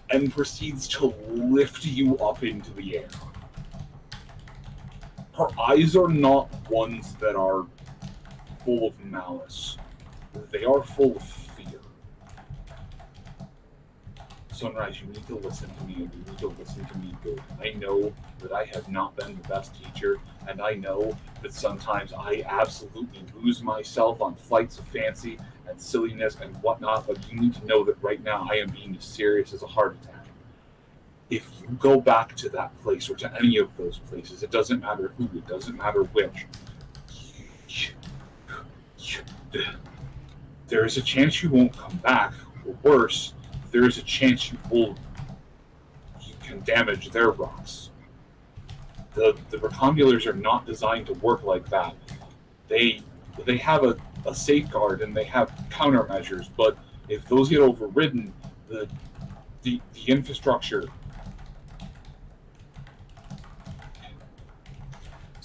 And proceeds to lift you up into the air. Her eyes are not ones that are full of malice. They are full of fear. Sunrise, you need to listen to me, and you need to listen to me good. I know that I have not been the best teacher, and I know that sometimes I absolutely lose myself on flights of fancy and silliness and whatnot, but you need to know that right now I am being as serious as a heart attack. If you go back to that place, or to any of those places, it doesn't matter who, it doesn't matter which, there is a chance you won't come back, or worse, there is a chance you can damage their rocks. The recondulars are not designed to work like that. They have a safeguard and they have countermeasures, but if those get overridden, the infrastructure.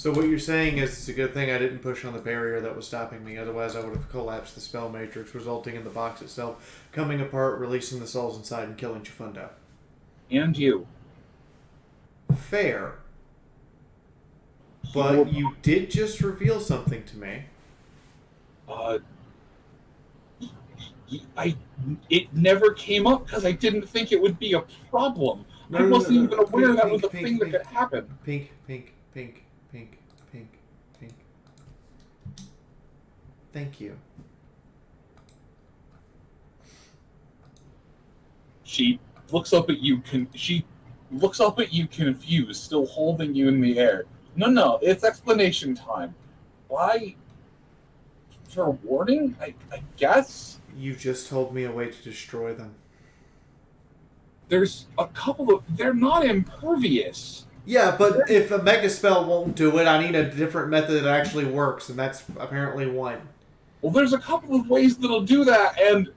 So what you're saying is it's a good thing I didn't push on the barrier that was stopping me. Otherwise, I would have collapsed the spell matrix, resulting in the box itself coming apart, releasing the souls inside, and killing Chifundo. And you. Fair. But you did just reveal something to me. It never came up because I didn't think it would be a problem. I wasn't even aware that was a thing that could happen. Pink, pink, pink, pink, pink, pink. Thank you. She looks up at you. She looks up at you confused, still holding you in the air. No, it's explanation time. Why? For warning? I guess? You just told me a way to destroy them. There's a couple of... They're not impervious. Yeah, but if a mega spell won't do it, I need a different method that actually works, and that's apparently one. Well, there's a couple of ways that'll do that, and...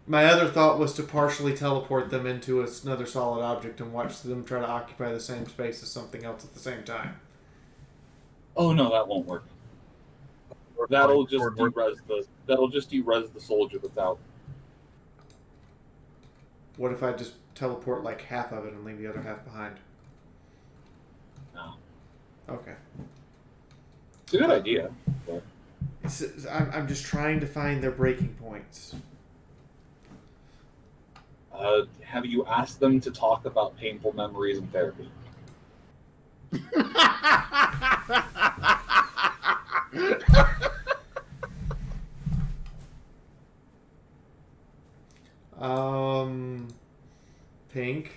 My other thought was to partially teleport them into another solid object and watch them try to occupy the same space as something else at the same time. Oh no, that won't work. That'll just de-res the soldier that's out. What if I just teleport like half of it and leave the other half behind? No. Okay. It's a good idea. But... I'm just trying to find their breaking points. Have you asked them to talk about painful memories and therapy? Pink.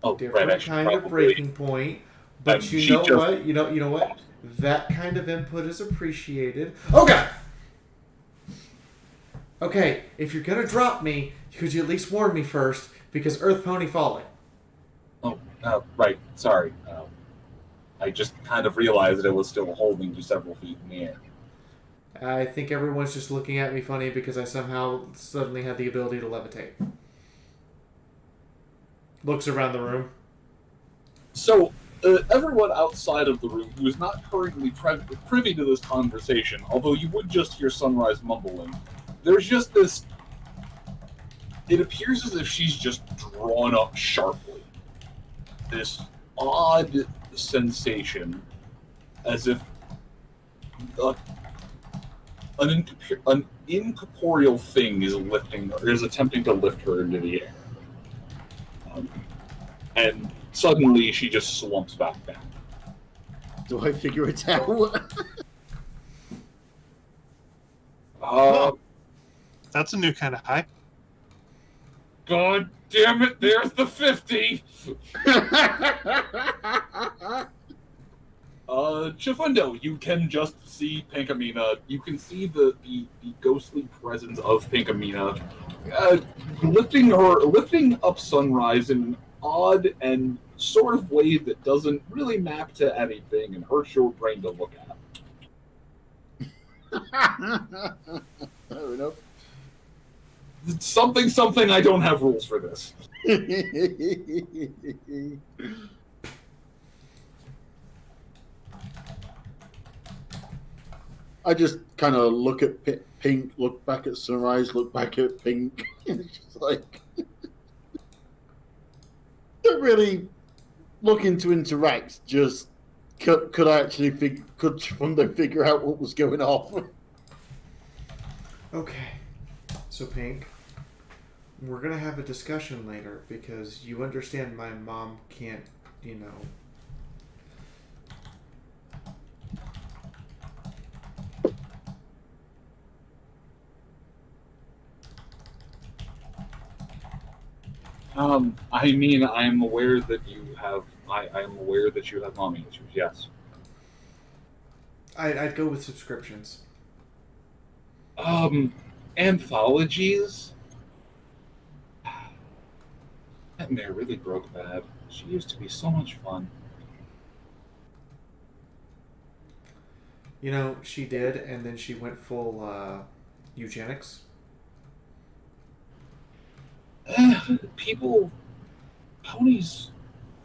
Oh, different right, kind of breaking point. But you know what? You know what? That kind of input is appreciated. Oh god! Okay, if you're gonna drop me, could you at least warn me first? Because Earth Pony falling. Oh, right. Sorry. I just kind of realized that it was still holding you several feet in the air. I think everyone's just looking at me funny because I somehow suddenly had the ability to levitate. Looks around the room. So, everyone outside of the room who is not currently privy to this conversation, although you would just hear Sunrise mumbling, there's just this... It appears as if she's just drawn up sharply. This odd sensation, as if an incorporeal thing is attempting to lift her into the air. And suddenly she just slumps back down. Do I figure it out? That's a new kind of high. God damn it, there's the 50! Chifundo, you can just see Pinkamena. You can see the ghostly presence of Pinkamena lifting up Sunrise in an odd and sort of way that doesn't really map to anything and hurts your brain to look at. Fair enough. Something, I don't have rules for this. I just kind of look at Pink, look back at Sunrise, look back at Pink. It's just like... Don't really looking to interact, just... Could I actually could Chifundo figure out what was going on? Okay. So, Pink, we're going to have a discussion later because you understand my mom can't, you know... I mean, I am aware that you have. I am aware that you have mommy issues. Yes. I'd go with subscriptions. Anthologies. That mare really broke bad. She used to be so much fun. You know, she did, and then she went full eugenics. Ponies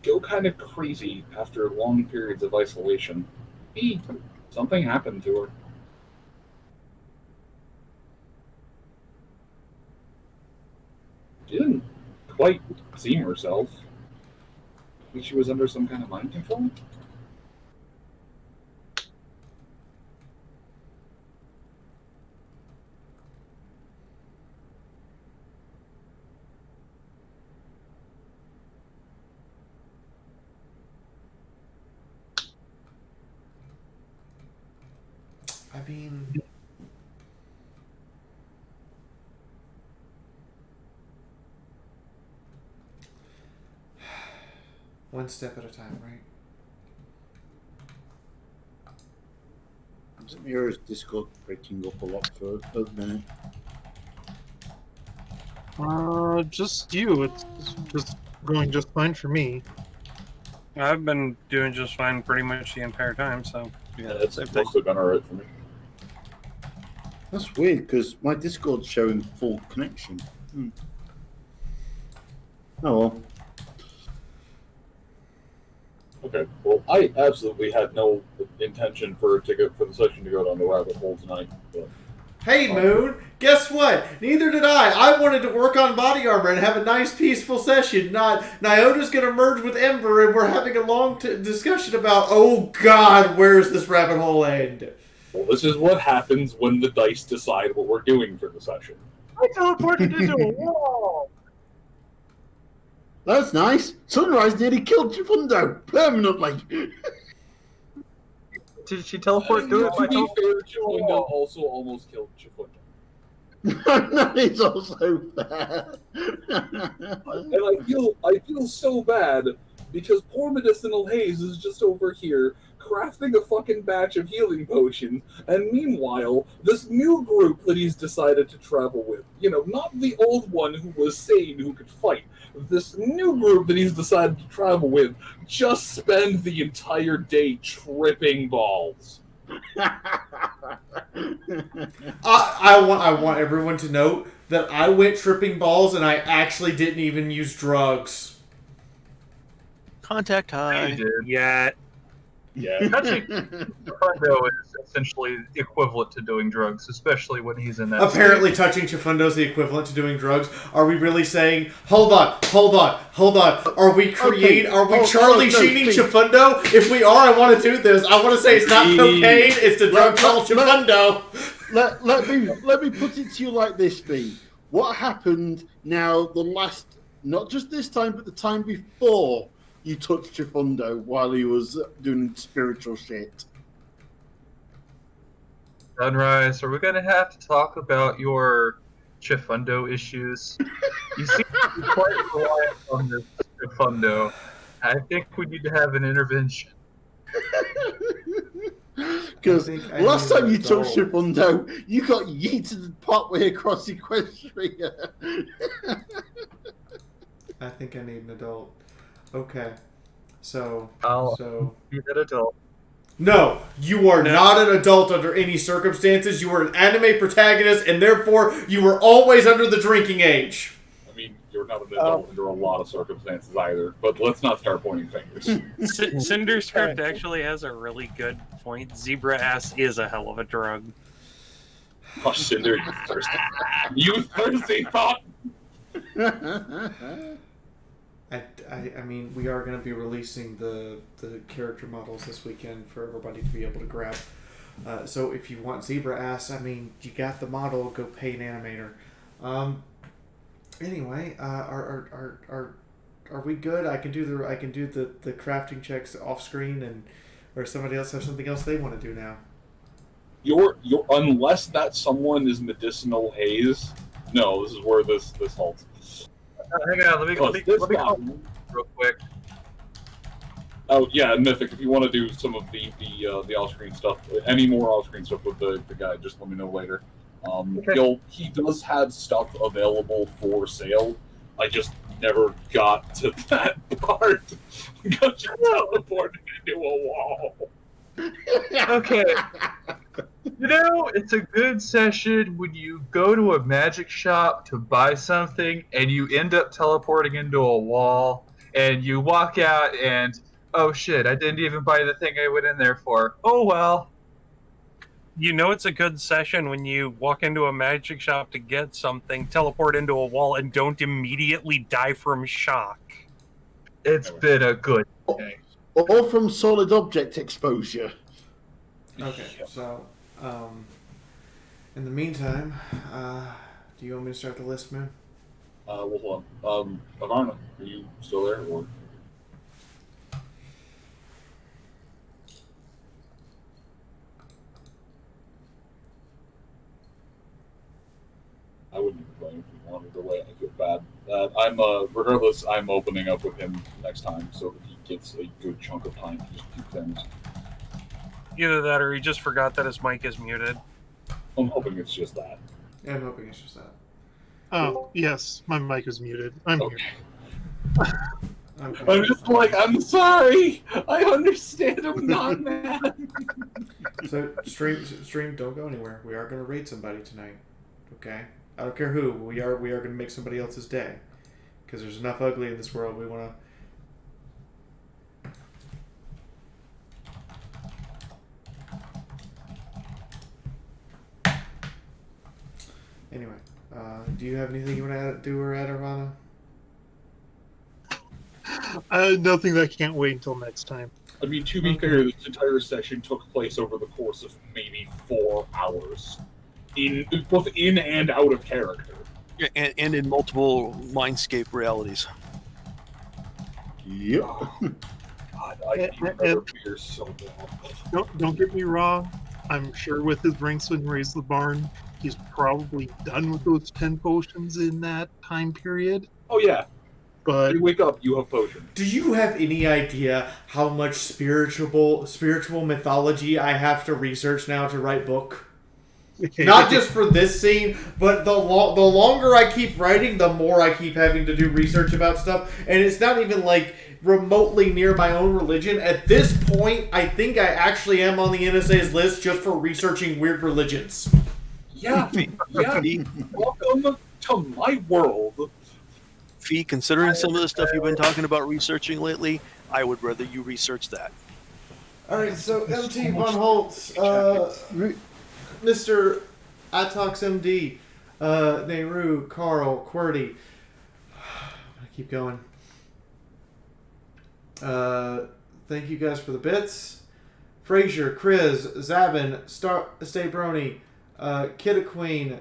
go kind of crazy after long periods of isolation. Something happened to her. She didn't quite seem herself. Maybe she was under some kind of mind control? I mean, one step at a time, right? Mira's Discord breaking up a lot for a minute. Just you. It's just going just fine for me. I've been doing just fine pretty much the entire time, so. Yeah, that's mostly been alright for me. That's weird because my Discord's showing full connection. Oh well. Okay, well, I absolutely had no intention for the session to go down the rabbit hole tonight. But, Hey, Moon, guess what? Neither did I. I wanted to work on body armor and have a nice, peaceful session. Not Nyota's going to merge with Ember, and we're having a long discussion about, oh God, where's this rabbit hole end? well, this is what happens when the dice decide what we're doing for the session. I teleported into a wall. That's nice. Sunrise nearly killed Chifundo permanently. Did she teleport through it? To be fair, Chifundo also almost killed Chifundo. That is also bad. And I feel so bad because poor Medicinal Haze is just over here crafting a fucking batch of healing potions, and meanwhile, this new group that he's decided to travel with, not the old one who was sane who could fight, this new group that he's decided to travel with just spend the entire day tripping balls. I want everyone to note that I went tripping balls and I actually didn't even use drugs. Contact high. Yeah. Yeah. Touching Chifundo is essentially equivalent to doing drugs, especially when he's in that Apparently, state. touching Chifundo is the equivalent to doing drugs. Are we really saying, hold on? Are we Charlie Sheening Chifundo? If we are, I want to do this. I want to say it's not cocaine, it's the drug called Chifundo. Let me put it to you like this, V. What happened now not just this time, but the time before you touched Chifundo while he was doing spiritual shit? Sunrise, are we going to have to talk about your Chifundo issues? You seem to be quite reliant on this Chifundo. I think we need to have an intervention. Because last time you touched Chifundo, you got yeeted partway across Equestria. I think I need an adult. Okay. So be that adult. No, you are not an adult under any circumstances. You are an anime protagonist, and therefore you were always under the drinking age. I mean, you're not an adult under a lot of circumstances either, but let's not start pointing fingers. Cinder Script actually has a really good point. Zebra ass is a hell of a drug. Oh, Cinder, you thirsty thought! I mean, we are going to be releasing the character models this weekend for everybody to be able to grab. So if you want Zebra Ass, I mean, you got the model. Go pay an animator. Anyway, are we good? I can do the crafting checks off screen, or somebody else have something else they want to do now. You're unless that someone is Medicinal Haze. No, this is where this halts. Hang on, let me call real quick. Oh yeah, Mythic. If you want to do some of the off-screen stuff, any more off-screen stuff with the guy, just let me know later. Okay. He does have stuff available for sale. I just never got to that part because you teleported into a wall. Okay. It's a good session when you go to a magic shop to buy something and you end up teleporting into a wall and you walk out and, oh shit, I didn't even buy the thing I went in there for. Oh well. You know it's a good session when you walk into a magic shop to get something, teleport into a wall, and don't immediately die from shock. It's been a good day. Or from solid object exposure. Okay, so, in the meantime, do you want me to start the list, man? Well, hold on. Avarna, are you still there? Or? I wouldn't even blame if you wanted to delay. I feel bad. I'm regardless. I'm opening up with him next time so that he gets a good chunk of time to just do things. Either that or he just forgot that his mic is muted. I'm hoping it's just that. Yeah, I'm hoping it's just that. Oh, yes, my mic is muted. I'm here. Okay. I'm just like, I'm sorry. I understand. I'm not mad. So, stream, don't go anywhere. We are going to raid somebody tonight. Okay? I don't care who. We are going to make somebody else's day. Because there's enough ugly in this world. We want to... Anyway, do you have anything you want to do or add, Ivana? Nothing that can't wait until next time. I mean, to be fair, this entire session took place over the course of maybe 4 hours, both in and out of character. Yeah, and in multiple mindscape realities. Yep. God, I remember beer so bad. Don't get me wrong. I'm sure with his Rinksman Raise the Barn, he's probably done with those 10 potions in that time period. Oh, yeah. But you wake up, you have potions. Do you have any idea how much spiritual mythology I have to research now to write book? Not just for this scene, but the longer I keep writing, the more I keep having to do research about stuff. And it's not even like remotely near my own religion. At this point, I think I actually am on the NSA's list just for researching weird religions. Yeah, yeah. Welcome to my world. Fee, considering some of the stuff you've been talking about researching lately, I would rather you research that. Alright, so MT Von Holtz, Mr. Atox MD, Nehru, Carl, QWERTY. I keep going. Thank you guys for the bits. Frazier, Chris, Zabin, Stay Brony, Kidda Queen,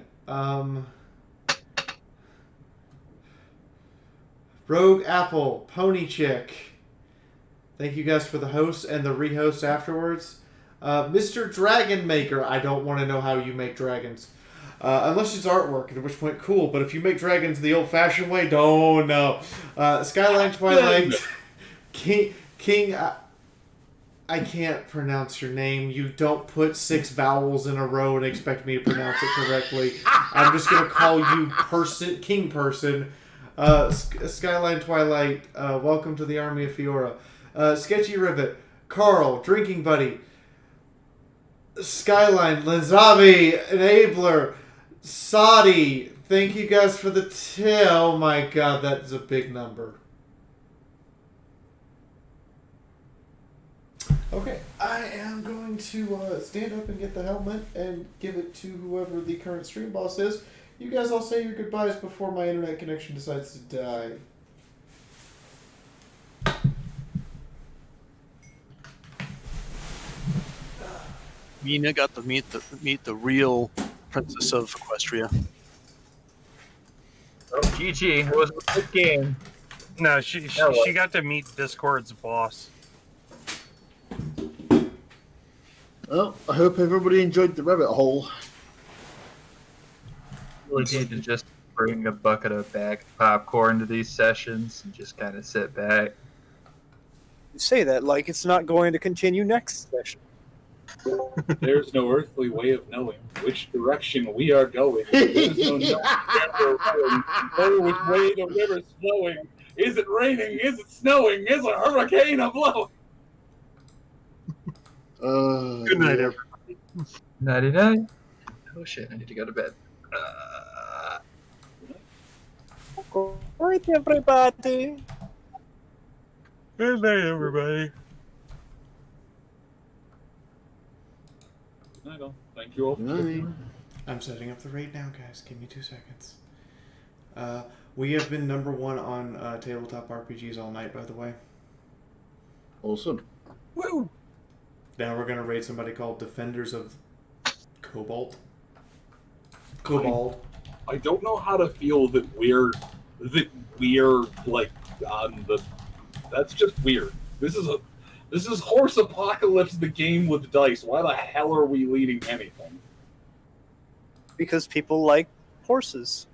Rogue Apple, Pony Chick. Thank you guys for the host and the rehost afterwards. Mr. Dragon Maker. I don't want to know how you make dragons. Unless it's artwork, at which point, cool. But if you make dragons the old-fashioned way, don't know. Skyline Twilight. King I can't pronounce your name. You don't put 6 vowels in a row and expect me to pronounce it correctly. I'm just going to call you King Person. Skyline Twilight, welcome to the Army of Fiaura. Sketchy Rivet, Carl, Drinking Buddy, Skyline, Lenzavi, Enabler, Sadi, thank you guys for the oh my god, that's a big number. Okay, I am going to stand up and get the helmet and give it to whoever the current stream boss is. You guys all say your goodbyes before my internet connection decides to die. Mina got to meet the real princess of Equestria. Oh, GG. It was a good game. No, she got to meet Discord's boss. Well, I hope everybody enjoyed the rabbit hole. Really need to just bring a bucket of bag of popcorn to these sessions and just kind of sit back. You say that like it's not going to continue next session. There's no earthly way of knowing which direction we are going. There's no knowing where we're going, which way the river's flowing. Is it raining? Is it snowing? Is a hurricane a-blowing? Good night, everybody. Nighty-night. Oh shit, I need to go to bed. Good night, everybody. Good night, everybody. I know. Thank you all for I'm setting up the raid now, guys. Give me 2 seconds. We have been number 1 on tabletop RPGs all night, by the way. Awesome. Woo! Now we're gonna raid somebody called Defenders of Cobalt. Cobalt. I don't know how to feel that we're like on the. That's just weird. This is Horse Apocalypse, the game with dice. Why the hell are we leading anything? Because people like horses.